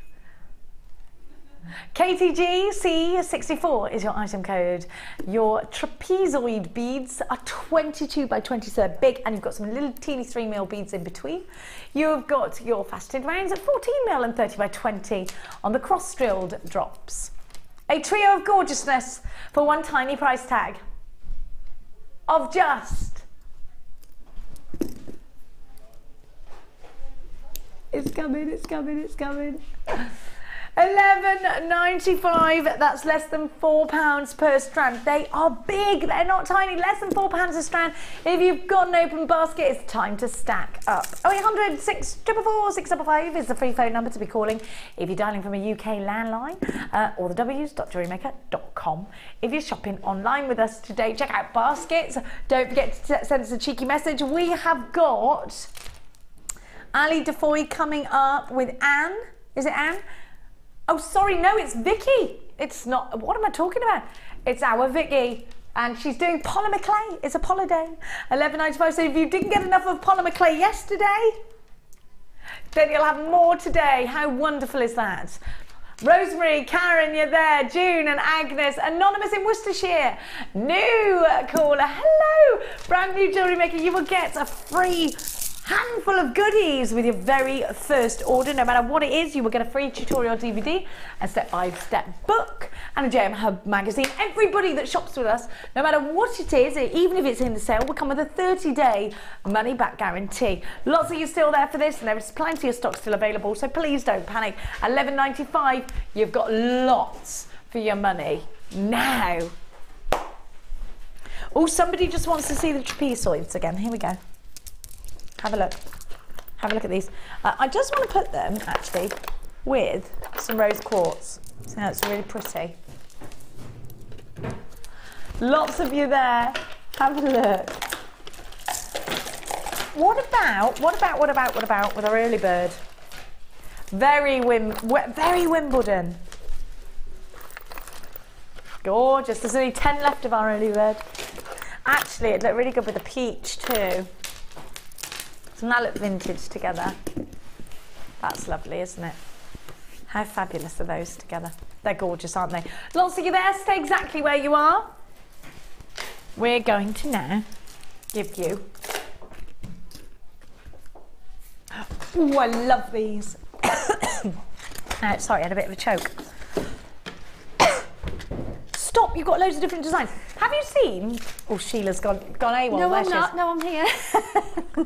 KTGC64 is your item code. Your trapezoid beads are 22 by 20, so they're big, and you've got some little teeny 3mm beads in between. You've got your faceted rounds at 14mm and 30 by 20 on the cross-drilled drops. A trio of gorgeousness for one tiny price tag of just... It's coming, it's coming, it's coming. £11.95. That's less than £4 per strand. They are big, they're not tiny. Less than £4 a strand. If you've got an open basket, it's time to stack up. 0800 644 655 is the free phone number to be calling if you're dialing from a UK landline, or the w's.jewellerymaker.com. JewelleryMaker.com. If you're shopping online with us today, check out baskets. Don't forget to send us a cheeky message. We have got Ali Defoy coming up with Anne. Is it Anne? Oh, sorry, no, it's Vicky. It's not, what am I talking about? It's our Vicky. And she's doing polymer clay. It's a poly day. $11.95. So if you didn't get enough of polymer clay yesterday, then you'll have more today. How wonderful is that? Rosemary, Karen, you're there. June and Agnes, anonymous in Worcestershire. New caller, hello. Brand new jewellery maker. You will get a free handful of goodies with your very first order. No matter what it is, you will get a free tutorial DVD, a step-by-step book, and a JM Hub magazine. Everybody that shops with us, no matter what it is, even if it's in the sale, will come with a 30-day money-back guarantee. Lots of you still there for this, and there is plenty of stock still available, so please don't panic. $11.95, you've got lots for your money now. Oh, somebody just wants to see the trapezoids again. Here we go. Have a look. Have a look at these. I just want to put them, actually, with some rose quartz. So now it's really pretty. Lots of you there. Have a look. What about with our early bird? Very Wimbledon. Gorgeous. There's only 10 left of our early bird. Actually, it'd look really good with the peach too. Doesn't that look vintage together? That's lovely, isn't it? How fabulous are those together? They're gorgeous, aren't they? Lots of you there, stay exactly where you are. We're going to now give you... Oh, I love these. Sorry, I had a bit of a choke. Stop, you've got loads of different designs. Have you seen... Oh, Sheila's gone AWOL.
No, I'm not. No, I'm here.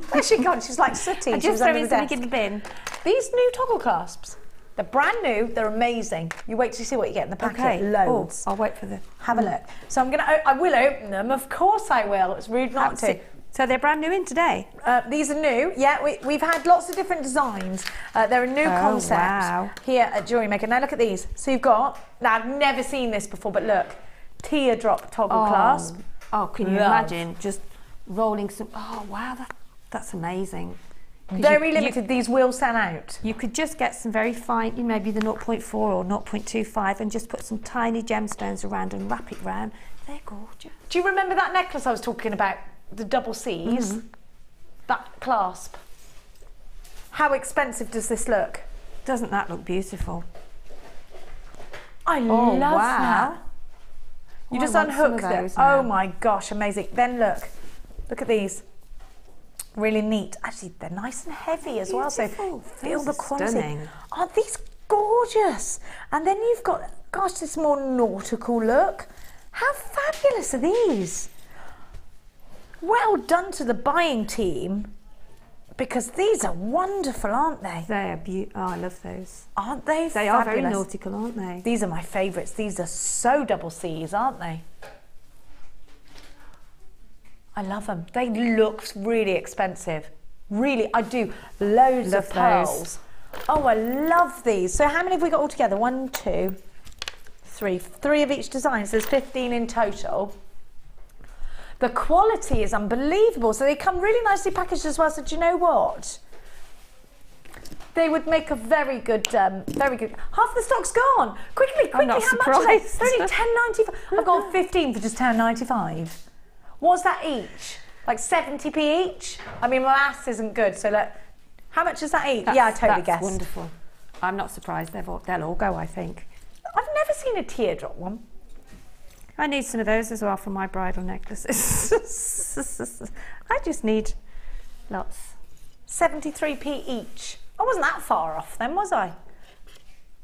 Where's she gone? She's like sooty.
I'm just throwing something in the bin.
These new toggle clasps, they're brand new, they're amazing. You wait till you see what you get in the packet.
Okay.
Loads.
Oh, I'll wait for the...
Have a look. So I will open them. Of course I will. It's rude not to.
So they're brand new in today?
These are new. Yeah, we've had lots of different designs. They're a new concept here at JewelleryMaker. Now look at these. So you've got, now I've never seen this before, but look, teardrop toggle clasp.
Oh, can you imagine just rolling some, oh wow, that's amazing.
Very limited, these will sell out.
You could just get some very fine, maybe the 0.4 or 0.25 and just put some tiny gemstones around and wrap it around. They're gorgeous.
Do you remember that necklace I was talking about? The double C's, that clasp. How expensive does this look?
Doesn't that look beautiful?
I love that. You just unhook them. Oh my gosh, amazing. Then look at these. Really neat. Actually, they're nice and heavy as well, so feel the quality.
Stunning.
Aren't these gorgeous? And then you've got, gosh, this more nautical look. How fabulous are these? Well done to the buying team, because these are wonderful, aren't they?
They are beautiful. Oh, I love those.
Aren't they?
They are very nautical, aren't they?
These are my favourites. These are so double C's, aren't they? I love them. They look really expensive. Really, I do. Loads of pearls. Oh, I love these. So how many have we got all together? 1, 2, 3. 3 of each design. So there's 15 in total. The quality is unbelievable. So they come really nicely packaged as well. So do you know what? They would make a very good. Half the stock's gone. Quickly,
I'm not surprised.
They're only £10.95. I've got 15 for just £10.95. What's that each? Like 70p each? I mean, my maths isn't good, so how much is that each? Yeah, I totally guessed.
That's wonderful. I'm not surprised. They'll all go, I think.
I've never seen a teardrop one.
I need some of those as well for my bridal necklaces. I just need lots.
73p each. I wasn't that far off then, was I?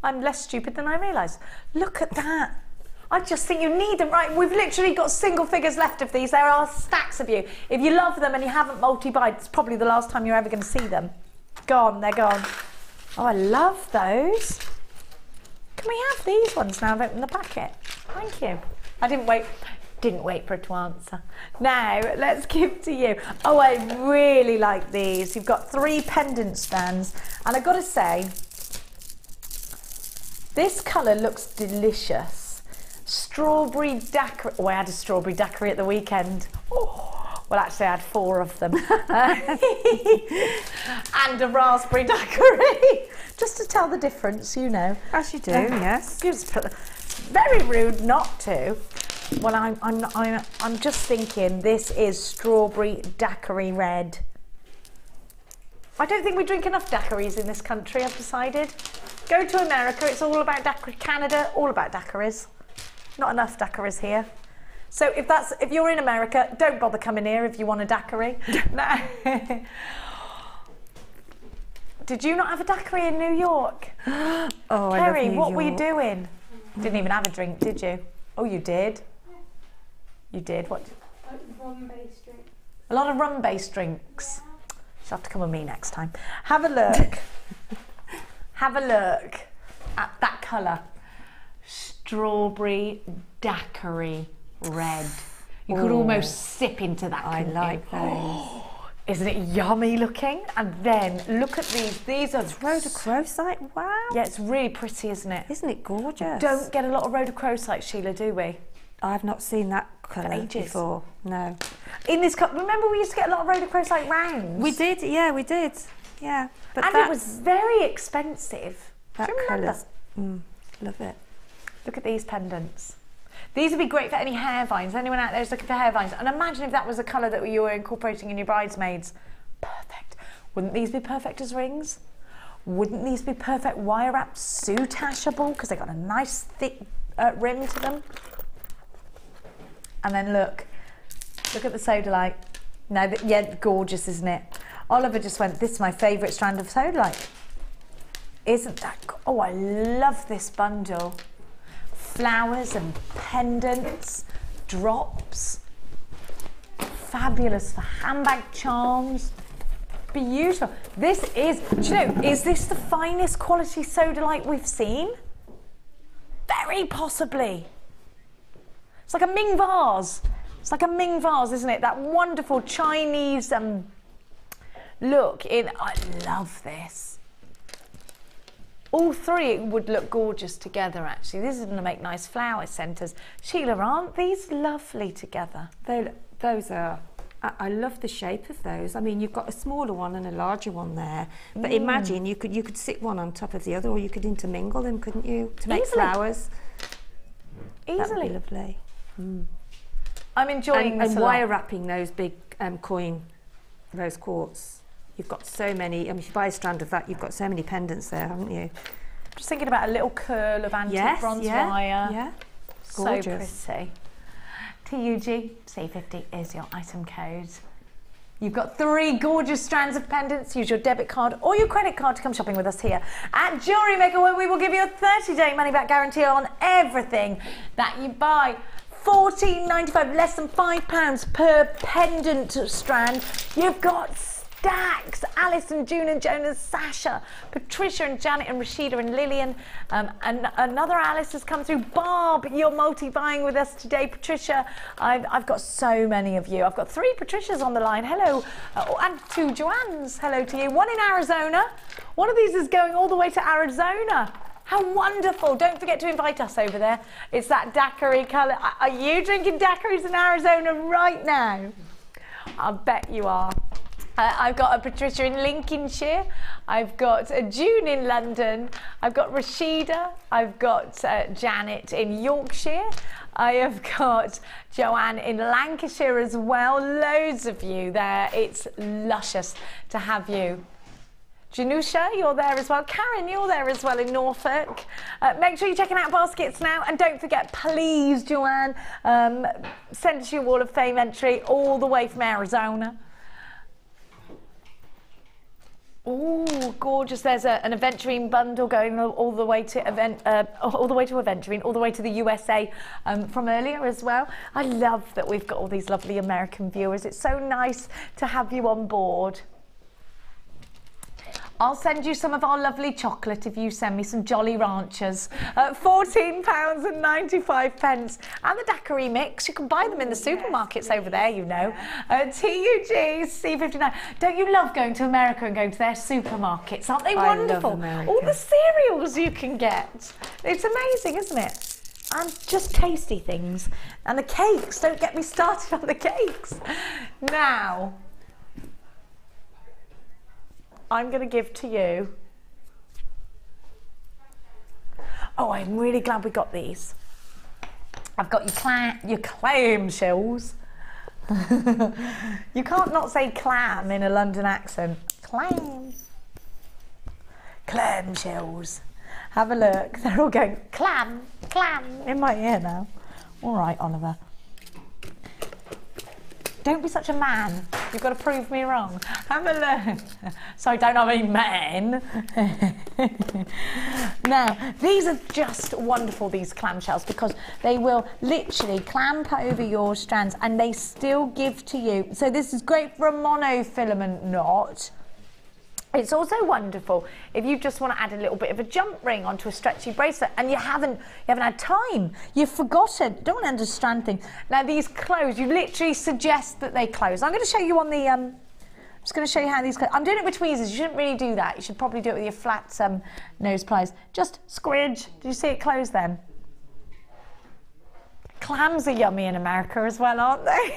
I'm less stupid than I realised. Look at that. I just think you need them, right? We've literally got single figures left of these. There are stacks of you. If you love them and you haven't multi-buyed, it's probably the last time you're ever going to see them. Gone, they're gone. Oh, I love those. Can we have these ones now? I've opened the packet. Thank you. I didn't wait for it to answer. Now, let's give to you. Oh, I really like these. You've got 3 pendant stands. And I've got to say, this colour looks delicious. Strawberry daiquiri. Oh, I had a strawberry daiquiri at the weekend. Oh, well, actually, I had 4 of them. And a raspberry daiquiri. Just to tell the difference, you know.
As you do, yes.
Very rude not to. Well, I'm just thinking this is strawberry daiquiri red. I don't think we drink enough daiquiris in this country, I've decided. Go to America, it's all about daiquiri. Canada, all about daiquiris. Not enough daiquiris here. So if you're in America, don't bother coming here if you want a daiquiri. No. Did you not have a daiquiri in New York?
Oh,
Kerry,
I love New
what
York.
were you doing? Didn't even have a drink, did you? Oh, you did? You did? What?
Rum-based drinks.
A lot of rum-based drinks. You'll have to come with me next time. Have a look. Have a look at that colour. Strawberry daiquiri red. You could almost sip into that.
I like those.
Isn't it yummy looking? And then look at these. These are
rhodochrosite. Wow.
Yeah, it's really pretty, isn't it?
Isn't it gorgeous?
Don't get a lot of rhodochrosite, Sheila, do we?
I've not seen that colour before. No.
In this cup, remember we used to get a lot of rhodochrosite rounds?
We did, yeah, we did. Yeah. But
and it was very expensive.
That
Do you remember?
colour's, love it.
Look at these pendants. These would be great for any hair vines. Anyone out there who's looking for hair vines? And imagine if that was a colour that you were incorporating in your bridesmaids. Perfect. Wouldn't these be perfect as rings? Wouldn't these be perfect wire wrap suitashable? Because they've got a nice thick rim to them. And then look at the sodalite. Now, yeah, gorgeous, isn't it? Oliver just went, this is my favourite strand of sodalite. Isn't that, oh, I love this bundle. Flowers and pendants, drops. Fabulous for handbag charms. Beautiful. This is, do you know, is this the finest quality sodalite we've seen? Very possibly. It's like a Ming vase. It's like a Ming vase, isn't it? That wonderful Chinese look in. I love this. All 3 would look gorgeous together, actually. This is going to make nice flower centres. Sheila, aren't these lovely together?
Those are. I love the shape of those. I mean, you've got a smaller one and a larger one there. But imagine you could sit one on top of the other, or you could intermingle them, couldn't you? To make flowers.
Easily.
That would be lovely.
I'm enjoying this
and
a lot.
wire wrapping those big coin rose quartz. You've got so many. I mean, if you buy a strand of that, you've got so many pendants there, haven't you?
Just thinking about a little curl of antique bronze wire.
Yeah, gorgeous.
So pretty. TUG C50 is your item code. You've got 3 gorgeous strands of pendants. Use your debit card or your credit card to come shopping with us here at JewelleryMaker, where we will give you a 30-day money-back guarantee on everything that you buy. $14.95, less than £5 per pendant strand. You've got stacks. Alice and June and Jonas, Sasha, Patricia and Janet and Rashida and Lillian. And another Alice has come through. Barb, you're multi-buying with us today. Patricia, I've got so many of you. I've got 3 Patricias on the line. Hello. And 2 Joannes. Hello to you. 1 in Arizona. One of these is going all the way to Arizona. How wonderful. Don't forget to invite us over there. It's that daiquiri colour. Are you drinking daiquiris in Arizona right now? I bet you are. I've got a Patricia in Lincolnshire. I've got a June in London. I've got Rashida. I've got Janet in Yorkshire. I have got Joanne in Lancashire as well. Loads of you there. It's luscious to have you. Janusha, you're there as well. Karen, you're there as well in Norfolk. Make sure you're checking out baskets now. And don't forget, please, Joanne, send us your Wall of Fame entry all the way from Arizona. Oh, gorgeous! There's an Aventurine bundle going all the way to Aventurine, all the way to the USA from earlier as well. I love that we've got all these lovely American viewers. It's so nice to have you on board. I'll send you some of our lovely chocolate if you send me some Jolly Ranchers. £14.95. And the daiquiri mix. You can buy them in the supermarkets over there, you know. TUG C59. Don't you love going to America and going to their supermarkets? Aren't they wonderful?
I love America.
All the cereals you can get. It's amazing, isn't it?
and just tasty things. And the cakes, don't get me started on the cakes. Now, I'm going to give to you. Oh, I'm really glad we got these. I've got your clam shells. You can't not say clam in a London accent. Clam. Clam shells. Have a look. They're all going clam, clam in my ear now. All right, Oliver. Don't be such a man. You've got to prove me wrong. Have a look. Sorry, don't I mean men. Now, these are just wonderful, these clamshells, because they will literally clamp over your strands and they still give to you. So this is great for a monofilament knot. It's also wonderful if you just want to add a little bit of a jump ring onto a stretchy bracelet and you haven't had time, you've forgotten, don't want to understand things. Now these close, you literally suggest that they close. I'm going to show you on the, I'm just going to show you how these close. I'm doing it with tweezers, you shouldn't really do that. You should probably do it with your flat nose pliers. Just squidge, do you see it close then? Clams are yummy in America as well, aren't they?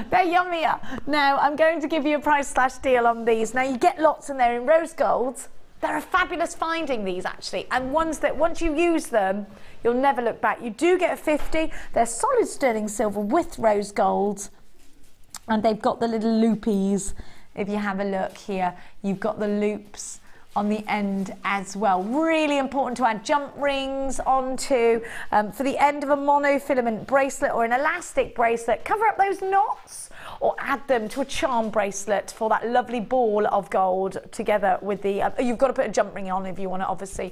They're yummier. Now, I'm going to give you a price / deal on these. Now, you get lots in there in rose gold. They're a fabulous finding, these, actually. And ones that, once you use them, you'll never look back. You do get a 50. They're solid sterling silver with rose gold. And they've got the little loopies. If you have a look here, you've got the loops on the end as well. Really important to add jump rings onto for the end of a monofilament bracelet or an elastic bracelet. Cover up those knots or add them to a charm bracelet for that lovely ball of gold together with the, you've got to put a jump ring on if you want to obviously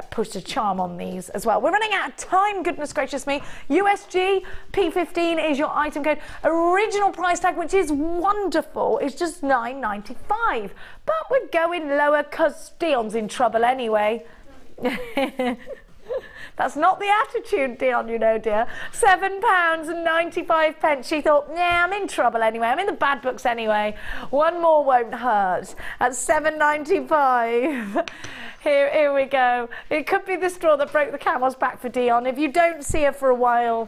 put a charm on these as well. We're running out of time, goodness gracious me. USG P15 is your item code. Original price tag, which is wonderful, is just $9.95. But we're going lower because Dion's in trouble anyway. That's not the attitude, Dion, you know, dear. £7.95. She thought, yeah, I'm in trouble anyway. I'm in the bad books anyway. One more won't hurt. At £7.95. Here we go. It could be the straw that broke the camel's back for Dion. If you don't see her for a while,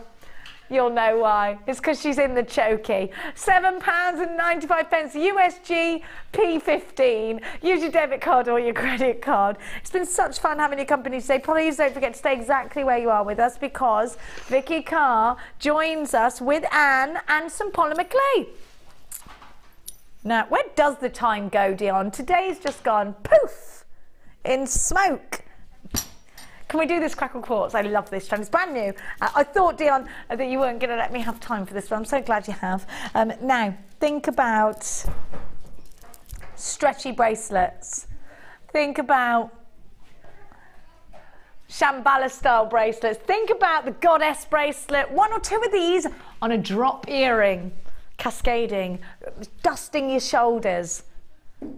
you'll know why. It's because she's in the chokey. £7.95. USG P15. Use your debit card or your credit card. It's been such fun having your company today. Please don't forget to stay exactly where you are with us because Vicky Carr joins us with Anne and some polymer clay. Now, where does the time go, Dion? Today's just gone poof in smoke. Can we do this crackle quartz? I love this trend. It's brand new. I thought, Dion, that you weren't going to let me have time for this, but I'm so glad you have. Now, think about stretchy bracelets. Think about Shambhala style bracelets. Think about the goddess bracelet. 1 or 2 of these on a drop earring, cascading, dusting your shoulders.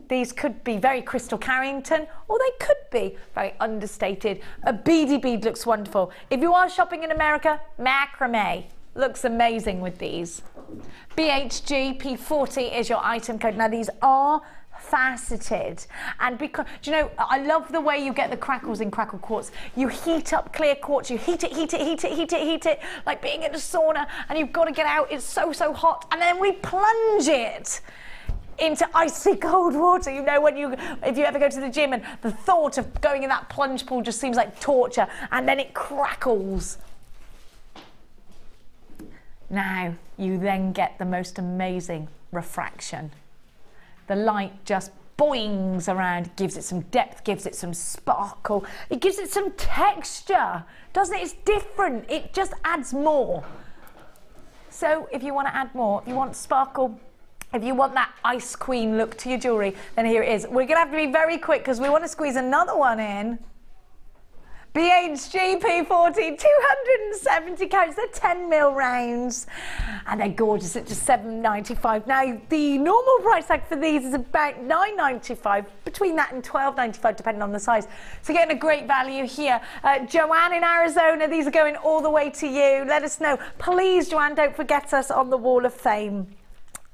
These could be very Crystal Carrington, or they could be very understated. A beady bead looks wonderful. If you are shopping in America, macrame looks amazing with these. BHG P40 is your item code. Now these are faceted, and because, do you know, I love the way you get the crackles in crackle quartz. You heat up clear quartz, you heat it, like being in a sauna, and you've got to get out, it's so hot, and then we plunge it into icy cold water. You know, when if you ever go to the gym and the thought of going in that plunge pool just seems like torture, and then it crackles. Now you then get the most amazing refraction. The light just boings around, gives it some depth, gives it some sparkle, it gives it some texture, doesn't it? It's different, it just adds more. So if you want to add more, if you want sparkle, if you want that ice queen look to your jewellery, then here it is. We're going to have to be very quick because we want to squeeze another one in. BHG P40, 270 carats, they're 10mm rounds, and they're gorgeous at just $7.95. Now, the normal price tag for these is about $9.95, between that and $12.95, depending on the size. So getting a great value here. Joanne in Arizona, these are going all the way to you. Let us know. Please, Joanne, don't forget us on the Wall of Fame.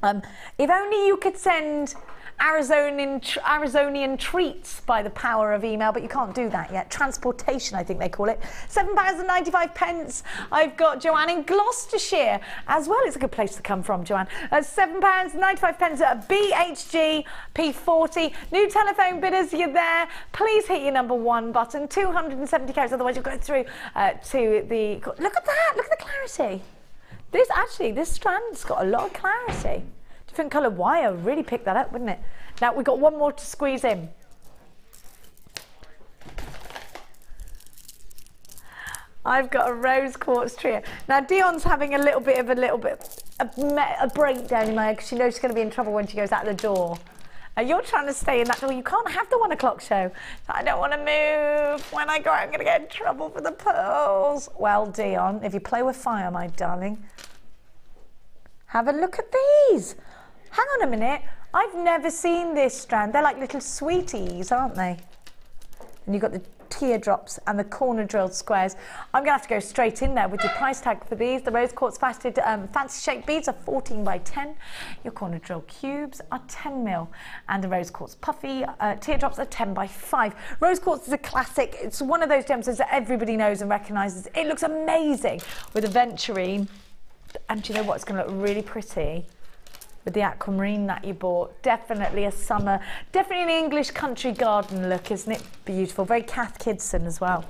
If only you could send Arizonian treats by the power of email, but you can't do that yet. Transportation, I think they call it. £7.95. I've got Joanne in Gloucestershire as well. It's a good place to come from, Joanne. £7.95 at BHG P40. New telephone bidders, you're there. Please hit your number 1 button. 270 carats, otherwise you'll go through to the... Look at that, look at the clarity. This strand's got a lot of clarity. Different coloured wire really pick that up, wouldn't it? Now we've got one more to squeeze in. I've got a rose quartz trio. Now Dion's having a little bit of a breakdown in my head because she knows she's going to be in trouble when she goes out the door. You're trying to stay in that door. You can't have the 1 o'clock show. I don't want to move. When I go out, I'm going to get in trouble for the pearls. Well, Dion, if you play with fire, my darling, have a look at these. Hang on a minute. I've never seen this strand. They're like little sweeties, aren't they? And you've got the teardrops and the corner drilled squares. I'm going to have to go straight in there with your price tag for these. The rose quartz faceted fancy shaped beads are 14 by 10. Your corner drill cubes are 10 mil. And the rose quartz puffy teardrops are 10 by 5. Rose quartz is a classic. It's one of those gemstones that everybody knows and recognises. It looks amazing with aventurine. And do you know what? It's going to look really pretty with the aquamarine that you bought. Definitely a summer, definitely an English country garden look, isn't it? Beautiful. Very Kath Kidson as well.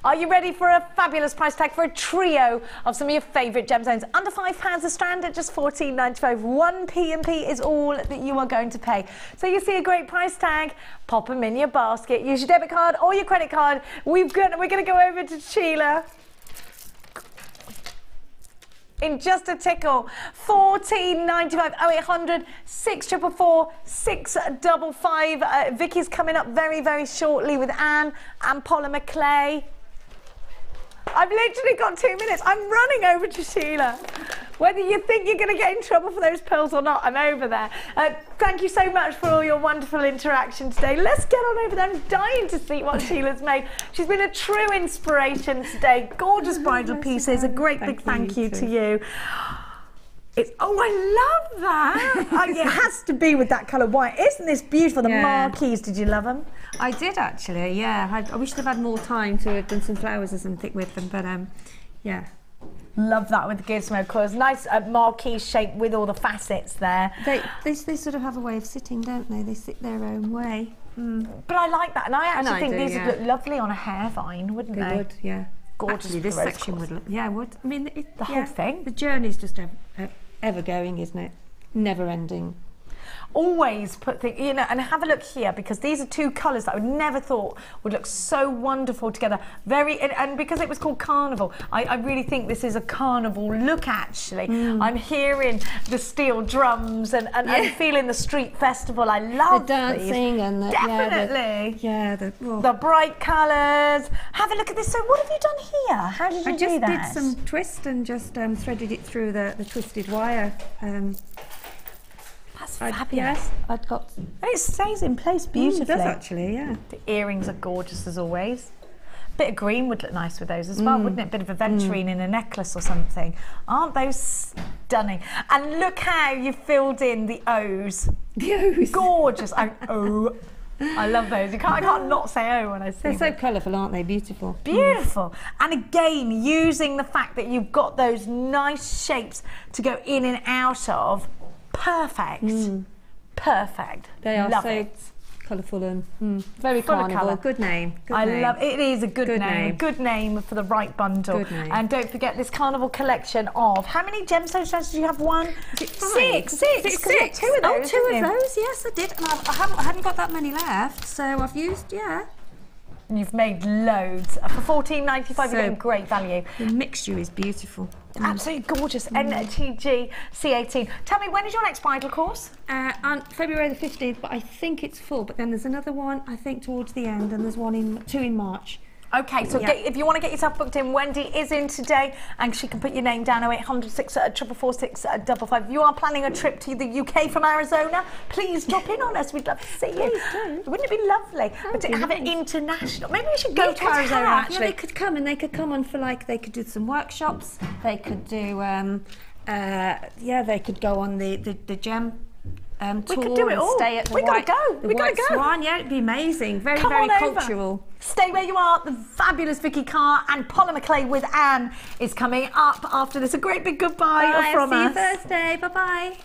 Are you ready for a fabulous price tag for a trio of some of your favourite gemstones? Under £5 a strand at just $14.95. 1 P&P is all that you are going to pay. So you see a great price tag, pop them in your basket. Use your debit card or your credit card. We're going to go over to Sheila in just a tickle. $14.95, 0800 644 655. Vicky's coming up very, very shortly with Anne and Paula McClay. I've literally got 2 minutes. I'm running over to Sheila. Whether you think you're going to get in trouble for those pearls or not, I'm over there. Thank you so much for all your wonderful interaction today. Let's get on over there. I'm dying to see what Sheila's made. She's been a true inspiration today. Gorgeous bridal pieces. A great big thank you to you. Oh, I love that. It has to be with that colour white. Isn't this beautiful? The marquees, did you love them?
I did actually, yeah. I wish I'd had more time to have done some flowers or something with them, but yeah.
Love that with the gizmo colours. Nice marquee shape with all the facets there.
They sort of have a way of sitting, don't they? They sit their own way.
But I like that, and I actually think these would look lovely on a hair vine, wouldn't they?
They would, yeah.
Gorgeous.
Actually, this section would look, yeah, it would. I mean,
the whole thing.
The journey's just ever going, isn't it? Never ending.
Always put things, you know, and have a look here, because these are two colours that I would never thought would look so wonderful together. And because it was called Carnival, I really think this is a carnival look, actually. I'm hearing the steel drums and feeling the street festival. I love
the dancing
these.
and the
definitely.
The
bright colours. Have a look at this. So what have you done here? How did you do that?
I just did some twist and just threaded it through the twisted wire.
That's fabulous.
I'd got...
And it stays in place beautifully.
It does actually, yeah.
The earrings are gorgeous as always. Bit of green would look nice with those as well, wouldn't it? Bit of aventurine in a necklace or something. Aren't those stunning? And look how you filled in the O's. The O's. Gorgeous. I love those. I can't not say O when I see them.
They're so colourful, aren't they? Beautiful.
Beautiful. And again, using the fact that you've got those nice shapes to go in and out of. Perfect. Perfect.
They are
love
so
it.
Colourful and very
full
carnival.
of colour.
Good name.
I love it. It is a good name. Good name for the right bundle.
Good name.
And don't forget this carnival collection of how many gemstone strands did you have? One,
is it 5?
Six. Two of those.
Oh, two of those. Yes, I did. And I hadn't got that many left, so I've used
And you've made loads for $14.95. You're getting great value.
The mixture is beautiful.
Absolutely gorgeous. NTG C18. Tell me, when is your next bridal course?
On February the 15th, but I think it's full. But then there's another one, I think, towards the end, and there's two in March.
Okay, so if you want to get yourself booked in, Wendy is in today, and she can put your name down, 0800 644 655. If you are planning a trip to the UK from Arizona, please drop in on us. We'd love to see you.
Please do.
Wouldn't it be lovely? But to have it international. Maybe we should go to Arizona, actually.
Yeah, they could come, and they could come on for, like, they could do some workshops. They could do yeah, they could go on the gem
We
tour
could do it
and
all.
stay at the
We
White,
gotta go.
the
We gotta
White
go.
Swan. Yeah, it'd be amazing. Very,
Come
very
on over.
cultural.
Stay where you are. The fabulous Vicky Carr and polymer clay with Anne is coming up after this. A great big goodbye
Bye,
from
see
us.
you Thursday. Bye-bye.